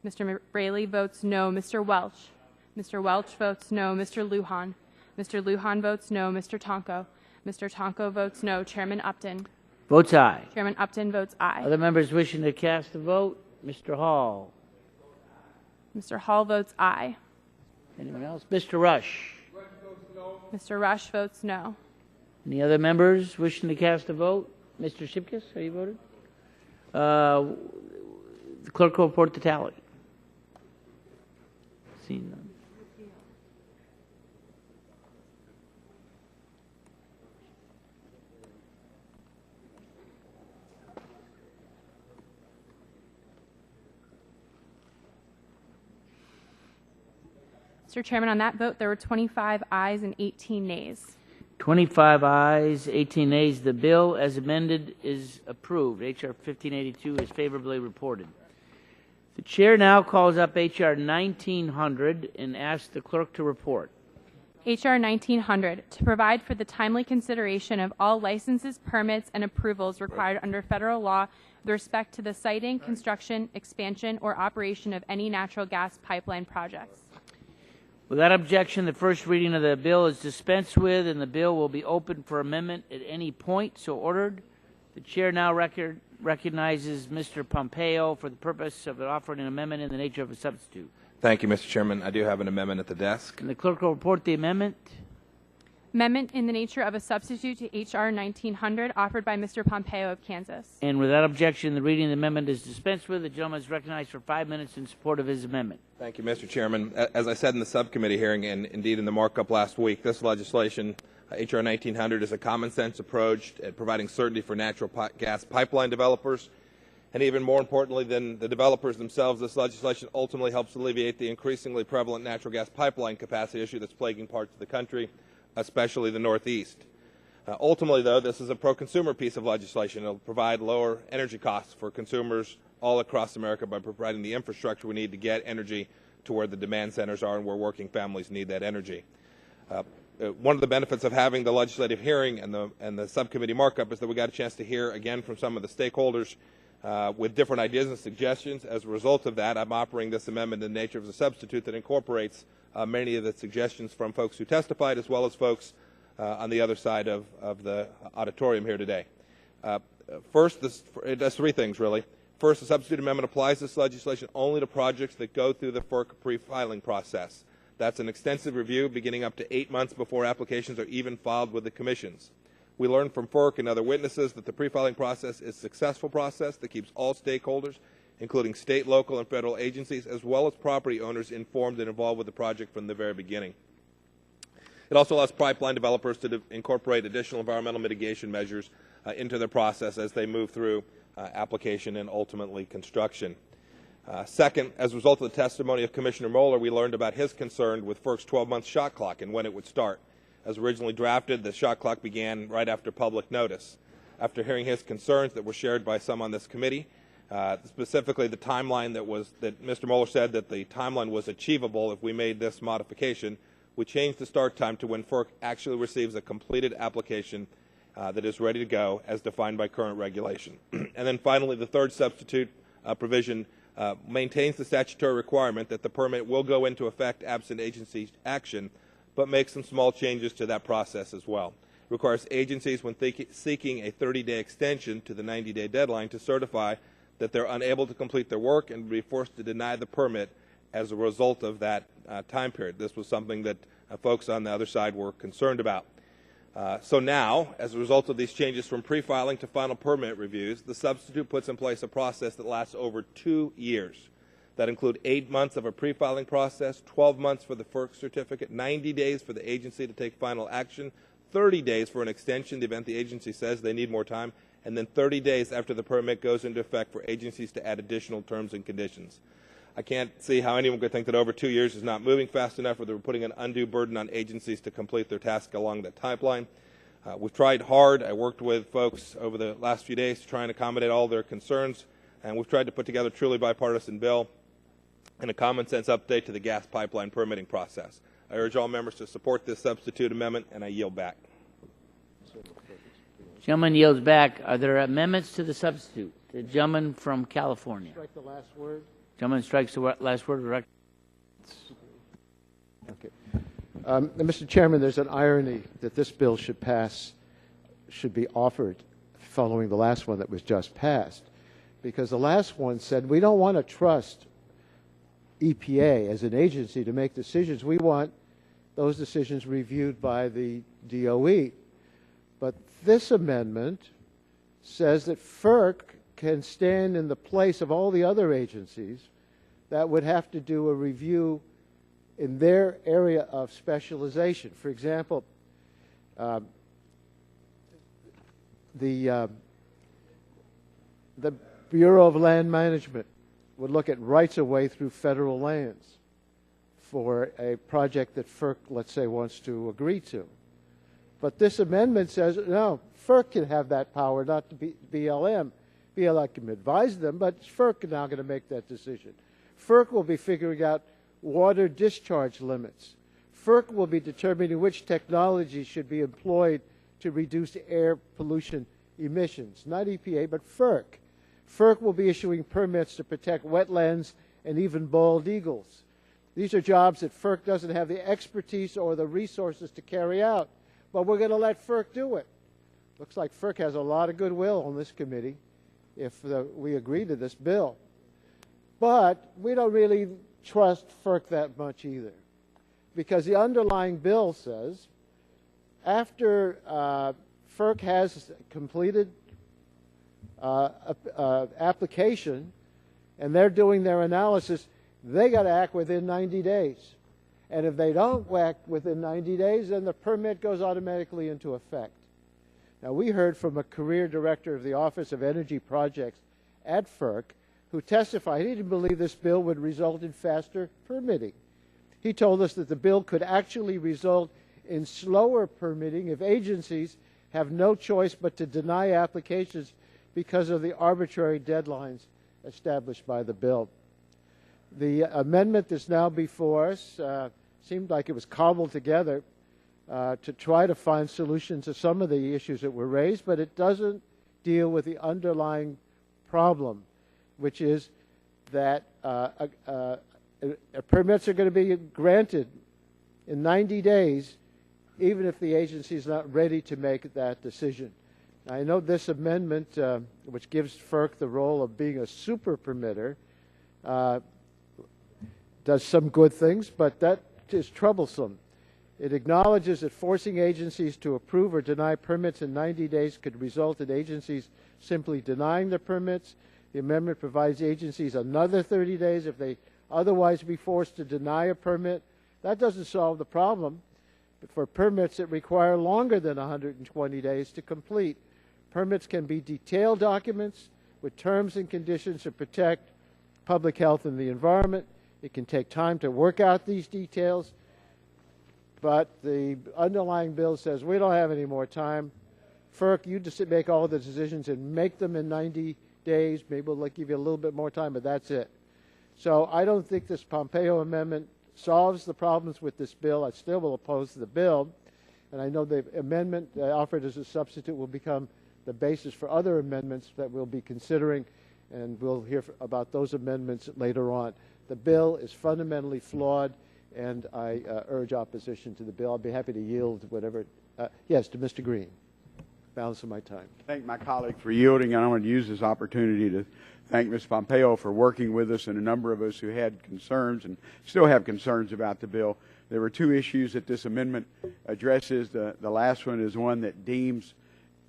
Mr. Braley votes no. Mr. Welch. Mr. Welch votes no. Mr. Lujan. Mr. Lujan votes no. Mr. Tonko. Mr. Tonko votes no. Chairman Upton. Votes aye. Chairman Upton votes aye. Other members wishing to cast a vote? Mr. Hall. Mr. Hall votes aye. Anyone else? Mr. Rush. Mr. Rush votes no. Any other members wishing to cast a vote? Mr. Shipkiss, are you voted? The clerk will report the tally. Seeing none. Mr. Chairman, on that vote, there were 25 ayes and 18 nays. 25 ayes, 18 nays. The bill as amended is approved. H.R. 1582 is favorably reported. The chair now calls up H.R. 1900 and asks the clerk to report. H.R. 1900, to provide for the timely consideration of all licenses, permits, and approvals required under federal law with respect to the siting, construction, expansion, or operation of any natural gas pipeline projects. Without objection, the first reading of the bill is dispensed with, and the bill will be open for amendment at any point. So ordered. The chair now recognizes Mr. Pompeo for the purpose of offering an amendment in the nature of a substitute. Thank you, Mr. Chairman. I do have an amendment at the desk. And the clerk will report the amendment. Amendment in the nature of a substitute to H.R. 1900, offered by Mr. Pompeo of Kansas. And without objection, the reading of the amendment is dispensed with. The gentleman is recognized for 5 minutes in support of his amendment. Thank you, Mr. Chairman. As I said in the subcommittee hearing and indeed in the markup last week, this legislation, H.R. 1900, is a common-sense approach at providing certainty for natural gas pipeline developers. And even more importantly than the developers themselves, this legislation ultimately helps alleviate the increasingly prevalent natural gas pipeline capacity issue that's plaguing parts of the country, especially the Northeast. Ultimately, though, this is a pro-consumer piece of legislation. It will provide lower energy costs for consumers all across America by providing the infrastructure we need to get energy to where the demand centers are and where working families need that energy. One of the benefits of having the legislative hearing and the subcommittee markup is that we got a chance to hear again from some of the stakeholders with different ideas and suggestions. As a result of that, I'm offering this amendment in the nature of a substitute that incorporates many of the suggestions from folks who testified, as well as folks on the other side of the auditorium here today. First, it does three things, really. First, the substitute amendment applies this legislation only to projects that go through the FERC pre-filing process. That's an extensive review beginning up to 8 months before applications are even filed with the commissions. We learned from FERC and other witnesses that the pre-filing process is a successful process that keeps all stakeholders, including state, local, and federal agencies, as well as property owners, informed and involved with the project from the very beginning. It also allows pipeline developers to incorporate additional environmental mitigation measures into their process as they move through application and ultimately construction. Second, as a result of the testimony of Commissioner Moeller, we learned about his concern with FERC's 12-month shot clock and when it would start. As originally drafted, the shot clock began right after public notice. After hearing his concerns that were shared by some on this committee, specifically the timeline that Mr. Moeller said that the timeline was achievable if we made this modification, we changed the start time to when FERC actually receives a completed application that is ready to go as defined by current regulation. And then finally, the third substitute provision maintains the statutory requirement that the permit will go into effect absent agency action, but makes some small changes to that process as well. It requires agencies, when seeking a 30-day extension to the 90-day deadline, to certify that they're unable to complete their work and be forced to deny the permit as a result of that time period. This was something that folks on the other side were concerned about. So now, as a result of these changes from pre-filing to final permit reviews, the substitute puts in place a process that lasts over 2 years. That include 8 months of a pre-filing process, 12 months for the FERC certificate, 90 days for the agency to take final action, 30 days for an extension in the event the agency says they need more time, and then 30 days after the permit goes into effect for agencies to add additional terms and conditions. I can't see how anyone could think that over 2 years is not moving fast enough, or they're putting an undue burden on agencies to complete their task along that timeline. We've tried hard. I worked with folks over the last few days to try and accommodate all their concerns, and we've tried to put together a truly bipartisan bill and a common-sense update to the gas pipeline permitting process. I urge all members to support this substitute amendment, and I yield back. Gentleman yields back. Are there amendments to the substitute? The gentleman from California. Strike the last word. Gentleman strikes the last word. Okay. Mr. Chairman, there's an irony that this bill should be offered following the last one that was just passed, because the last one said we don't want to trust EPA as an agency to make decisions. We want those decisions reviewed by the DOE. But this amendment says that FERC can stand in the place of all the other agencies that would have to do a review in their area of specialization. For example, the Bureau of Land Management would look at rights-of-way through federal lands for a project that FERC, let's say, wants to agree to. But this amendment says, no, FERC can have that power, not the BLM. BLM can advise them, but FERC is now going to make that decision. FERC will be figuring out water discharge limits. FERC will be determining which technology should be employed to reduce air pollution emissions. Not EPA, but FERC. FERC will be issuing permits to protect wetlands and even bald eagles. These are jobs that FERC doesn't have the expertise or the resources to carry out, but we're going to let FERC do it. Looks like FERC has a lot of goodwill on this committee if we agree to this bill. But we don't really trust FERC that much either, because the underlying bill says after FERC has completed application and they're doing their analysis, they got to act within 90 days. And if they don't act within 90 days, then the permit goes automatically into effect. Now, we heard from a career director of the Office of Energy Projects at FERC who testified he didn't believe this bill would result in faster permitting. He told us that the bill could actually result in slower permitting if agencies have no choice but to deny applications because of the arbitrary deadlines established by the bill. The amendment that's now before us seemed like it was cobbled together to try to find solutions to some of the issues that were raised, but it doesn't deal with the underlying problem, which is that permits are going to be granted in 90 days, even if the agency is not ready to make that decision. Now, I know this amendment, which gives FERC the role of being a super permitter, does some good things, but that is troublesome. It acknowledges that forcing agencies to approve or deny permits in 90 days could result in agencies simply denying the permits. The amendment provides agencies another 30 days if they otherwise be forced to deny a permit. That doesn't solve the problem. But for permits that require longer than 120 days to complete, permits can be detailed documents with terms and conditions to protect public health and the environment. It can take time to work out these details, but the underlying bill says we don't have any more time. FERC, you just make all the decisions and make them in 90 days. Maybe we'll give you a little bit more time, but that's it. So I don't think this Pompeo amendment solves the problems with this bill. I still will oppose the bill, and I know the amendment offered as a substitute will become the basis for other amendments that we'll be considering, and we'll hear about those amendments later on. The bill is fundamentally flawed, and I urge opposition to the bill. I'll be happy to yield whatever. Yes, to Mr. Green. Balance of my time. Thank my colleague for yielding, and I want to use this opportunity to thank Ms. Pompeo for working with us and a number of us who had concerns and still have concerns about the bill. There were two issues that this amendment addresses. The last one is one that deems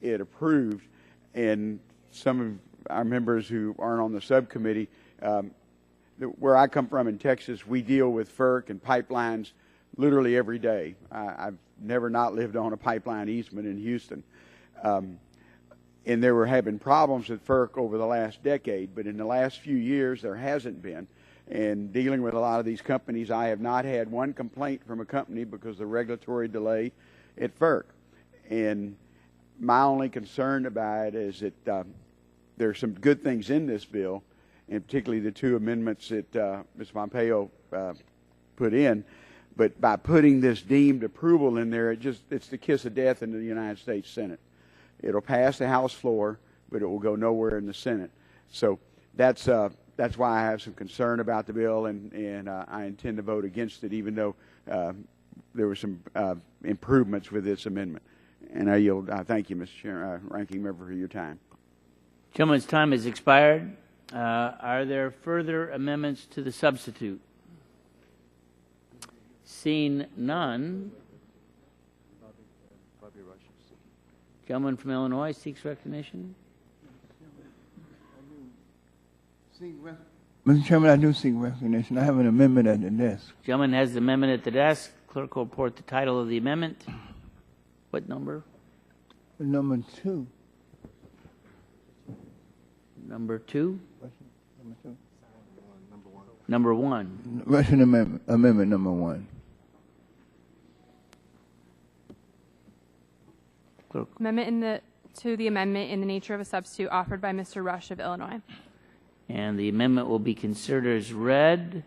it approved, and some of our members who aren't on the subcommittee, where I come from in Texas, we deal with FERC and pipelines literally every day. I've never not lived on a pipeline easement in Houston. And there were having problems with FERC over the last decade, but in the last few years there hasn't been. And dealing with a lot of these companies, I have not had one complaint from a company because of the regulatory delay at FERC. And my only concern about it is that there are some good things in this bill, and particularly the two amendments that Ms. Pompeo put in. But by putting this deemed approval in there, it's the kiss of death into the United States Senate. It'll pass the House floor, but it will go nowhere in the Senate. So that's why I have some concern about the bill, and I intend to vote against it, even though there were some improvements with this amendment. And I yield. Thank you, Mr. Chair, Ranking Member, for your time. Gentleman's time has expired. Are there further amendments to the substitute? Seeing none. Gentleman from Illinois seeks recognition. Mr. Chairman, I do seek recognition. I have an amendment at the desk. Gentleman has the amendment at the desk. Clerk will report the title of the amendment. What number? Number 2. Number 2? Number 1. Russian amendment number 1. Clerk. To the amendment in the nature of a substitute offered by Mr. Rush of Illinois. And the amendment will be considered as read.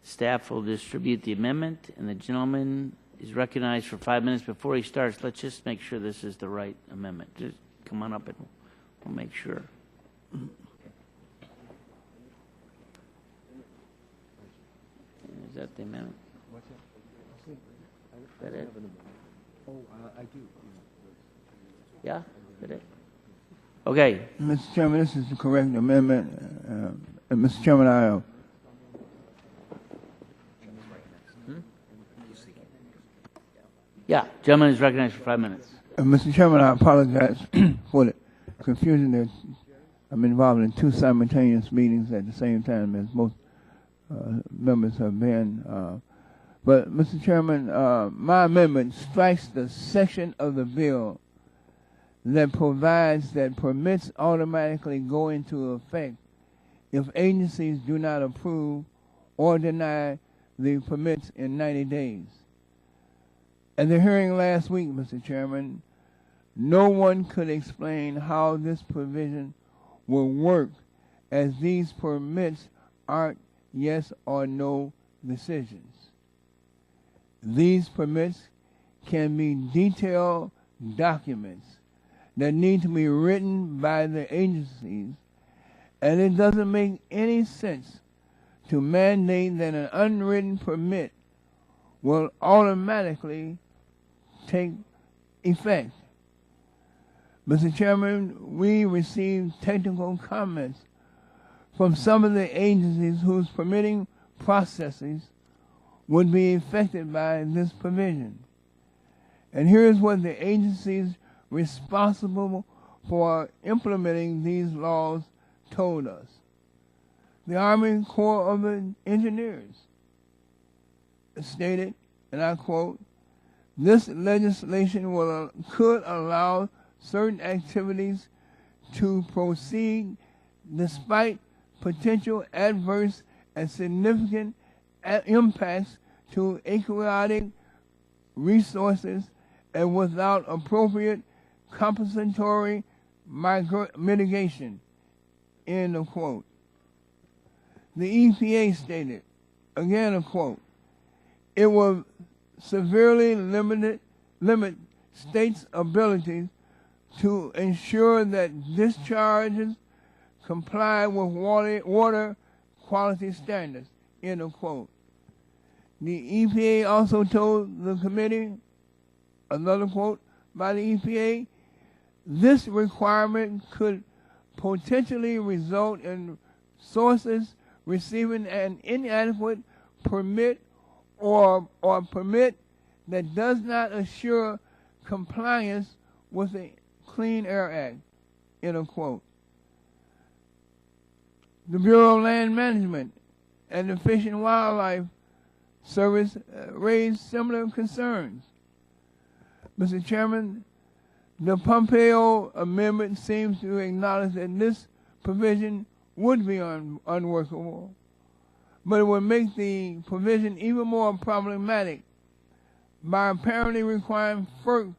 The staff will distribute the amendment, and the gentleman is recognized for 5 minutes. Before he starts, let's just make sure this is the right amendment. Just come on up and we'll make sure. Is that the amendment? Is that it? Oh, I do. Yeah? Is that it? Okay. Mr. Chairman, this is the correct amendment. Mr. Chairman, I Yeah, gentleman is recognized for 5 minutes. Mr. Chairman, I apologize for the confusion that I'm involved in 2 simultaneous meetings at the same time as most members have been. But, Mr. Chairman, my amendment strikes the section of the bill that provides that permits automatically go into effect if agencies do not approve or deny the permits in 90 days. At the hearing last week, Mr. Chairman, no one could explain how this provision will work, as these permits aren't yes or no decisions. These permits can be detailed documents that need to be written by the agencies, and it doesn't make any sense to mandate that an unwritten permit will automatically take effect. Mr. Chairman, we received technical comments from some of the agencies whose permitting processes would be affected by this provision. And here's what the agencies responsible for implementing these laws told us. The Army Corps of Engineers stated, and I quote, "This legislation could allow certain activities to proceed despite potential adverse and significant impacts to aquatic resources and without appropriate compensatory mitigation," end of quote. The EPA stated, again a quote, "It will severely limit states' ability to ensure that discharges comply with water quality standards," end of quote. The EPA also told the committee, another quote by the EPA, "This requirement could potentially result in sources receiving an inadequate permit or permit that does not assure compliance with the Clean Air Act," end of quote. The Bureau of Land Management and the Fish and Wildlife Service raised similar concerns. Mr. Chairman, the Pompeo Amendment seems to acknowledge that this provision would be unworkable, but it would make the provision even more problematic by apparently requiring FERC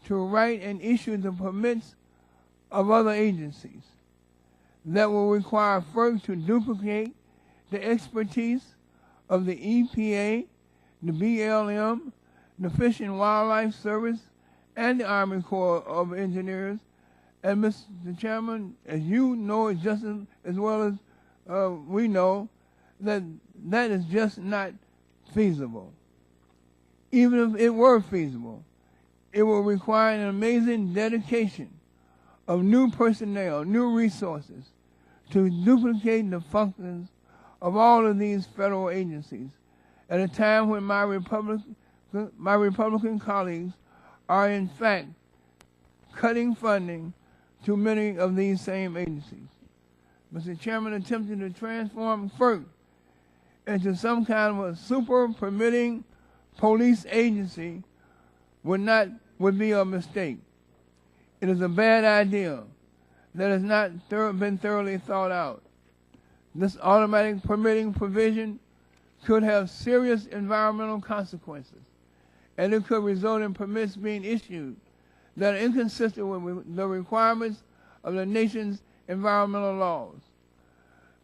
to write and issue the permits of other agencies. That will require FERC to duplicate the expertise of the EPA, the BLM, the Fish and Wildlife Service, and the Army Corps of Engineers. And Mr. Chairman, as you know just as well as we know, that is just not feasible. Even if it were feasible, it will require an amazing dedication of new personnel, new resources, to duplicate the functions of all of these federal agencies at a time when my Republican colleagues are in fact cutting funding to many of these same agencies. Mr. Chairman, attempting to transform FERC into some kind of a super permitting police agency would be a mistake. It is a bad idea that has not been thoroughly thought out. This automatic permitting provision could have serious environmental consequences, and it could result in permits being issued that are inconsistent with the requirements of the nation's environmental laws.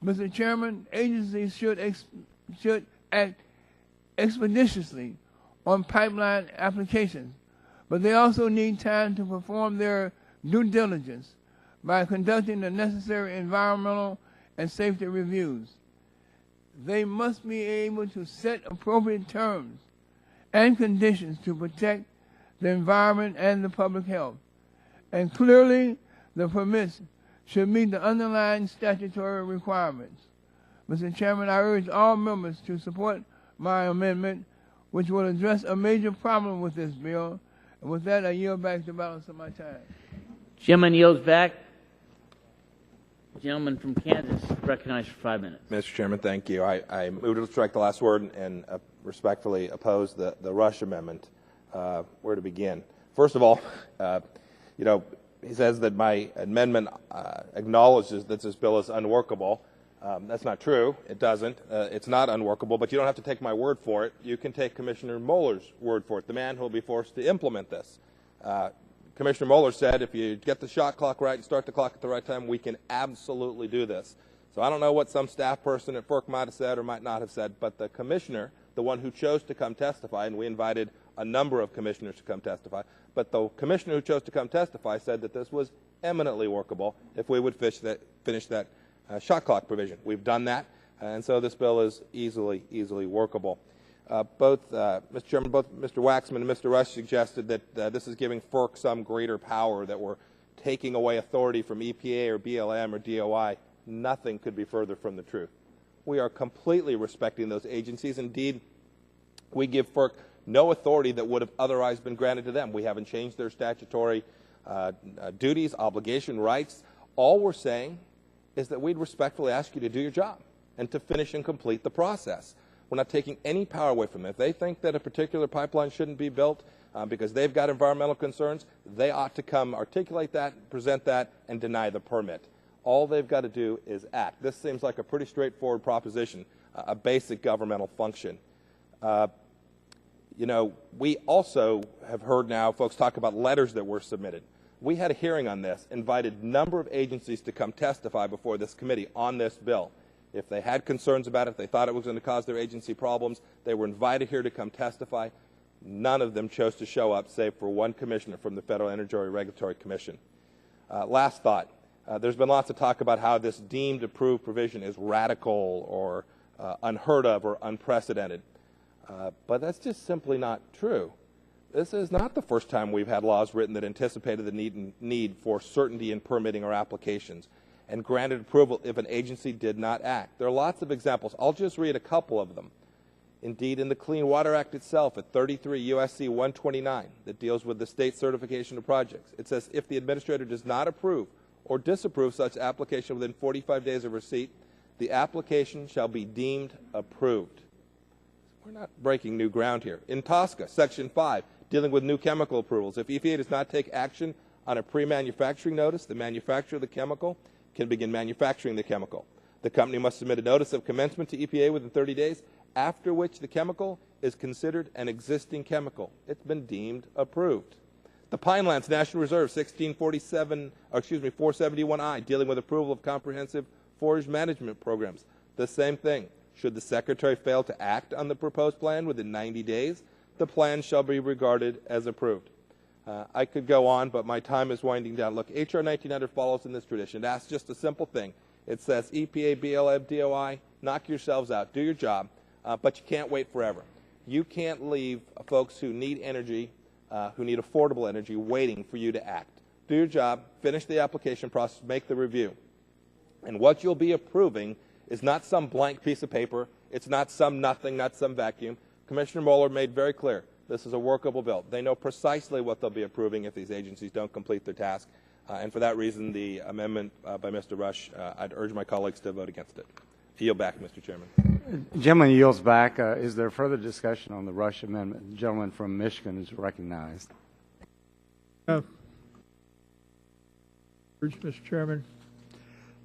Mr. Chairman, agencies should act expeditiously on pipeline applications, but they also need time to perform their due diligence by conducting the necessary environmental and safety reviews. They must be able to set appropriate terms and conditions to protect the environment and the public health. And clearly, the permits should meet the underlying statutory requirements. Mr. Chairman, I urge all members to support my amendment, which will address a major problem with this bill. And with that, I yield back the balance of my time. Gentleman yields back. Gentleman from Kansas, recognized for 5 minutes. Mr. Chairman, thank you. I move to strike the last word and respectfully oppose the Rush amendment. Where to begin? First of all, he says that my amendment acknowledges that this bill is unworkable. That's not true. It doesn't. It's not unworkable, but you don't have to take my word for it. You can take Commissioner Moeller's word for it, the man who will be forced to implement this. Commissioner Moeller said if you get the shot clock right and start the clock at the right time, we can absolutely do this. So I don't know what some staff person at FERC might have said or might not have said, but the commissioner, the one who chose to come testify, and we invited a number of commissioners to come testify, but the commissioner who chose to come testify said that this was eminently workable if we would finish that shot clock provision. We've done that, and so this bill is easily workable. Mr. Chairman, both Mr. Waxman and Mr. Rush suggested that this is giving FERC some greater power, that we're taking away authority from EPA or BLM or DOI. Nothing could be further from the truth. We are completely respecting those agencies. Indeed, we give FERC no authority that would have otherwise been granted to them. We haven't changed their statutory duties, obligation, rights. All we're saying is that we'd respectfully ask you to do your job and to finish and complete the process. We're not taking any power away from them. If they think that a particular pipeline shouldn't be built because they've got environmental concerns, they ought to come articulate that, present that, and deny the permit. All they've got to do is act. This seems like a pretty straightforward proposition, a basic governmental function. We also have heard now folks talk about letters that were submitted. We had a hearing on this, invited a number of agencies to come testify before this committee on this bill. If they had concerns about it, if they thought it was going to cause their agency problems, they were invited here to come testify. None of them chose to show up, save for one commissioner from the Federal Energy Regulatory Commission. Last thought. There's been lots of talk about how this deemed approved provision is radical or unheard of or unprecedented. But that's just simply not true. This is not the first time we've had laws written that anticipated the need for certainty in permitting our applications and granted approval if an agency did not act. There are lots of examples. I'll just read a couple of them. Indeed, in the Clean Water Act itself, at 33 U.S.C. 129, that deals with the state certification of projects, it says if the administrator does not approve or disapprove such application within 45 days of receipt, the application shall be deemed approved. We're not breaking new ground here. In TSCA, Section 5, dealing with new chemical approvals, if EPA does not take action on a pre-manufacturing notice, the manufacturer of the chemical can begin manufacturing the chemical. The company must submit a notice of commencement to EPA within 30 days, after which the chemical is considered an existing chemical. It's been deemed approved. The Pinelands National Reserve, 471I, dealing with approval of comprehensive forage management programs. The same thing. Should the Secretary fail to act on the proposed plan within 90 days, the plan shall be regarded as approved. I could go on, but my time is winding down. Look, H.R. 1900 follows in this tradition. It asks just a simple thing. It says, EPA, BLM, DOI, knock yourselves out. Do your job, but you can't wait forever. You can't leave folks who need energy, who need affordable energy, waiting for you to act. Do your job, finish the application process, make the review. And what you'll be approving is not some blank piece of paper. It's not some nothing, not some vacuum. Commissioner Moeller made very clear this is a workable bill. They know precisely what they'll be approving if these agencies don't complete their task. And for that reason, the amendment by Mr. Rush, I'd urge my colleagues to vote against it. I yield back, Mr. Chairman. The gentleman yields back. Is there further discussion on the Rush amendment? The gentleman from Michigan is recognized. Mr. Chairman.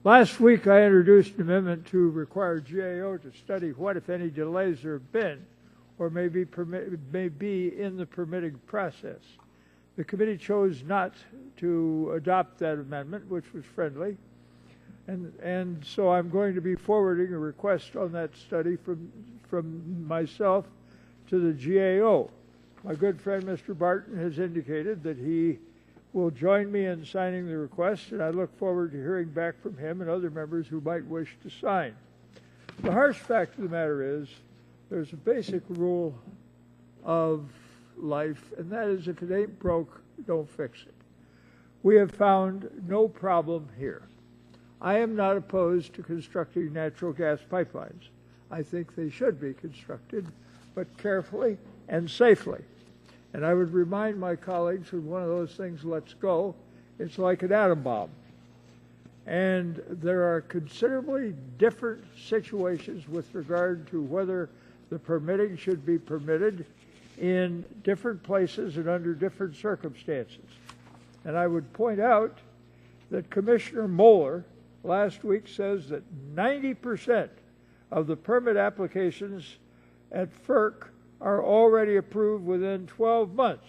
Last week, I introduced an amendment to require GAO to study what, if any, delays there have been or may be in the permitting process. The committee chose not to adopt that amendment, which was friendly. And so I'm going to be forwarding a request on that study from myself to the GAO. My good friend Mr. Barton has indicated that he will join me in signing the request, and I look forward to hearing back from him and other members who might wish to sign. The harsh fact of the matter is there's a basic rule of life, and that is if it ain't broke, don't fix it. We have found no problem here. I am not opposed to constructing natural gas pipelines. I think they should be constructed, but carefully and safely. And I would remind my colleagues when one of those things lets go, it's like an atom bomb. And there are considerably different situations with regard to whether the permitting should be permitted in different places and under different circumstances. And I would point out that Commissioner Moeller last week says that 90% of the permit applications at FERC are already approved within 12 months,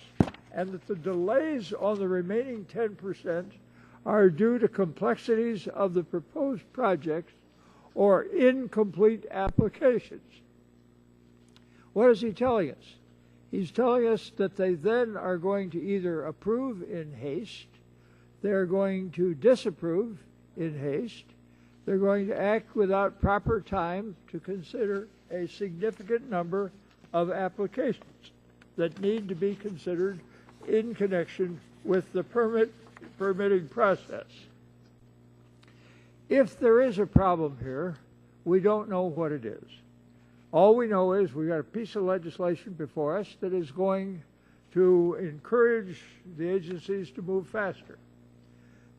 and that the delays on the remaining 10% are due to complexities of the proposed projects or incomplete applications. What is he telling us? He's telling us that they then are going to either approve in haste, they're going to disapprove in haste, they're going to act without proper time to consider a significant number of applications that need to be considered in connection with the permitting process. If there is a problem here, we don't know what it is. All we know is we've got a piece of legislation before us that is going to encourage the agencies to move faster.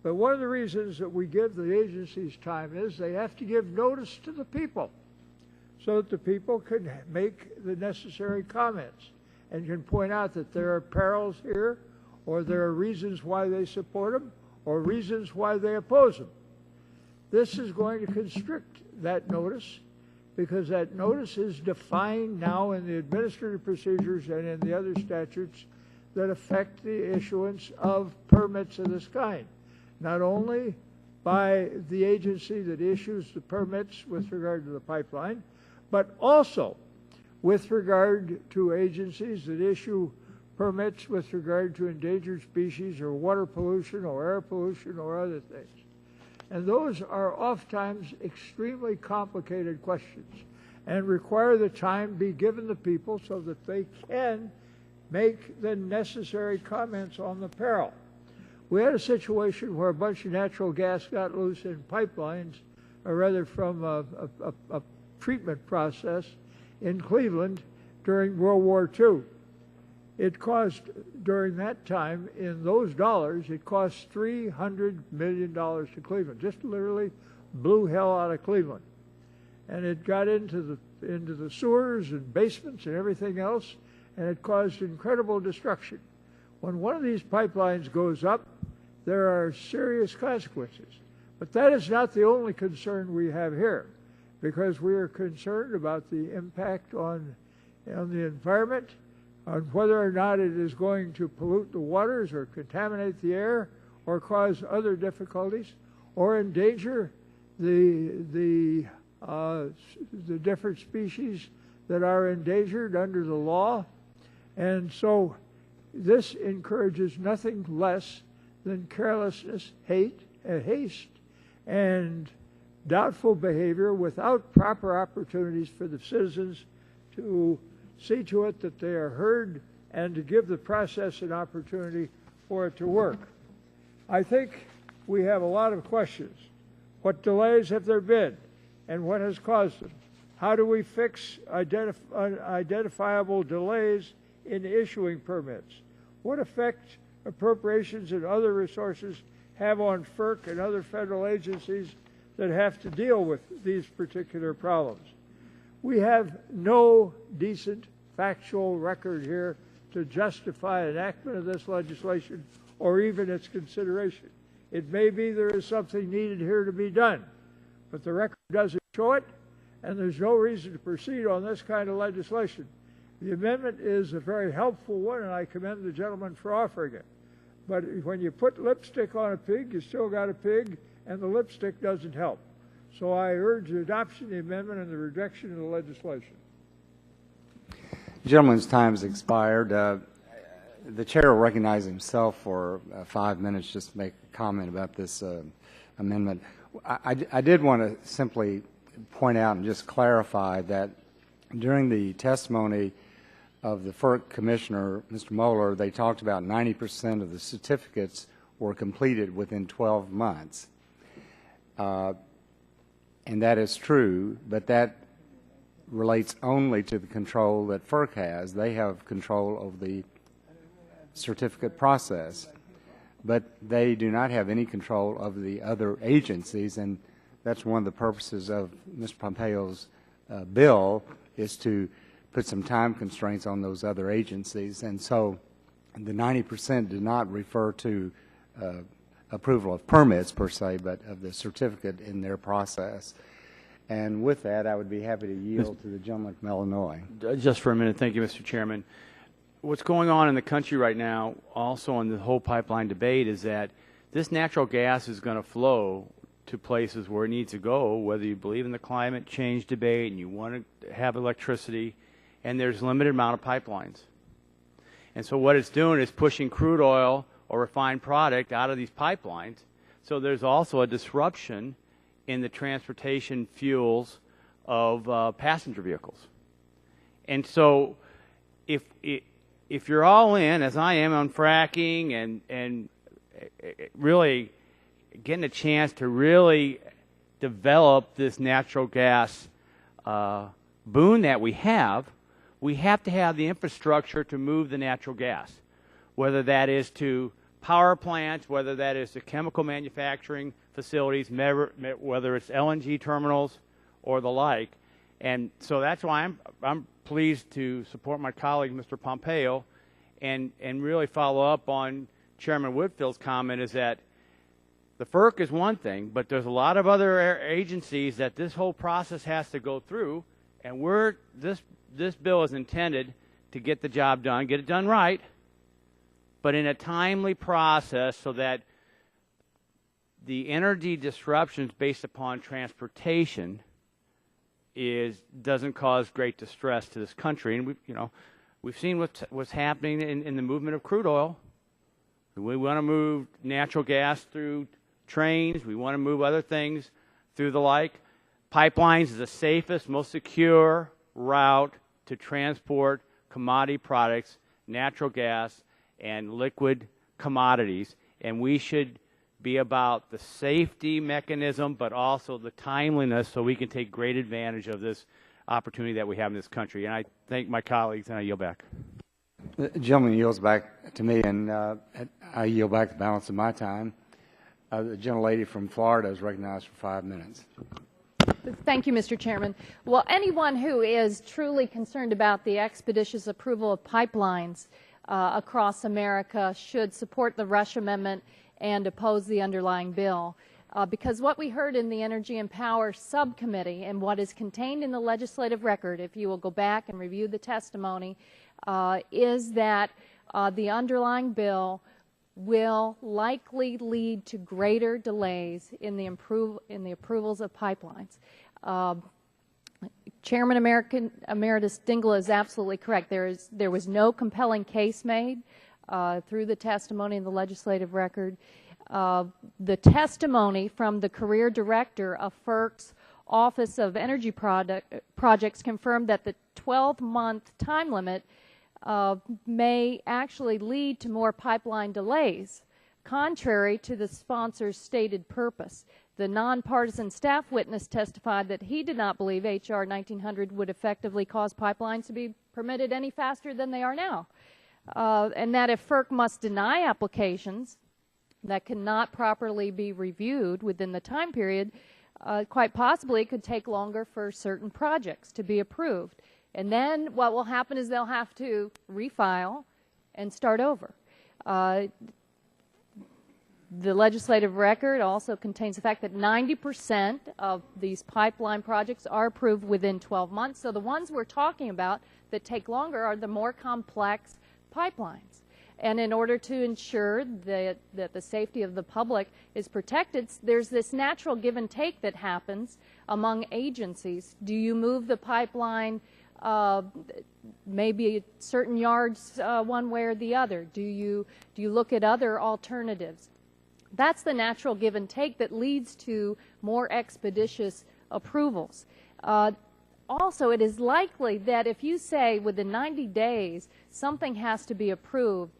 But one of the reasons that we give the agencies time is they have to give notice to the people so that the people can make the necessary comments and can point out that there are perils here, or there are reasons why they support them, or reasons why they oppose them. This is going to constrict that notice, because that notice is defined now in the administrative procedures and in the other statutes that affect the issuance of permits of this kind, not only by the agency that issues the permits with regard to the pipeline, but also with regard to agencies that issue permits with regard to endangered species or water pollution or air pollution or other things. And those are oftentimes extremely complicated questions and require the time be given the people so that they can make the necessary comments on the peril. We had a situation where a bunch of natural gas got loose in pipelines, or rather from a treatment process in Cleveland during World War II. It cost, during that time, in those dollars, it cost $300 million to Cleveland. Just literally blew hell out of Cleveland. And it got into the sewers and basements and everything else, and it caused incredible destruction. When one of these pipelines goes up, there are serious consequences. But that is not the only concern we have here, because we are concerned about the impact on the environment, on whether or not it is going to pollute the waters or contaminate the air or cause other difficulties or endanger the different species that are endangered under the law. And so this encourages nothing less than carelessness, haste, and doubtful behavior without proper opportunities for the citizens to see to it that they are heard and to give the process an opportunity for it to work. I think we have a lot of questions. What delays have there been, and what has caused them? How do we fix identifiable delays in issuing permits? What effect appropriations and other resources have on FERC and other federal agencies that have to deal with these particular problems? We have no decent factual record here to justify enactment of this legislation or even its consideration. It may be there is something needed here to be done, but the record doesn't show it, and there's no reason to proceed on this kind of legislation. The amendment is a very helpful one, and I commend the gentleman for offering it. But when you put lipstick on a pig, you still got a pig, and the lipstick doesn't help. So I urge the adoption of the amendment and the rejection of the legislation. The gentleman's time has expired. The chair will recognize himself for 5 minutes just to make a comment about this amendment. I did want to simply point out and just clarify that during the testimony of the FERC Commissioner, Mr. Moeller, they talked about 90% of the certificates were completed within 12 months. And that is true, but that relates only to the control that FERC has. They have control of the certificate process, but they do not have any control of the other agencies, and that's one of the purposes of Mr. Pompeo's bill, is to put some time constraints on those other agencies. And so the 90% do not refer to approval of permits per se, but of the certificate in their process. And with that, I would be happy to yield to the gentleman from Illinois. Just for a minute. Thank you, Mr. Chairman. What's going on in the country right now, also in the whole pipeline debate, is that this natural gas is going to flow to places where it needs to go, whether you believe in the climate change debate and you want to have electricity, and there's a limited amount of pipelines. And so what it's doing is pushing crude oil or refined product out of these pipelines. So there's also a disruption in the transportation fuels of passenger vehicles. And so if you're all in, as I am, on fracking and really getting a chance to really develop this natural gas boon that we have to have the infrastructure to move the natural gas, whether that is to power plants, whether that is to chemical manufacturing facilities, whether it's LNG terminals or the like. And so that's why I'm pleased to support my colleague, Mr. Pompeo, and really follow up on Chairman Whitfield's comment, is that the FERC is one thing, but there's a lot of other agencies that this whole process has to go through, and this bill is intended to get the job done, get it done right, but in a timely process so that the energy disruptions based upon transportation doesn't cause great distress to this country. And we've seen what's happening in the movement of crude oil. We want to move natural gas through trains. We want to move other things through the like. Pipelines is the safest, most secure route to transport commodity products, natural gas, and liquid commodities. And we should be about the safety mechanism, but also the timeliness, so we can take great advantage of this opportunity that we have in this country. And I thank my colleagues, and I yield back. The gentleman yields back to me, and I yield back the balance of my time. The gentlelady from Florida is recognized for 5 minutes. Thank you, Mr. Chairman. Well, anyone who is truly concerned about the expeditious approval of pipelines across America should support the Rush Amendment and oppose the underlying bill. Because what we heard in the Energy and Power Subcommittee and what is contained in the legislative record, if you will go back and review the testimony, is that the underlying bill will likely lead to greater delays in the approvals of pipelines. Chairman Emeritus Dingell is absolutely correct. There was no compelling case made through the testimony in the legislative record. The testimony from the career director of FERC's Office of Energy Projects confirmed that the 12-month time limit may actually lead to more pipeline delays, contrary to the sponsor's stated purpose. The nonpartisan staff witness testified that he did not believe H.R. 1900 would effectively cause pipelines to be permitted any faster than they are now, and that if FERC must deny applications that cannot properly be reviewed within the time period, quite possibly it could take longer for certain projects to be approved. And then what will happen is they'll have to refile and start over. The legislative record also contains the fact that 90% of these pipeline projects are approved within 12 months. So the ones we're talking about that take longer are the more complex pipelines. And in order to ensure that the safety of the public is protected, there's this natural give and take that happens among agencies. Do you move the pipeline maybe certain yards one way or the other? Do you look at other alternatives? That's the natural give and take that leads to more expeditious approvals. Also, it is likely that if you say within 90 days something has to be approved,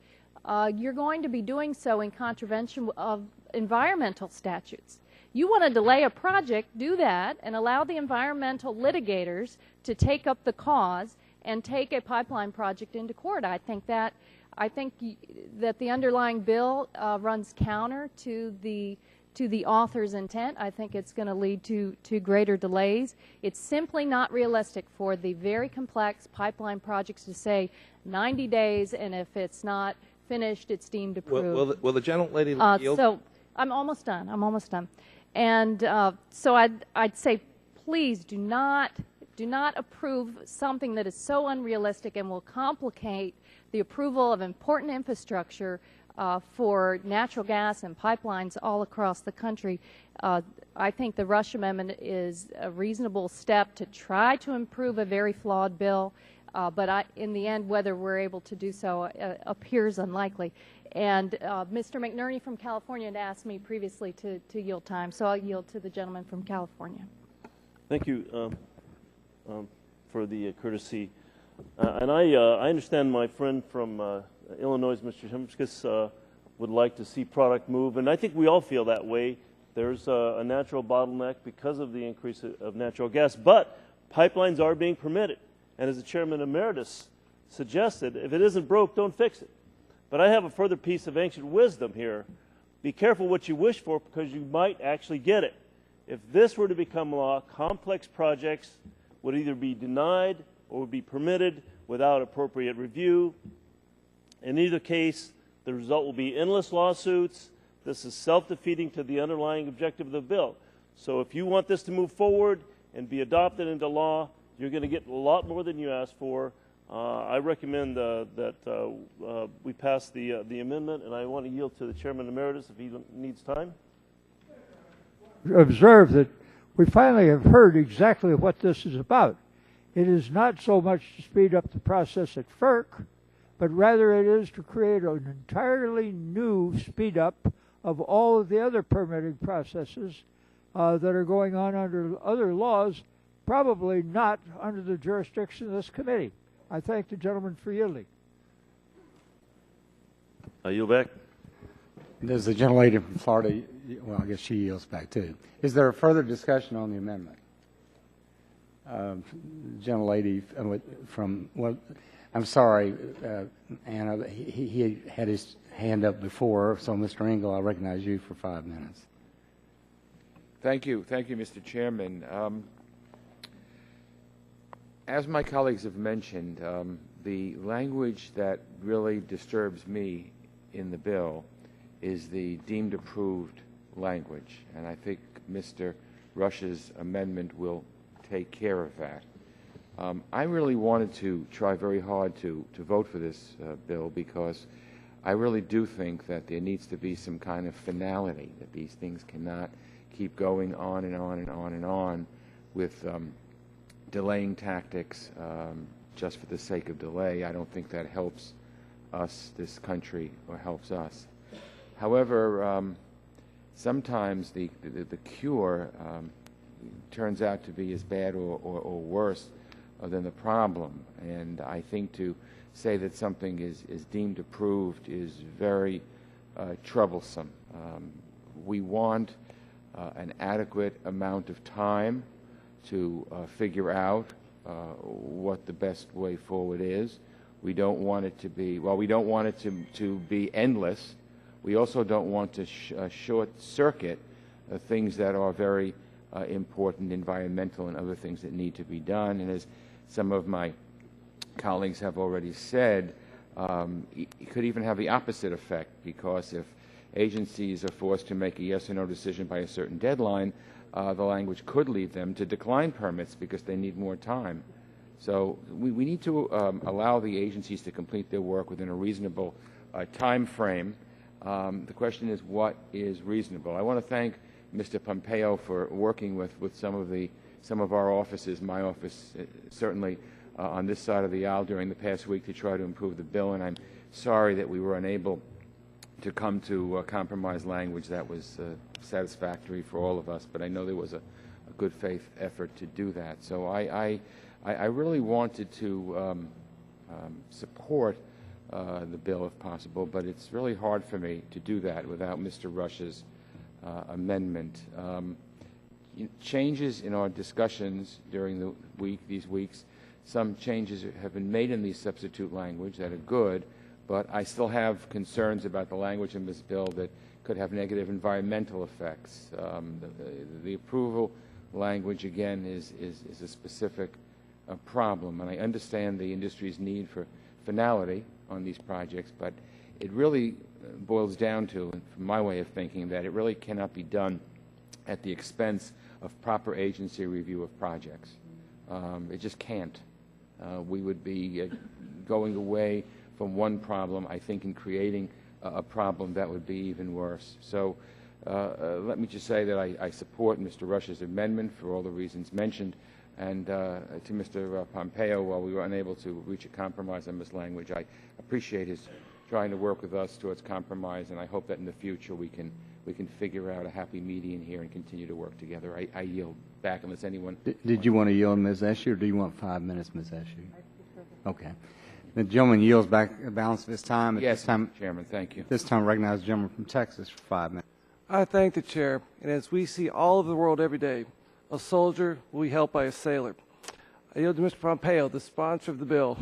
you're going to be doing so in contravention of environmental statutes. You want to delay a project, do that, and allow the environmental litigators to take up the cause and take a pipeline project into court. I think that the underlying bill runs counter to the author's intent. I think it's going to lead to greater delays. It's simply not realistic for the very complex pipeline projects to say 90 days, and if it's not finished, it's deemed approved. Will the gentlelady yield? So I'm almost done. And so I'd say, please do not approve something that is so unrealistic and will complicate the approval of important infrastructure for natural gas and pipelines all across the country. I think the Rush Amendment is a reasonable step to try to improve a very flawed bill, but in the end, whether we're able to do so appears unlikely. And Mr. McNerney from California had asked me previously to yield time, so I'll yield to the gentleman from California. Thank you for the courtesy. And I understand my friend from Illinois, Mr. Hemskis, would like to see product move, and I think we all feel that way. There's a natural bottleneck because of the increase of natural gas, but pipelines are being permitted. And as the Chairman Emeritus suggested, if it isn't broke, don't fix it. But I have a further piece of ancient wisdom here. Be careful what you wish for, because you might actually get it. If this were to become law, complex projects would either be denied or would be permitted without appropriate review. In either case, the result will be endless lawsuits. This is self-defeating to the underlying objective of the bill. So if you want this to move forward and be adopted into law, you're going to get a lot more than you asked for. I recommend that we pass the amendment, and I want to yield to the Chairman Emeritus if he needs time. Observe that we finally have heard exactly what this is about. It is not so much to speed up the process at FERC, but rather it is to create an entirely new speed up of all of the other permitting processes that are going on under other laws, probably not under the jurisdiction of this committee. I thank the gentleman for yielding. I yield back. Does the gentlelady from Florida, well, I guess she yields back too. Is there a further discussion on the amendment? Gentlelady from, well, I'm sorry, Anna, he had his hand up before, so Mr. Engel, I recognize you for 5 minutes. Thank you, Mr. Chairman. As my colleagues have mentioned, the language that really disturbs me in the bill is the deemed approved language, and I think Mr. Rush's amendment will take care of that. I really wanted to try very hard to vote for this bill because I really do think that there needs to be some kind of finality, that these things cannot keep going on and on and on and on with delaying tactics just for the sake of delay. I don't think that helps us, this country, or helps us. However, sometimes the cure turns out to be as bad or worse than the problem. And I think to say that something is deemed approved is very troublesome. We want an adequate amount of time to figure out what the best way forward is. We don't want it to be, well, we don't want it to be endless. We also don't want to short circuit things that are very important, environmental and other things that need to be done. And as some of my colleagues have already said, it could even have the opposite effect, because if agencies are forced to make a yes or no decision by a certain deadline, the language could lead them to decline permits because they need more time. So we need to allow the agencies to complete their work within a reasonable time frame. The question is, what is reasonable? I want to thank Mr. Pompeo for working with some of our offices, my office certainly, on this side of the aisle during the past week to try to improve the bill, and I'm sorry that we were unable to come to a compromise language that was satisfactory for all of us, but I know there was a good faith effort to do that. So I really wanted to support the bill if possible, but it's really hard for me to do that without Mr. Rush's amendment. Changes in our discussions during the these weeks, some changes have been made in the substitute language that are good, but I still have concerns about the language in this bill that could have negative environmental effects. The approval language, again, is a specific problem, and I understand the industry's need for finality on these projects, but it really boils down to, from my way of thinking, that it really cannot be done at the expense of proper agency review of projects. It just can't. We would be going away from one problem, I think, and creating a problem that would be even worse. So let me just say that I support Mr. Rush's amendment for all the reasons mentioned, and to Mr. Pompeo, while we were unable to reach a compromise on this language, I appreciate his trying to work with us towards compromise, and I hope that in the future we can figure out a happy median here and continue to work together. I yield back unless anyone... Did you want to yield, Ms. Escher, or do you want 5 minutes, Ms. Escher? Okay. The gentleman yields back the balance of his time. Yes, this time, Chairman, thank you. This time recognize the gentleman from Texas for 5 minutes. I thank the Chair, and as we see all over the world every day, a soldier will be helped by a sailor. I yield to Mr. Pompeo, the sponsor of the bill,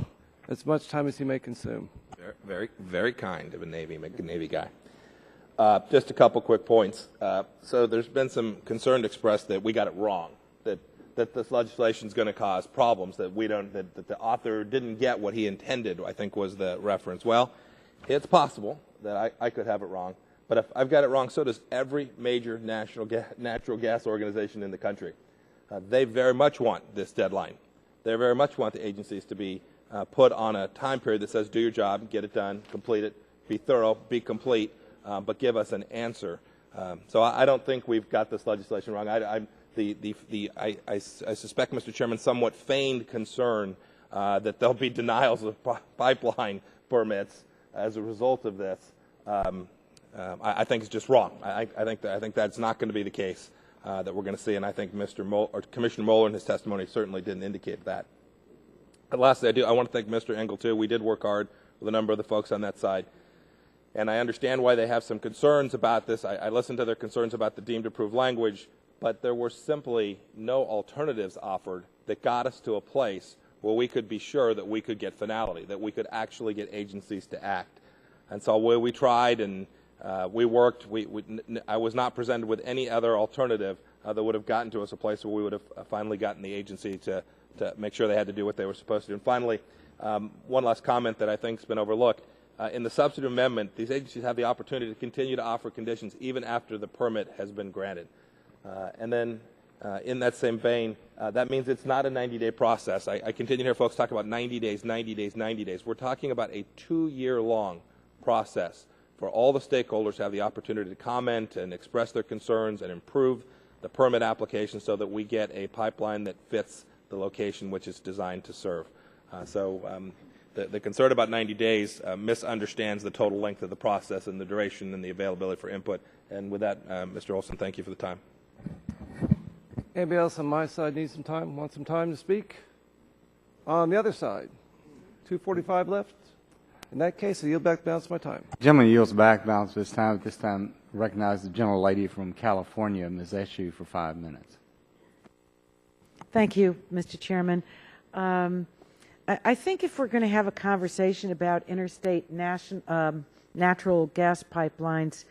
as much time as he may consume. Very, very kind of a Navy guy. Just a couple quick points. So there's been some concern expressed that we got it wrong, that this legislation is going to cause problems, that the author didn't get what he intended, I think was the reference. Well, it's possible that I could have it wrong, but if I've got it wrong, so does every major natural gas organization in the country. They very much want this deadline. They very much want the agencies to be put on a time period that says, do your job, get it done, complete it, be thorough, be complete, but give us an answer. So I don't think we've got this legislation wrong. I suspect, Mr. Chairman, somewhat feigned concern that there'll be denials of pipeline permits as a result of this. I think it's just wrong. I think that's not going to be the case that we're going to see, and I think Commissioner Moeller in his testimony certainly didn't indicate that. And lastly, I want to thank Mr. Engel, too. We did work hard with a number of the folks on that side. And I understand why they have some concerns about this. I listened to their concerns about the deemed approved language, but there were simply no alternatives offered that got us to a place where we could be sure that we could get finality, that we could actually get agencies to act. And so we tried and we worked. I was not presented with any other alternative that would have gotten to us a place where we would have finally gotten the agency to make sure they had to do what they were supposed to do. And finally, one last comment that I think has been overlooked. In the substitute amendment, these agencies have the opportunity to continue to offer conditions even after the permit has been granted. And then in that same vein, that means it's not a 90-day process. I continue to hear folks talk about 90 days, 90 days, 90 days. We're talking about a 2-year-long process for all the stakeholders to have the opportunity to comment and express their concerns and improve the permit application so that we get a pipeline that fits the location which it's designed to serve. The concern about 90 days misunderstands the total length of the process and the duration and the availability for input. And with that, Mr. Olson, thank you for the time. Anybody else on my side need some time, want some time to speak? On the other side, 2:45 left. In that case, I yield back the balance of my time. The gentleman yields back balance of his time. At this time, recognize the gentlelady from California, Ms. Escher, for 5 minutes. Thank you, Mr. Chairman. I think if we're going to have a conversation about interstate natural gas pipelines,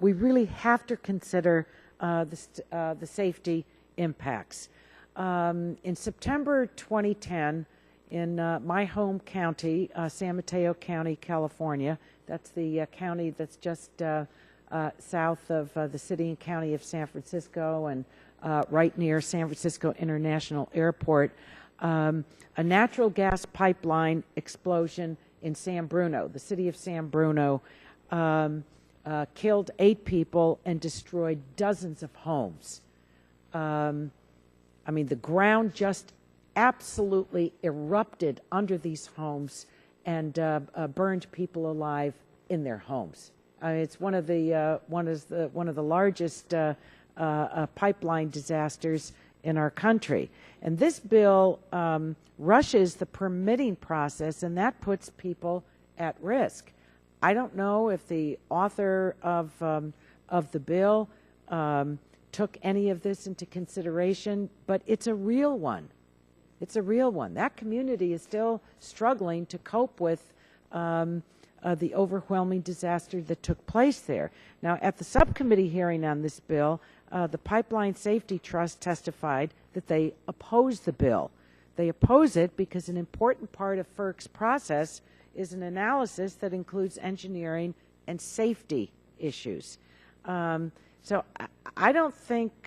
we really have to consider the safety impacts. In September 2010, in my home county, San Mateo County, California, that's the county that's just south of the city and county of San Francisco and right near San Francisco International Airport, a natural gas pipeline explosion in San Bruno. The city of San Bruno killed 8 people and destroyed dozens of homes. I mean, the ground just absolutely erupted under these homes and burned people alive in their homes. I mean, it's one of the largest pipeline disasters in our country. And this bill rushes the permitting process, and that puts people at risk. I don't know if the author of the bill took any of this into consideration, but it's a real one. It's a real one. That community is still struggling to cope with the overwhelming disaster that took place there. Now, at the subcommittee hearing on this bill, the Pipeline Safety Trust testified that they oppose the bill. They oppose it because an important part of FERC's process is an analysis that includes engineering and safety issues. So I don't think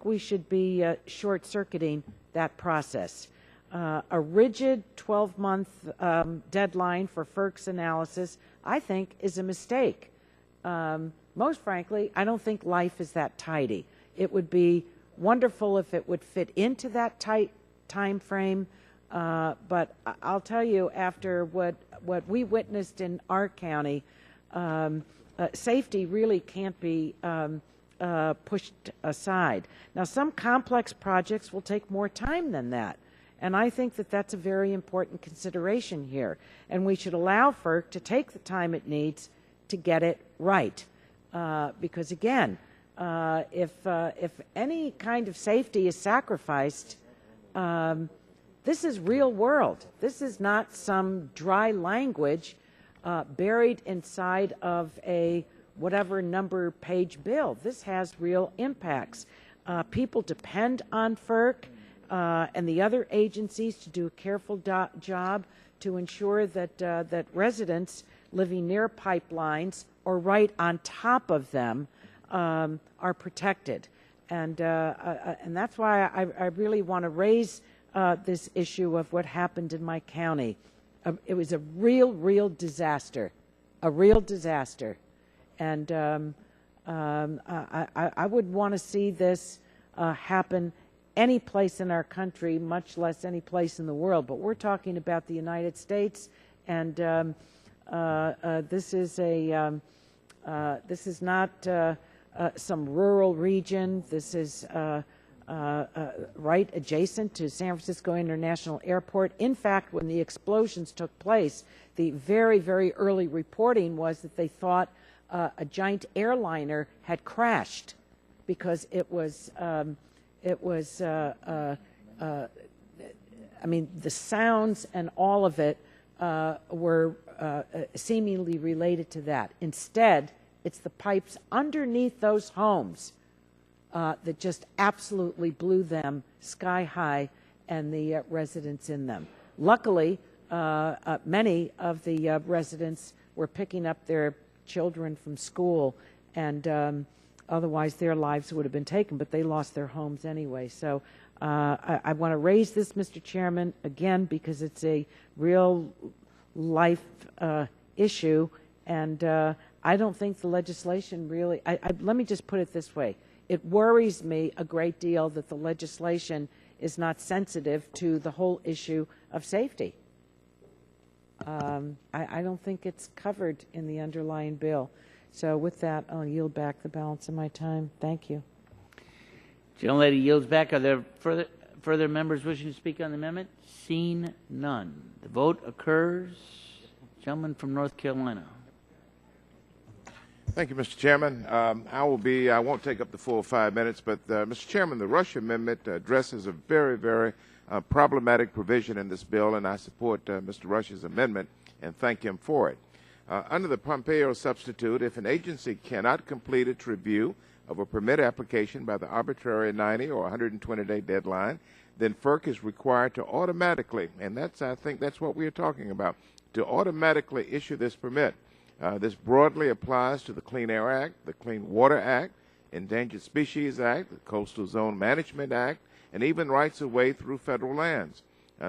we should be short-circuiting that process. A rigid 12-month deadline for FERC's analysis, I think, is a mistake. Most frankly, I don't think life is that tidy. It would be wonderful if it would fit into that tight time frame, but I'll tell you, after what we witnessed in our county, safety really can't be pushed aside. Now, some complex projects will take more time than that, and I think that that's a very important consideration here, and we should allow FERC to take the time it needs to get it right, because again, if any kind of safety is sacrificed, this is real world. This is not some dry language buried inside of a whatever number page bill. This has real impacts. People depend on FERC and the other agencies to do a careful job to ensure that residents living near pipelines or right on top of them are protected. And that's why I really want to raise this issue of what happened in my county. It was a real disaster, a real disaster. And I would want to see this happen any place in our country, much less any place in the world. But we're talking about the United States, and this is not some rural region. This is right adjacent to San Francisco International Airport. In fact, when the explosions took place, the very early reporting was that they thought a giant airliner had crashed because it was I mean, the sounds and all of it were seemingly related to that. Instead, it's the pipes underneath those homes that just absolutely blew them sky high and the residents in them. Luckily, many of the residents were picking up their children from school, and otherwise their lives would have been taken, but they lost their homes anyway. So I want to raise this, Mr. Chairman, again, because it's a real life issue, and I don't think the legislation really, let me just put it this way. It worries me a great deal that the legislation is not sensitive to the whole issue of safety. I don't think it's covered in the underlying bill. So with that, I'll yield back the balance of my time. Thank you. Gentlelady yields back. Are there further members wishing to speak on the amendment? Seen none. The vote occurs. Gentleman from North Carolina. Thank you, Mr. Chairman. I won't take up the full 5 minutes, but Mr. Chairman, the Rush Amendment addresses a very problematic provision in this bill, and I support Mr. Rush's amendment and thank him for it. Under the Pompeo substitute, if an agency cannot complete its review of a permit application by the arbitrary 90 or 120-day deadline, then FERC is required to automatically, and I think that's what we are talking about, to automatically issue this permit. This broadly applies to the Clean Air Act, the Clean Water Act, Endangered Species Act, the Coastal Zone Management Act, and even rights of way through federal lands.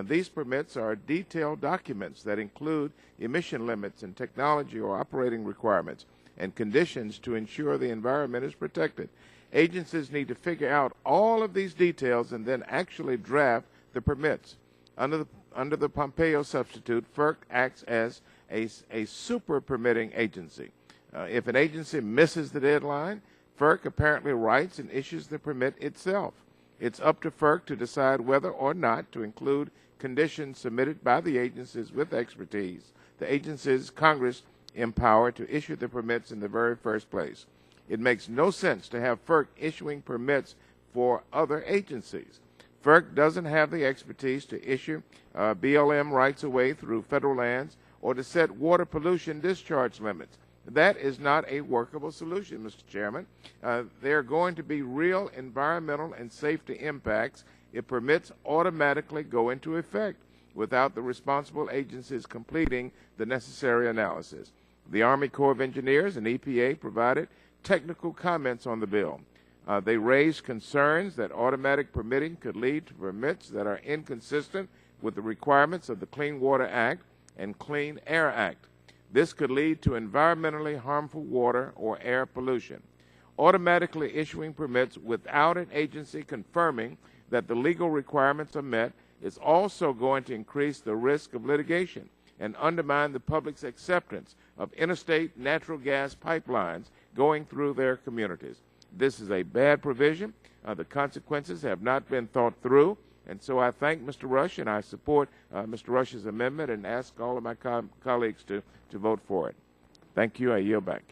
These permits are detailed documents that include emission limits and technology or operating requirements and conditions to ensure the environment is protected. Agencies need to figure out all of these details and then actually draft the permits. Under the Pompeo substitute, FERC acts as a super permitting agency. If an agency misses the deadline, FERC apparently writes and issues the permit itself. It's up to FERC to decide whether or not to include conditions submitted by the agencies with expertise. The agencies Congress empowered to issue the permits in the very first place. It makes no sense to have FERC issuing permits for other agencies. FERC doesn't have the expertise to issue BLM rights of way through federal lands or to set water pollution discharge limits. That is not a workable solution, Mr. Chairman. There are going to be real environmental and safety impacts if permits automatically go into effect without the responsible agencies completing the necessary analysis. The Army Corps of Engineers and EPA provided technical comments on the bill. They raised concerns that automatic permitting could lead to permits that are inconsistent with the requirements of the Clean Water Act and Clean Air Act. This could lead to environmentally harmful water or air pollution. Automatically issuing permits without an agency confirming that the legal requirements are met is also going to increase the risk of litigation and undermine the public's acceptance of interstate natural gas pipelines going through their communities. This is a bad provision. The consequences have not been thought through, and so I thank Mr. Rush, and I support Mr. Rush's amendment and ask all of my colleagues to vote for it. Thank you. I yield back.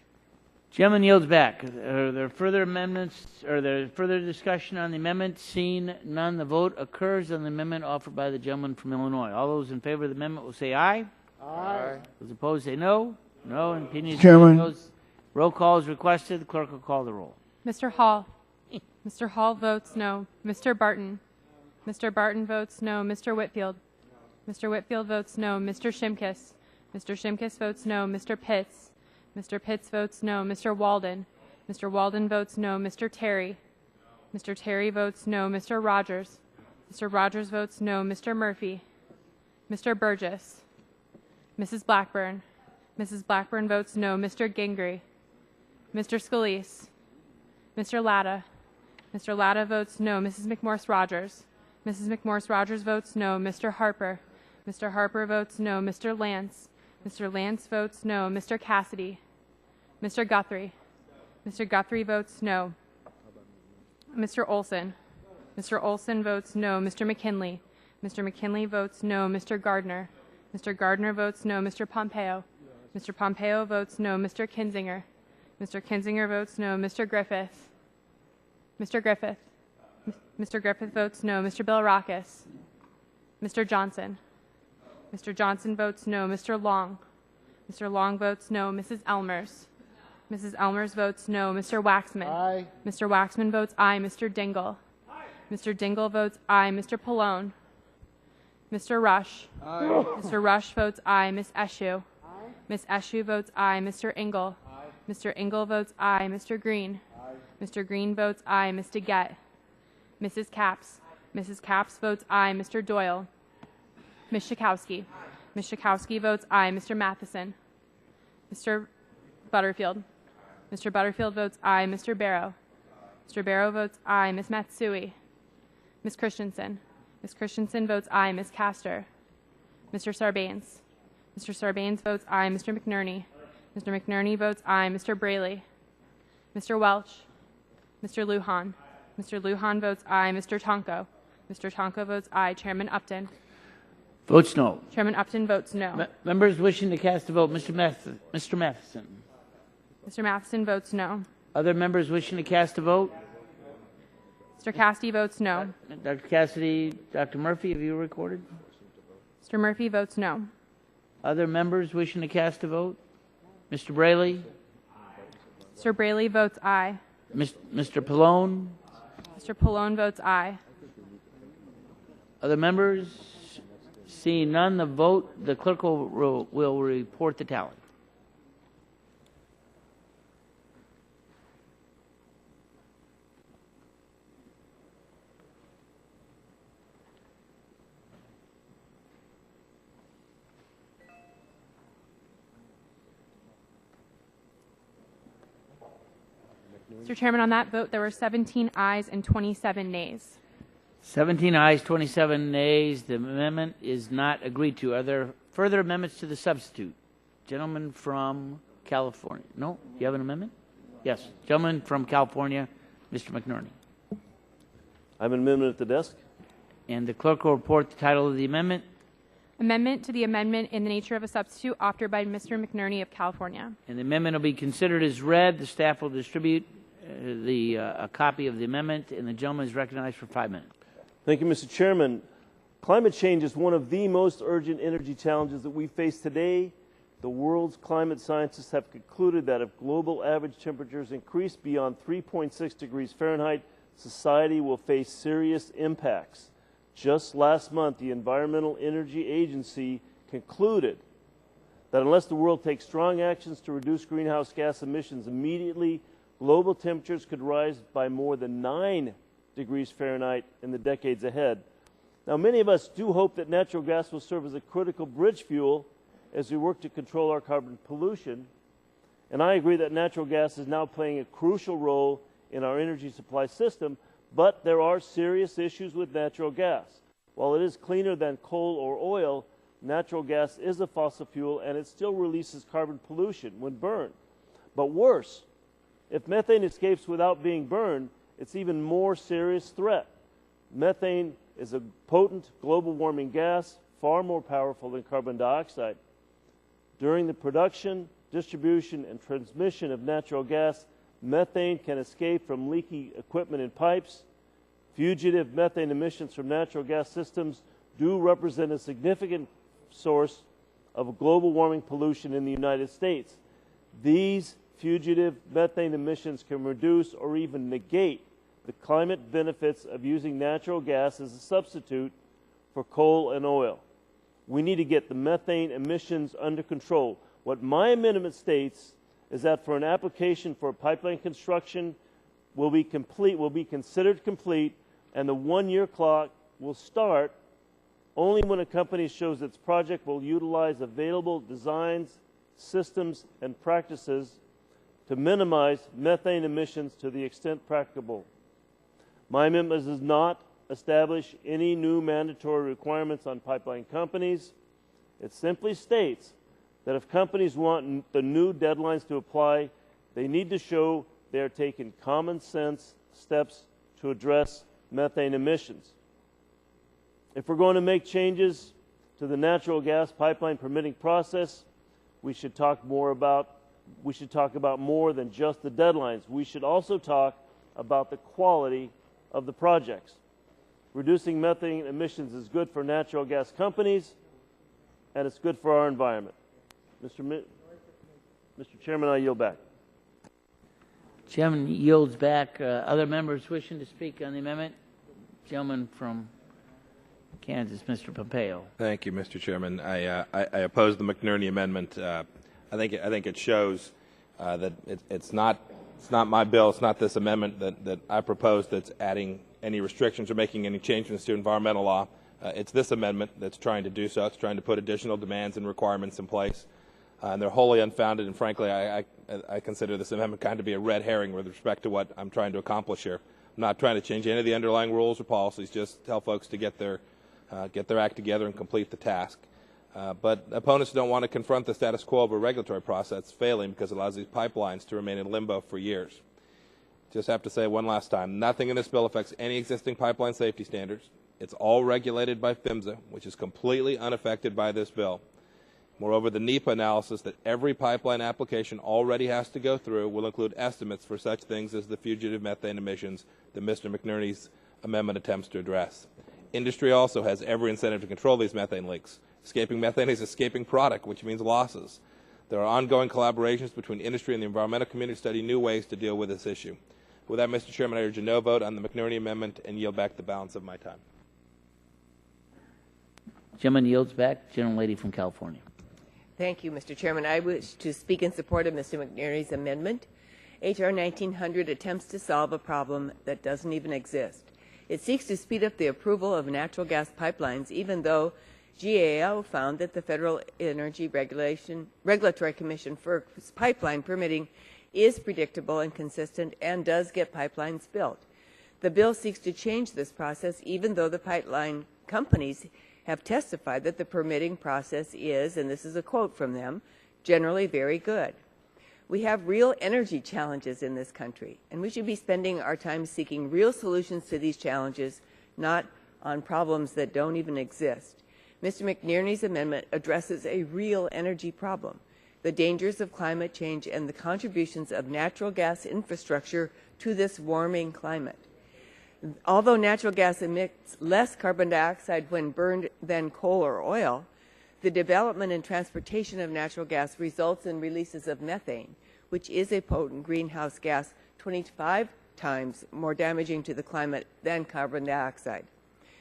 Gentleman yields back. Are there further amendments? Are there further discussion on the amendment? Seeing none, the vote occurs on the amendment offered by the gentleman from Illinois. All those in favor of the amendment will say aye. Aye. Those opposed say no. No. And opinions Chairman. Roll call is requested. The clerk will call the roll. Mr. Hall. Mr. Hall votes no. Mr. Barton. Mr. Barton votes no. Mr. Whitfield. Mr. Whitfield votes no. Mr. Shimkus. Mr. Shimkus votes no. Mr. Pitts. Mr. Pitts votes no. Mr. Walden. Mr. Walden votes no. Mr. Terry. Mr. Terry votes no. Mr. Rogers. Mr. Rogers votes no. Mr. Murphy. Mr. Burgess. Mrs. Blackburn. Mrs. Blackburn votes no. Mr. Gingrey. Mr. Scalise. Mr. Latta. Mr. Latta votes no. Mrs. McMorris Rogers. Mrs. McMorris Rogers votes no. Mr. Harper. Mr. Harper votes no. Mr. Lance. Mr. Lance votes no. Mr. Cassidy. Mr. Guthrie. Mr. Guthrie votes no. Mr. Olson. Mr. Olson votes no. Mr. McKinley. Mr. McKinley votes no. Mr. Gardner. Mr. Gardner votes no. Mr. Pompeo. Mr. Pompeo votes no. Mr. Kinzinger. Mr. Kinzinger votes no. Mr. Griffith. Mr. Griffith. Mr. Griffith votes no. Mr. Billrakis. Mr. Johnson. Mr. Johnson votes no. Mr. Long. Mr. Long votes no. Mrs. Elmers. Mrs. Elmers votes no. Mr. Waxman. Aye. Mr. Waxman votes aye. Mr. Dingle. Mr. Dingle votes aye. Mr. Pallone. Mr. Rush. Aye. Mr. Rush votes aye. Miss Eshoo. Miss Eshoo votes aye. Mr. Engel. Mr. Engel votes aye. Mr. Green. Mr. Green votes aye. Ms. DeGette. Mrs. Capps. Mrs. Capps votes aye. Mr. Doyle. Ms. Schakowsky. Ms. Schakowsky votes aye. Mr. Matheson. Mr. Butterfield. Mr. Butterfield votes aye. Mr. Barrow. Mr. Barrow votes aye. Ms. Matsui. Ms. Christensen. Ms. Christensen votes aye. Ms. Castor. Mr. Sarbanes. Mr. Sarbanes votes aye. Mr. McNerney. Mr. McNerney votes aye. Mr. Braley. Mr. Welch. Mr. Lujan. Mr. Lujan votes aye. Mr. Tonko. Mr. Tonko votes aye. Chairman Upton. Votes no. Chairman Upton votes no. Members wishing to cast a vote. Mr. Matheson. Mr. Matheson votes no. Other members wishing to cast a vote? Mr. Cassidy votes no. Dr. Cassidy, Dr. Murphy, have you recorded? Mr. Murphy votes no. Other members wishing to cast a vote? Mr. Braley? Mr. Braley votes aye. Mr. Pallone? Mr. Pallone votes aye. Other members? Seeing none, the clerk will report the tally. Mr. Chairman, on that vote, there were 17 ayes and 27 nays. 17 ayes, 27 nays. The amendment is not agreed to. Are there further amendments to the substitute? Gentleman from California. No? You have an amendment? Yes. Gentleman from California, Mr. McNerney. I have an amendment at the desk. And the clerk will report the title of the amendment. Amendment to the amendment in the nature of a substitute offered by Mr. McNerney of California. And the amendment will be considered as read. The staff will distribute a copy of the amendment, and the gentleman is recognized for 5 minutes. Thank you, Mr. Chairman. Climate change is one of the most urgent energy challenges that we face today. The world's climate scientists have concluded that if global average temperatures increase beyond 3.6 degrees Fahrenheit, society will face serious impacts. Just last month, the Environmental Energy Agency concluded that unless the world takes strong actions to reduce greenhouse gas emissions immediately, global temperatures could rise by more than 9 degrees Fahrenheit in the decades ahead. Now, many of us do hope that natural gas will serve as a critical bridge fuel as we work to control our carbon pollution. And I agree that natural gas is now playing a crucial role in our energy supply system, but there are serious issues with natural gas. While it is cleaner than coal or oil, natural gas is a fossil fuel and it still releases carbon pollution when burned. But worse, if methane escapes without being burned, it's even more serious threat. Methane is a potent global warming gas, far more powerful than carbon dioxide. During the production, distribution, and transmission of natural gas, methane can escape from leaky equipment and pipes. Fugitive methane emissions from natural gas systems do represent a significant source of global warming pollution in the United States. These fugitive methane emissions can reduce or even negate the climate benefits of using natural gas as a substitute for coal and oil. We need to get the methane emissions under control. What my amendment states is that for an application for pipeline construction will be considered complete, and the 1-year clock will start only when a company shows its project will utilize available designs, systems, and practices to minimize methane emissions to the extent practicable. My amendment does not establish any new mandatory requirements on pipeline companies. It simply states that if companies want the new deadlines to apply, they need to show they are taking common sense steps to address methane emissions. If we're going to make changes to the natural gas pipeline permitting process, we should talk about more than just the deadlines. We should also talk about the quality of the projects. Reducing methane emissions is good for natural gas companies, and it's good for our environment. Mr. Chairman, I yield back. Chairman yields back. Other members wishing to speak on the amendment? Gentleman from Kansas, Mr. Pompeo. Thank you, Mr. Chairman. I oppose the McNerney amendment. I think it shows that it's not my bill. It's not this amendment that I propose that's adding any restrictions or making any changes to environmental law. It's this amendment that's trying to do so. It's trying to put additional demands and requirements in place. And they're wholly unfounded, and frankly, I consider this amendment kind of be a red herring with respect to what I'm trying to accomplish here. I'm not trying to change any of the underlying rules or policies, just tell folks to get their act together and complete the task. But opponents don't want to confront the status quo of a regulatory process failing because it allows these pipelines to remain in limbo for years. Just have to say one last time, nothing in this bill affects any existing pipeline safety standards. It's all regulated by PHMSA, which is completely unaffected by this bill. Moreover, the NEPA analysis that every pipeline application already has to go through will include estimates for such things as the fugitive methane emissions that Mr. McNerney's amendment attempts to address. Industry also has every incentive to control these methane leaks. Escaping methane is escaping product, which means losses. There are ongoing collaborations between industry and the environmental community to study new ways to deal with this issue. With that, Mr. Chairman, I urge a no vote on the McNerney amendment and yield back the balance of my time. Gentleman yields back. Gentlelady from California. Thank you, Mr. Chairman. I wish to speak in support of Mr. McNerney's amendment. H.R. 1900 attempts to solve a problem that doesn't even exist. It seeks to speed up the approval of natural gas pipelines, even though GAO found that the Federal Energy Regulatory Commission for pipeline permitting is predictable and consistent and does get pipelines built. The bill seeks to change this process, even though the pipeline companies have testified that the permitting process is, and this is a quote from them, generally very good. We have real energy challenges in this country, and we should be spending our time seeking real solutions to these challenges, not on problems that don't even exist. Mr. McNerney's amendment addresses a real energy problem, the dangers of climate change and the contributions of natural gas infrastructure to this warming climate. Although natural gas emits less carbon dioxide when burned than coal or oil, the development and transportation of natural gas results in releases of methane, which is a potent greenhouse gas 25 times more damaging to the climate than carbon dioxide.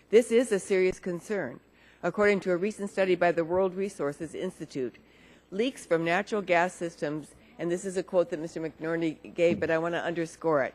This is a serious concern. According to a recent study by the World Resources Institute, leaks from natural gas systems, and this is a quote that Mr. McNerney gave, but I want to underscore it,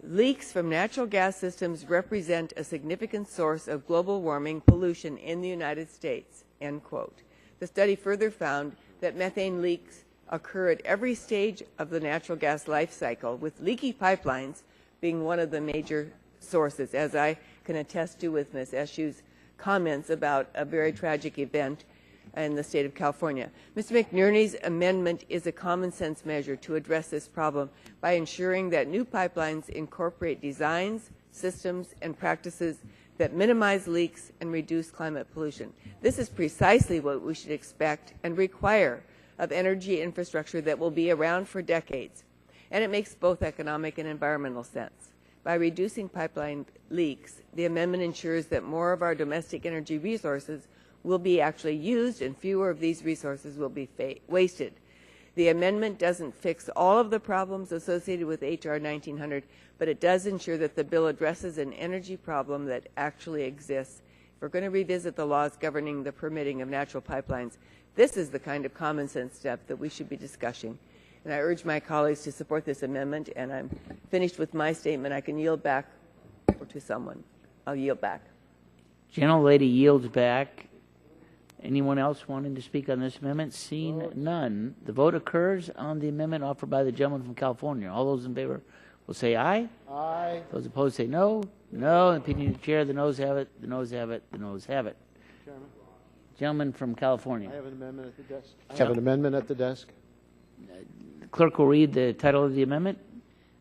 leaks from natural gas systems represent a significant source of global warming pollution in the United States, end quote. The study further found that methane leaks occur at every stage of the natural gas life cycle, with leaky pipelines being one of the major sources, as I can attest to with Ms. Eshu's comments about a very tragic event in the state of California. Mr. McNerney's amendment is a common sense measure to address this problem by ensuring that new pipelines incorporate designs, systems, and practices that minimize leaks and reduce climate pollution. This is precisely what we should expect and require of energy infrastructure that will be around for decades. And it makes both economic and environmental sense. By reducing pipeline leaks, the amendment ensures that more of our domestic energy resources will be actually used and fewer of these resources will be wasted. The amendment doesn't fix all of the problems associated with H.R. 1900, but it does ensure that the bill addresses an energy problem that actually exists. If we're going to revisit the laws governing the permitting of natural pipelines, this is the kind of common sense step that we should be discussing. And I urge my colleagues to support this amendment, and I'm finished with my statement. I can yield back to someone. I'll yield back. Gentlelady yields back. Anyone else wanting to speak on this amendment? Seeing none, the vote occurs on the amendment offered by the gentleman from California. All those in favor will say aye. Aye. Those opposed say no. No. In the opinion of the chair, the noes have it. The noes have it. The noes have it. Chairman, Gentleman from California. I have an amendment at the desk. I have an amendment at the desk. The clerk will read the title of the amendment.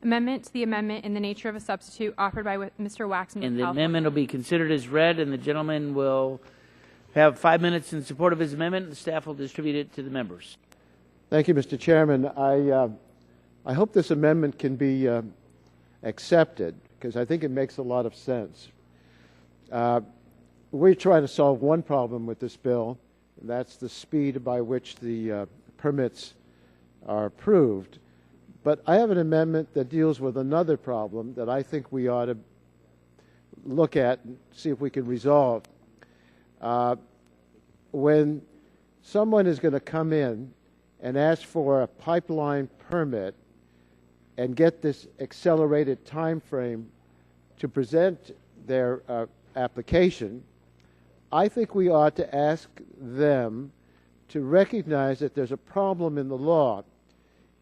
Amendment to the amendment in the nature of a substitute offered by Mr. Waxman. And the amendment will be considered as read, and the gentleman will have 5 minutes in support of his amendment, and the staff will distribute it to the members. Thank you, Mr. Chairman. I hope this amendment can be accepted, because I think it makes a lot of sense. We're trying to solve one problem with this bill, and that's the speed by which the permits are approved. But I have an amendment that deals with another problem that I think we ought to look at and see if we can resolve. When someone is going to come in and ask for a pipeline permit and get this accelerated time frame to present their application, I think we ought to ask them to recognize that there's a problem in the law.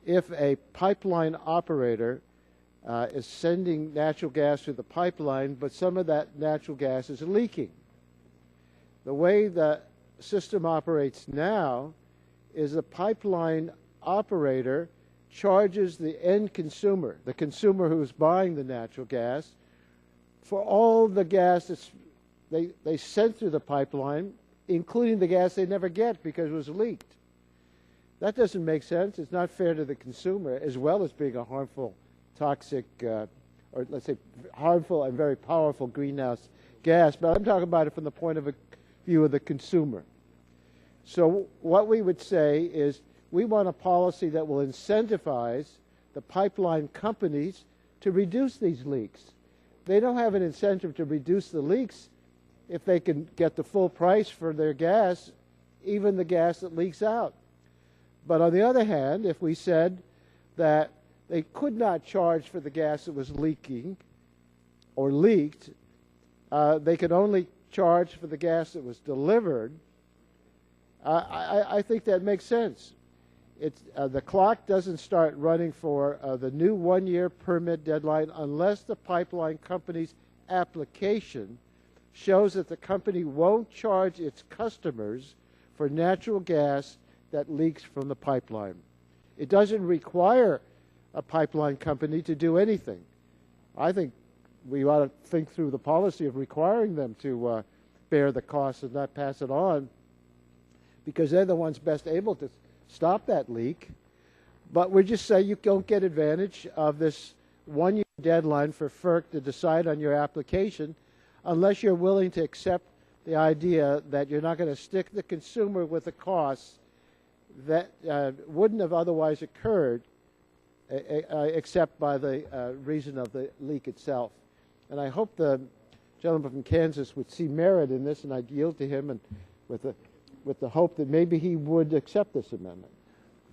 If a pipeline operator is sending natural gas through the pipeline, but some of that natural gas is leaking. The way the system operates now is a pipeline operator charges the end consumer, the consumer who's buying the natural gas, for all the gas that's they sent through the pipeline, including the gas they never get because it was leaked. That doesn't make sense. It's not fair to the consumer, as well as being a harmful, toxic, or let's say harmful and very powerful greenhouse gas. But I'm talking about it from the point of view of the consumer. So what we would say is we want a policy that will incentivize the pipeline companies to reduce these leaks. They don't have an incentive to reduce the leaks if they can get the full price for their gas, even the gas that leaks out. But on the other hand, if we said that they could not charge for the gas that was leaking or leaked, they could only charge for the gas that was delivered, I think that makes sense. the clock doesn't start running for the new one-year permit deadline unless the pipeline company's application shows that the company won't charge its customers for natural gas that leaks from the pipeline. It doesn't require a pipeline company to do anything. I think we ought to think through the policy of requiring them to bear the costs and not pass it on, because they're the ones best able to stop that leak. But we just say you don't get advantage of this one-year deadline for FERC to decide on your application unless you're willing to accept the idea that you're not going to stick the consumer with the costs that wouldn't have otherwise occurred except by the reason of the leak itself. And I hope the gentleman from Kansas would see merit in this, and I'd yield to him, and with the hope that maybe he would accept this amendment.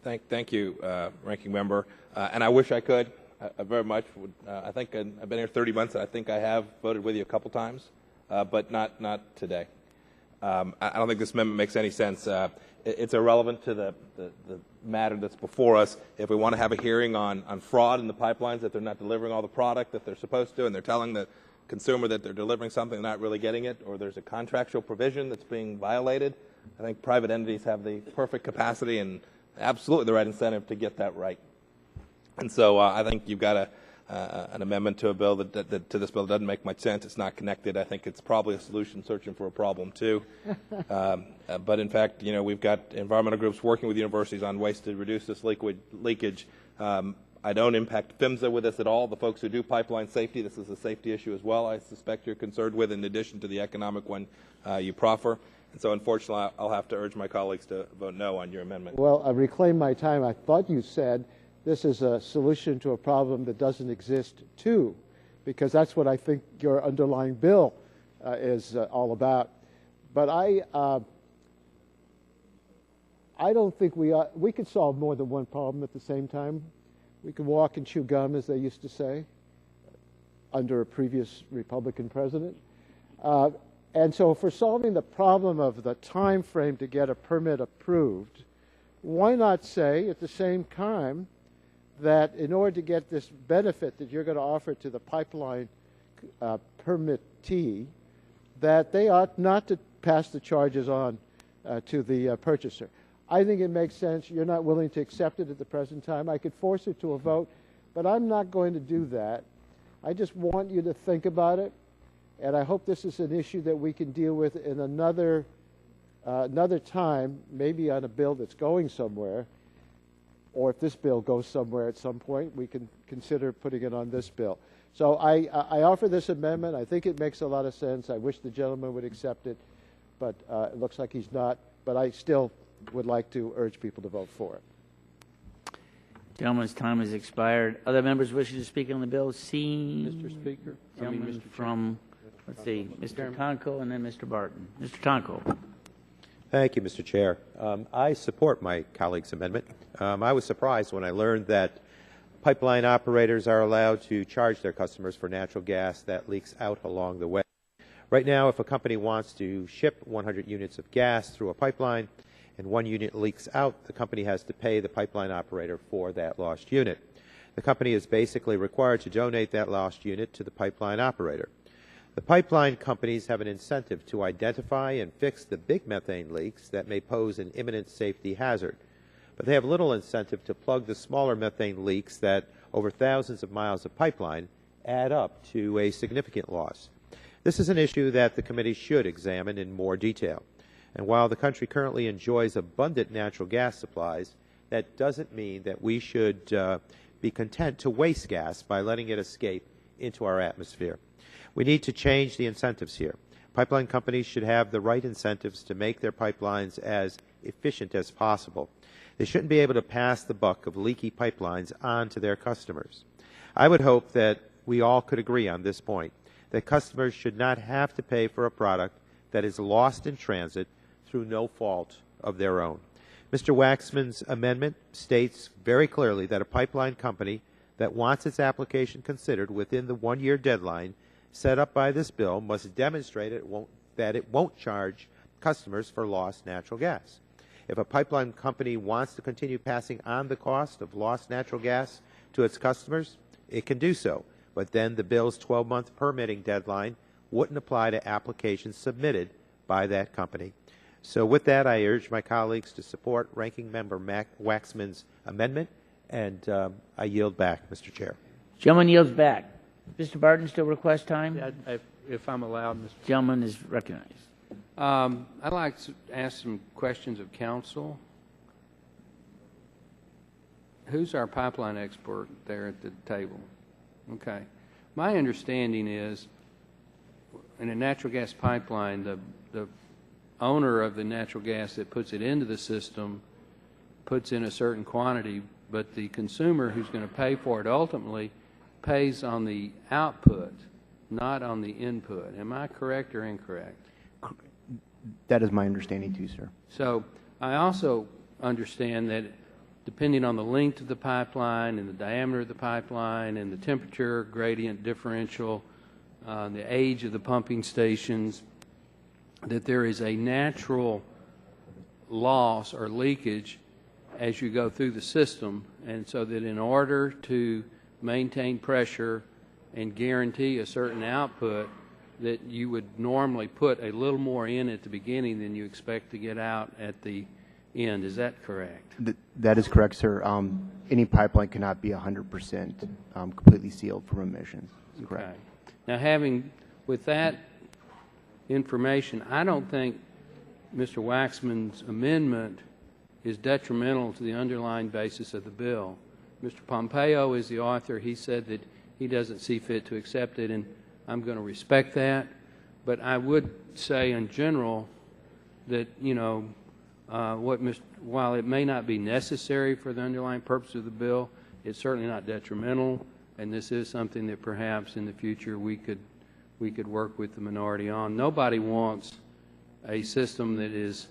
Thank you, Ranking Member. And I wish I could. I very much would. I think I've been here 30 months, and I think I have voted with you a couple times, but not today. I don't think this amendment makes any sense. It's irrelevant to the matter that's before us. If we want to have a hearing on fraud in the pipelines, that they're not delivering all the product that they're supposed to, and they're telling the consumer that they're delivering something and not really getting it, or there's a contractual provision that's being violated, I think private entities have the perfect capacity and absolutely the right incentive to get that right. And so I think you've got an amendment to a bill that to this bill doesn't make much sense. It's not connected. I think it's probably a solution searching for a problem too. But in fact, we've got environmental groups working with universities on ways to reduce this leakage. I don't impact PHMSA with this at all. The folks who do pipeline safety, this is a safety issue as well, I suspect you're concerned with, in addition to the economic one you proffer. And so unfortunately, I'll have to urge my colleagues to vote no on your amendment. Well, I reclaim my time. I thought you said this is a solution to a problem that doesn't exist too, because that's what I think your underlying bill is all about. But I don't think we could solve more than one problem at the same time. We could walk and chew gum, as they used to say, under a previous Republican president. And so for solving the problem of the time frame to get a permit approved, why not say at the same time that in order to get this benefit that you're going to offer to the pipeline permittee, that they ought not to pass the charges on to the purchaser. I think it makes sense. You're not willing to accept it at the present time. I could force it to a vote, but I'm not going to do that. I just want you to think about it, and I hope this is an issue that we can deal with in another time, maybe on a bill that's going somewhere, or if this bill goes somewhere at some point, we can consider putting it on this bill. So I offer this amendment. I think it makes a lot of sense. I wish the gentleman would accept it, but it looks like he's not. But I still would like to urge people to vote for it. Gentleman's time has expired. Other members wishing to speak on the bill? Mr. Speaker. Gentleman from, let's see, Mr. Tonko and then Mr. Barton. Mr. Tonko. Thank you, Mr. Chair. I support my colleague's amendment. I was surprised when I learned that pipeline operators are allowed to charge their customers for natural gas that leaks out along the way. Right now, if a company wants to ship 100 units of gas through a pipeline and one unit leaks out, the company has to pay the pipeline operator for that lost unit. The company is basically required to donate that lost unit to the pipeline operator. The pipeline companies have an incentive to identify and fix the big methane leaks that may pose an imminent safety hazard, but they have little incentive to plug the smaller methane leaks that, over thousands of miles of pipeline, add up to a significant loss. This is an issue that the committee should examine in more detail. And while the country currently enjoys abundant natural gas supplies, that doesn't mean that we should be content to waste gas by letting it escape into our atmosphere. We need to change the incentives here. Pipeline companies should have the right incentives to make their pipelines as efficient as possible. They shouldn't be able to pass the buck of leaky pipelines on to their customers. I would hope that we all could agree on this point, that customers should not have to pay for a product that is lost in transit through no fault of their own. Mr. Waxman's amendment states very clearly that a pipeline company that wants its application considered within the one-year deadline set up by this bill must demonstrate that it won't charge customers for lost natural gas. If a pipeline company wants to continue passing on the cost of lost natural gas to its customers, it can do so, but then the bill's 12-month permitting deadline wouldn't apply to applications submitted by that company. So with that, I urge my colleagues to support Ranking Member Waxman's amendment, and I yield back, Mr. Chair. Gentleman yields back. Mr. Barton still requests time? Yeah, if I'm allowed, Mr. Gentleman is recognized. I'd like to ask some questions of counsel. Who's our pipeline expert there at the table? Okay. My understanding is in a natural gas pipeline, the owner of the natural gas that puts it into the system puts in a certain quantity, but the consumer who's going to pay for it ultimately pays on the output, not on the input. Am I correct or incorrect? That is my understanding too, sir. So I also understand that depending on the length of the pipeline and the diameter of the pipeline and the temperature gradient differential, the age of the pumping stations, that there is a natural loss or leakage as you go through the system, and so that in order to maintain pressure and guarantee a certain output, that you would normally put a little more in at the beginning than you expect to get out at the end. Is that correct? That is correct, sir. Any pipeline cannot be 100% completely sealed from emissions. That's correct. Okay. Now, having with that information, I don't think Mr. Waxman's amendment is detrimental to the underlying basis of the bill. Mr. Pompeo is the author. He said that he doesn't see fit to accept it, and I'm going to respect that. But I would say in general that, you know, while it may not be necessary for the underlying purpose of the bill, it's certainly not detrimental, and this is something that perhaps in the future we could work with the minority on. Nobody wants a system that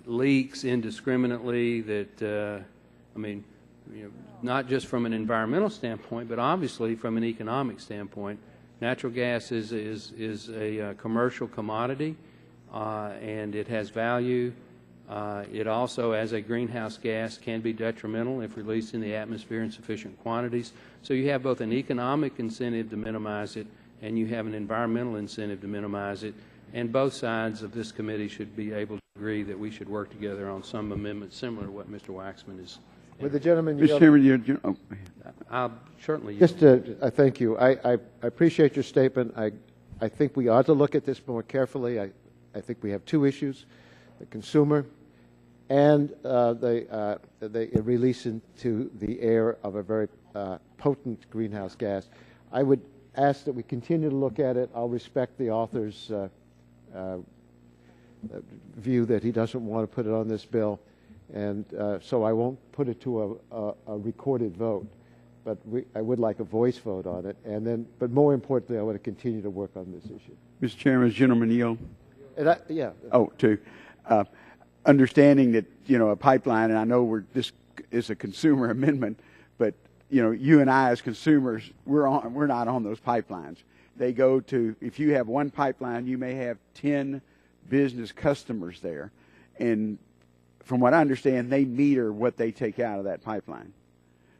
leaks indiscriminately, that I mean, you know, not just from an environmental standpoint, but obviously from an economic standpoint. Natural gas is a commercial commodity, and it has value. It also, as a greenhouse gas, can be detrimental if released in the atmosphere in sufficient quantities. So you have both an economic incentive to minimize it, and you have an environmental incentive to minimize it. And both sides of this committee should be able to agree that we should work together on some amendments similar to what Mr. Waxman is. Would the gentleman Mr. Chairman, I'll certainly. Just I thank you. I appreciate your statement. I think we ought to look at this more carefully. I think we have two issues: the consumer and the release into the air of a very potent greenhouse gas. I would ask that we continue to look at it. I'll respect the author's view that he doesn't want to put it on this bill, and so I won't put it to a recorded vote. But I would like a voice vote on it, and then, but more importantly, I want to continue to work on this issue. Mr. Chairman, gentleman yield. Yeah. Oh, two. Understanding that, you know, a pipeline, and I know this is a consumer amendment, but you know, you and I as consumers, we're not on those pipelines. They go to, if you have one pipeline, you may have 10 business customers there, and from what I understand, they meter what they take out of that pipeline.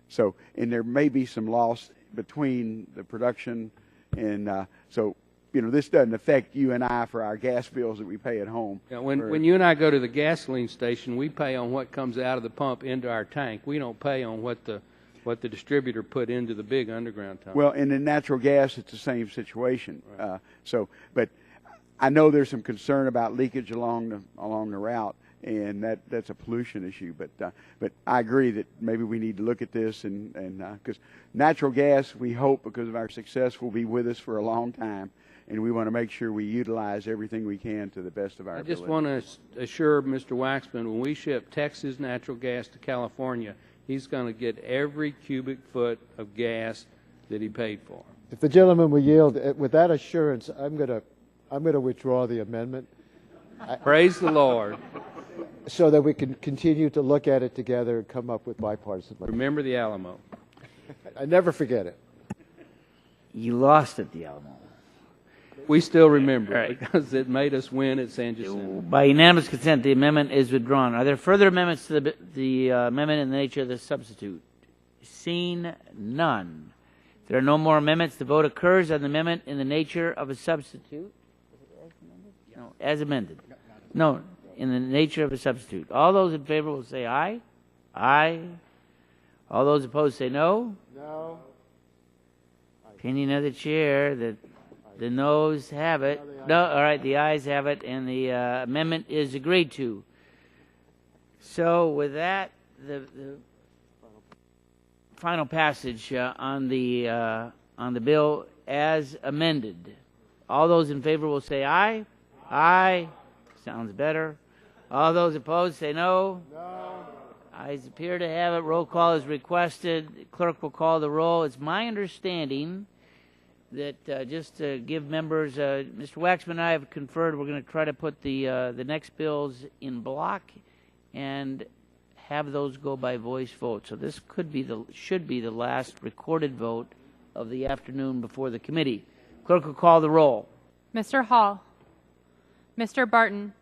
So, and there may be some loss between the production, and so, you know, this doesn't affect you and I for our gas bills that we pay at home. Yeah, when you and I go to the gasoline station, we pay on what comes out of the pump into our tank. We don't pay on what the distributor put into the big underground tunnel. Well, and in natural gas, it's the same situation. Right. But I know there's some concern about leakage along the route, and that's a pollution issue. But I agree that maybe we need to look at this, and because natural gas, we hope because of our success, will be with us for a long time, and we want to make sure we utilize everything we can to the best of our ability. I just want to assure Mr. Waxman, when we ship Texas natural gas to California, he's going to get every cubic foot of gas that he paid for. If the gentleman will yield, with that assurance, I'm going to withdraw the amendment. Praise the Lord. So that we can continue to look at it together and come up with bipartisan. Remember the Alamo. I never forget it. You lost at the Alamo. We still remember Right. it because it made us win at San Jacinto. By unanimous consent, the amendment is withdrawn. Are there further amendments to the amendment in the nature of the substitute? Seen none. If there are no more amendments, the vote occurs on the amendment in the nature of a substitute. No, as amended. No, in the nature of a substitute. All those in favor will say aye. Aye. All those opposed say no. No. Opinion of the chair that the noes have it. No, all right, the ayes have it, and the amendment is agreed to. So with that, the final passage on the bill as amended. All those in favor will say aye. Aye. Sounds better. All those opposed say no. No. Ayes appear to have it. Roll call is requested. Clerk will call the roll. It's my understanding that just to give members, Mr. Waxman and I have conferred, we're going to try to put the next bills in block and have those go by voice vote. So this should be the last recorded vote of the afternoon before the committee. Clerk will call the roll. Mr. Hall. Mr. Barton.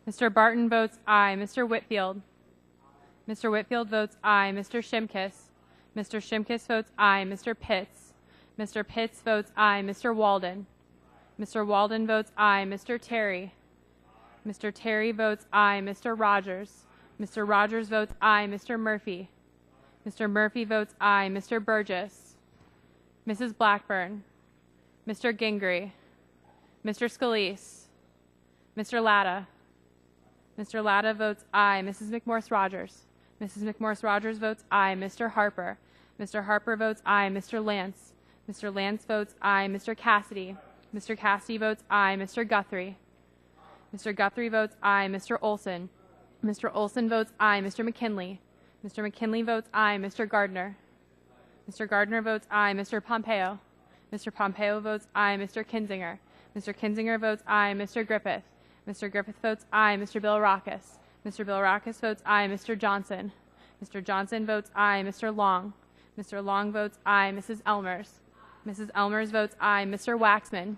Mr. Barton votes aye. Mr. Whitfield. Mr. Whitfield votes aye. Mr. Shimkus. Mr. Shimkus votes aye. Mr. Pitts. Mr. Pitts votes aye. Mr. Walden. Mr. Walden votes aye. Mr. Terry. Mr. Terry votes aye. Mr. Rogers. Mr. Rogers votes aye. Mr. Murphy. Mr. Murphy votes aye. Mr. Burgess. Mrs. Blackburn. Mr. Gingrey. Mr. Scalise. Mr. Latta. Mr. Latta votes aye. Mrs. McMorris-Rogers. Mrs. McMorris-Rogers votes aye. Mr. Harper. Mr. Harper votes aye. Mr. Lance. Mr. Lance votes aye. Mr. Cassidy. Mr. Cassidy votes aye. Mr. Guthrie. Mr. Guthrie votes aye. Mr. Olson. Mr. Olson votes aye. Mr. McKinley. Mr. McKinley votes aye. Mr. Gardner. Mr. Gardner votes aye. Mr. Pompeo. Mr. Pompeo votes aye. Mr. Kinzinger. Mr. Kinzinger votes aye. Mr. Griffith. Mr. Griffith votes aye. Mr. Billrackus. Mr. Billrackus votes aye. Mr. Johnson. Mr. Johnson votes aye. Mr. Long. Mr. Long votes aye. Mrs. Elmers. Mrs. Elmers votes aye. Mr. Waxman.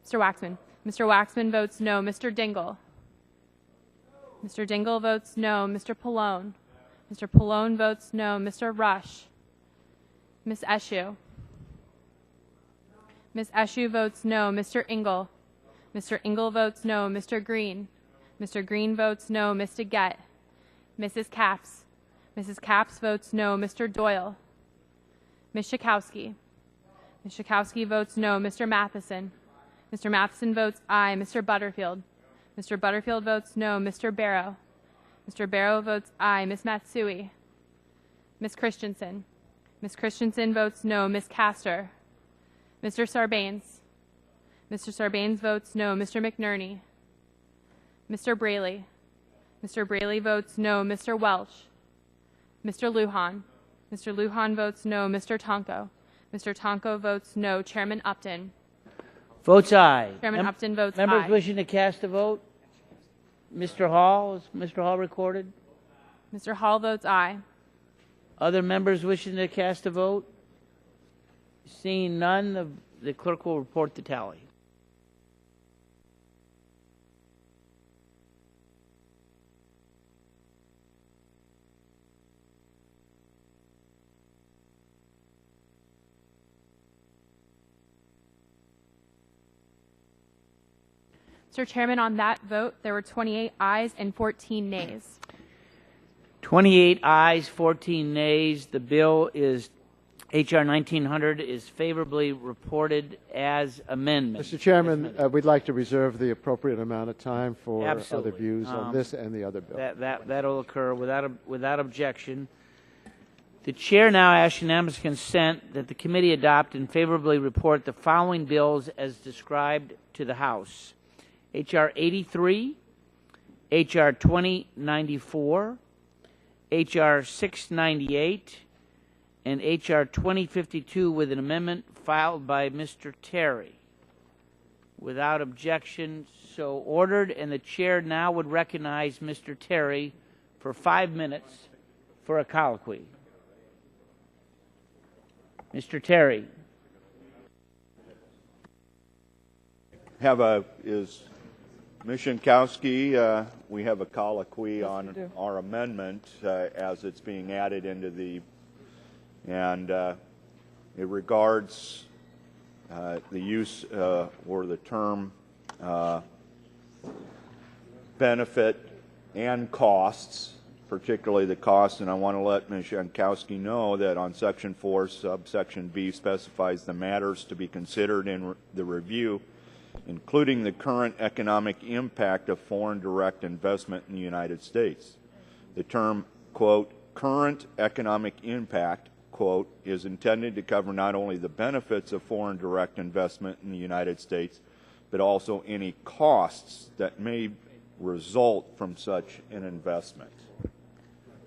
Mr. Waxman. Mr. Waxman votes no. Mr. Dingle. Mr. Dingle votes no. Mr. Pallone. Mr. Pallone votes no. Mr. Rush. Ms. Eshoo. Ms. Eshoo votes no. Mr. Engel. Mr. Engel votes no. Mr. Green. Mr. Green votes no. Mr. Gett. Mrs. Capps. Mrs. Capps votes no. Mr. Doyle. Ms. Schakowsky. Ms. Schakowsky votes no. Mr. Matheson. Mr. Matheson votes aye. Mr. Butterfield. Mr. Butterfield votes no. Mr. Barrow. Mr. Barrow votes aye. Ms. Matsui. Ms. Christensen. Ms. Christensen votes no. Ms. Castor. Mr. Sarbanes. Mr. Sarbanes votes no. Mr. McNerney. Mr. Braley. Mr. Braley votes no. Mr. Welch. Mr. Lujan. Mr. Lujan votes no. Mr. Tonko. Mr. Tonko votes no. Chairman Upton. Votes aye. Chairman Upton votes Members aye. wishing to cast a vote? Mr. Hall, is Mr. Hall recorded? Mr. Hall votes aye. Other members wishing to cast a vote? Seeing none, the clerk will report the tally. Mr. Chairman, on that vote, there were 28 ayes and 14 nays. 28 ayes, 14 nays. The bill is H.R. 1900 is favorably reported as amendment. Mr. Chairman, we'd like to reserve the appropriate amount of time for Absolutely. other views on this and the other bill. That'll occur without objection. The chair now asks unanimous consent that the committee adopt and favorably report the following bills as described to the House. H.R. 83, H.R. 2094, H.R. 698, and H.R. 2052 with an amendment filed by Mr. Terry. Without objection, so ordered, and the chair now would recognize Mr. Terry for 5 minutes for a colloquy. Mr. Terry. Is Ms. Jankowski, we have a colloquy on our amendment as it's being added into and it regards the use or the term benefit and costs, particularly the costs, and I want to let Ms. Jankowski know that on Section 4, subsection B specifies the matters to be considered in the review, including the current economic impact of foreign direct investment in the United States. The term, quote, current economic impact, quote, is intended to cover not only the benefits of foreign direct investment in the United States, but also any costs that may result from such an investment.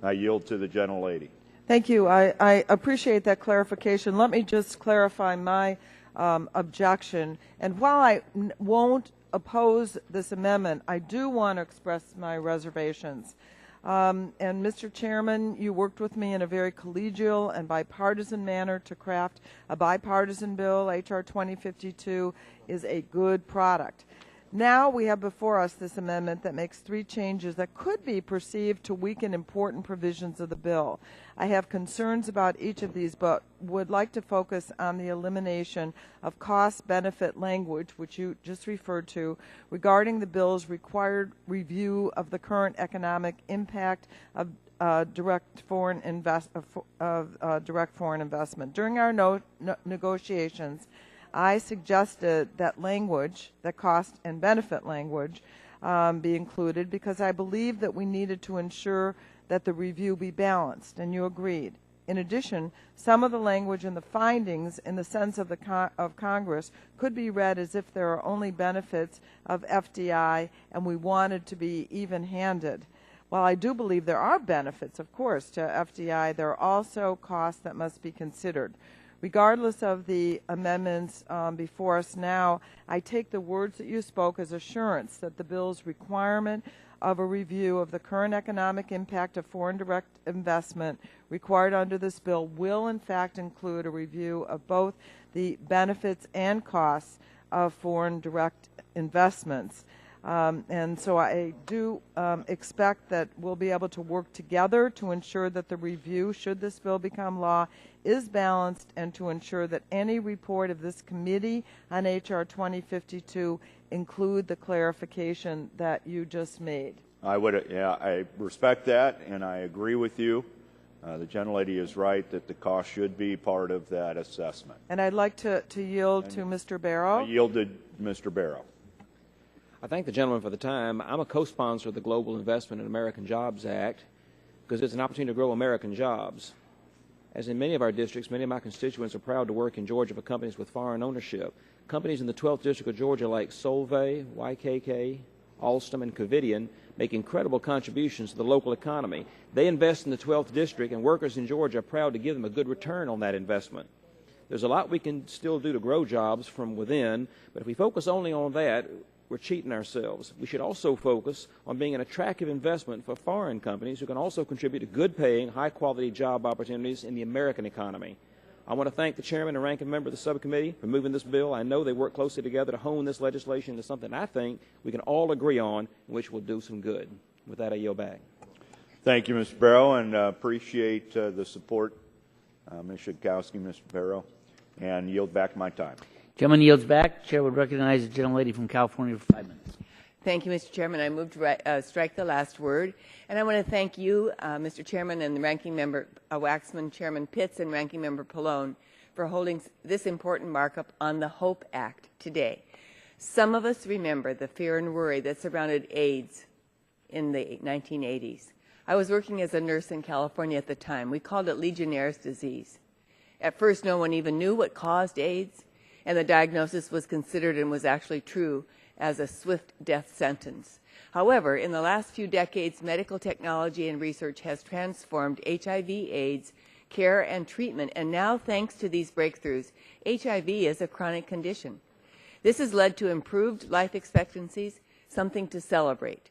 I yield to the gentlelady. Thank you. I appreciate that clarification. Let me just clarify my objection. And while I won't oppose this amendment, I do want to express my reservations. And Mr. Chairman, you worked with me in a very collegial and bipartisan manner to craft a bipartisan bill. H.R. 2052 is a good product. Now we have before us this amendment that makes 3 changes that could be perceived to weaken important provisions of the bill. I have concerns about each of these, but would like to focus on the elimination of cost-benefit language, which you just referred to, regarding the bill's required review of the current economic impact of direct foreign investment. During our negotiations, I suggested that language, that cost and benefit language, be included because I believe that we needed to ensure that the review be balanced, and you agreed. In addition, some of the language in the findings, in the sense of Congress, could be read as if there are only benefits of FDI, and we wanted to be even-handed. While I do believe there are benefits, of course, to FDI, there are also costs that must be considered. Regardless of the amendments before us now, I take the words that you spoke as assurance that the bill's requirement of a review of the current economic impact of foreign direct investment required under this bill will in fact include a review of both the benefits and costs of foreign direct investments. And so I do expect that we'll be able to work together to ensure that the review, should this bill become law, is balanced, and to ensure that any report of this committee on H.R. 2052 include the clarification that you just made. I respect that, and I agree with you. The gentlelady is right that the cost should be part of that assessment. And I'd like to yield to Mr. Barrow. I yielded Mr. Barrow. I thank the gentleman for the time. I'm a co-sponsor of the Global Investment in American Jobs Act because it's an opportunity to grow American jobs. As in many of our districts, many of my constituents are proud to work in Georgia for companies with foreign ownership. Companies in the 12th District of Georgia like Solvay, YKK, Alstom, and Covidian make incredible contributions to the local economy. They invest in the 12th District, and workers in Georgia are proud to give them a good return on that investment. There's a lot we can still do to grow jobs from within, but if we focus only on that, we're cheating ourselves. We should also focus on being an attractive investment for foreign companies who can also contribute to good-paying, high-quality job opportunities in the American economy. I want to thank the chairman and ranking member of the subcommittee for moving this bill. I know they work closely together to hone this legislation into something I think we can all agree on, which will do some good. With that, I yield back. Thank you, Mr. Barrow, and appreciate the support, Ms. Jankowski, Mr. Barrow, and yield back my time. Gentleman yields back. Chair would recognize the gentlelady from California for 5 minutes. Thank you, Mr. Chairman. I move to strike the last word. And I want to thank you, Mr. Chairman, and the Ranking Member Waxman, Chairman Pitts, and Ranking Member Pallone for holding this important markup on the HOPE Act today. Some of us remember the fear and worry that surrounded AIDS in the 1980s. I was working as a nurse in California at the time. We called it Legionnaire's disease. At first, no one even knew what caused AIDS, and the diagnosis was considered and was actually true as a swift death sentence. However, in the last few decades, medical technology and research has transformed HIV/AIDS care and treatment, and now, thanks to these breakthroughs, HIV is a chronic condition. This has led to improved life expectancies, something to celebrate.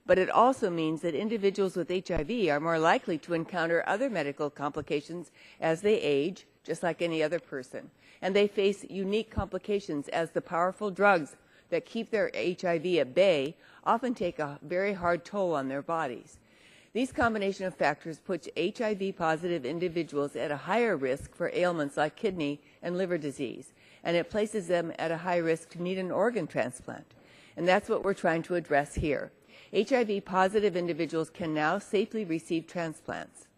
But it also means that individuals with HIV are more likely to encounter other medical complications as they age, just like any other person. And they face unique complications as the powerful drugs that keep their HIV at bay often take a very hard toll on their bodies. These combination of factors put HIV-positive individuals at a higher risk for ailments like kidney and liver disease, and it places them at a high risk to need an organ transplant. And that's what we're trying to address here. HIV-positive individuals can now safely receive transplants.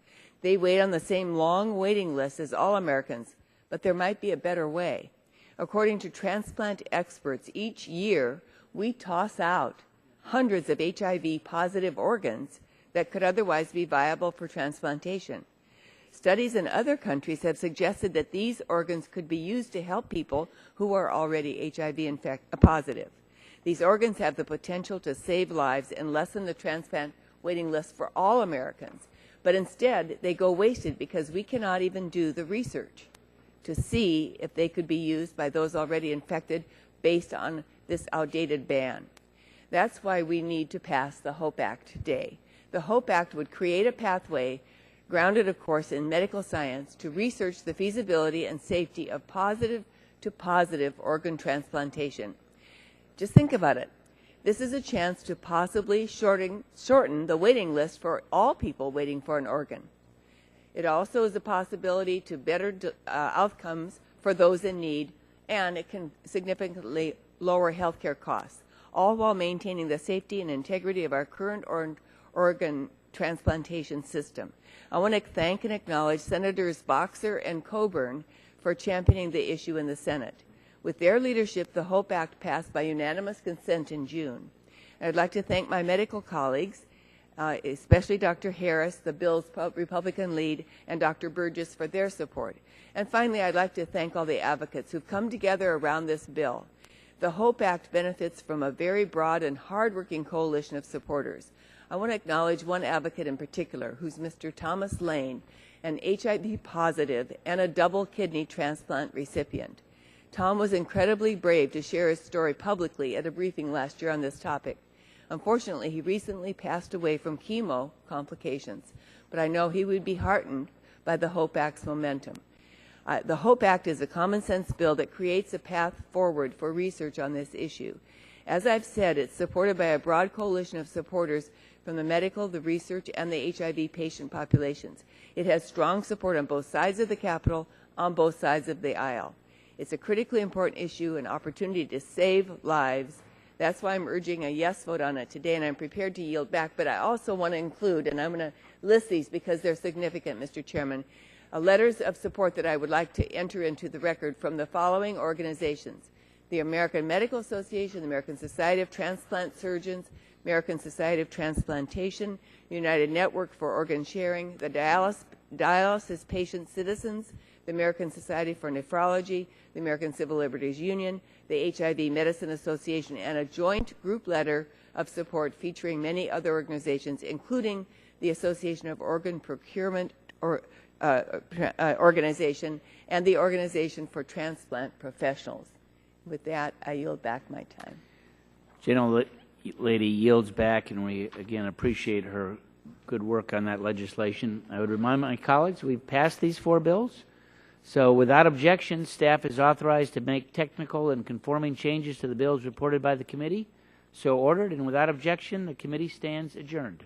They wait on the same long waiting list as all Americans, but there might be a better way. According to transplant experts, each year we toss out hundreds of HIV-positive organs that could otherwise be viable for transplantation. Studies in other countries have suggested that these organs could be used to help people who are already HIV positive. These organs have the potential to save lives and lessen the transplant waiting list for all Americans, but instead they go wasted because we cannot even do the research to see if they could be used by those already infected based on this outdated ban. That's why we need to pass the HOPE Act today. The HOPE Act would create a pathway, grounded of course in medical science, to research the feasibility and safety of positive to positive organ transplantation. Just think about it. This is a chance to possibly shorten the waiting list for all people waiting for an organ. It also is a possibility to better outcomes for those in need, and it can significantly lower healthcare costs, all while maintaining the safety and integrity of our current organ transplantation system. I want to thank and acknowledge Senators Boxer and Coburn for championing the issue in the Senate. With their leadership, the HOPE Act passed by unanimous consent in June. I'd like to thank my medical colleagues, especially Dr. Harris, the bill's Republican lead, and Dr. Burgess for their support. And finally, I'd like to thank all the advocates who've come together around this bill. The HOPE Act benefits from a very broad and hardworking coalition of supporters. I want to acknowledge one advocate in particular, who's Mr. Thomas Lane, an HIV positive and a double kidney transplant recipient. Tom was incredibly brave to share his story publicly at a briefing last year on this topic. Unfortunately, he recently passed away from chemo complications, but I know he would be heartened by the HOPE Act's momentum. The HOPE Act is a common sense bill that creates a path forward for research on this issue. As I've said, it's supported by a broad coalition of supporters from the medical, the research, and the HIV patient populations. It has strong support on both sides of the Capitol, on both sides of the aisle. It's a critically important issue, an opportunity to save lives. That's why I'm urging a yes vote on it today, and I'm prepared to yield back. But I also want to include, and I'm going to list these because they're significant, Mr. Chairman, letters of support that I would like to enter into the record from the following organizations: the American Medical Association, the American Society of Transplant Surgeons, American Society of Transplantation, United Network for Organ Sharing, the Dialysis Patient Citizens, the American Society for Nephrology, the American Civil Liberties Union, the HIV Medicine Association, and a joint group letter of support featuring many other organizations, including the Association of Organ Procurement Organization and the Organization for Transplant Professionals. With that, I yield back my time. Gentlelady yields back, and we again appreciate her good work on that legislation. I would remind my colleagues we've passed these 4 bills. So without objection, staff is authorized to make technical and conforming changes to the bills reported by the committee. So ordered, and without objection, the committee stands adjourned.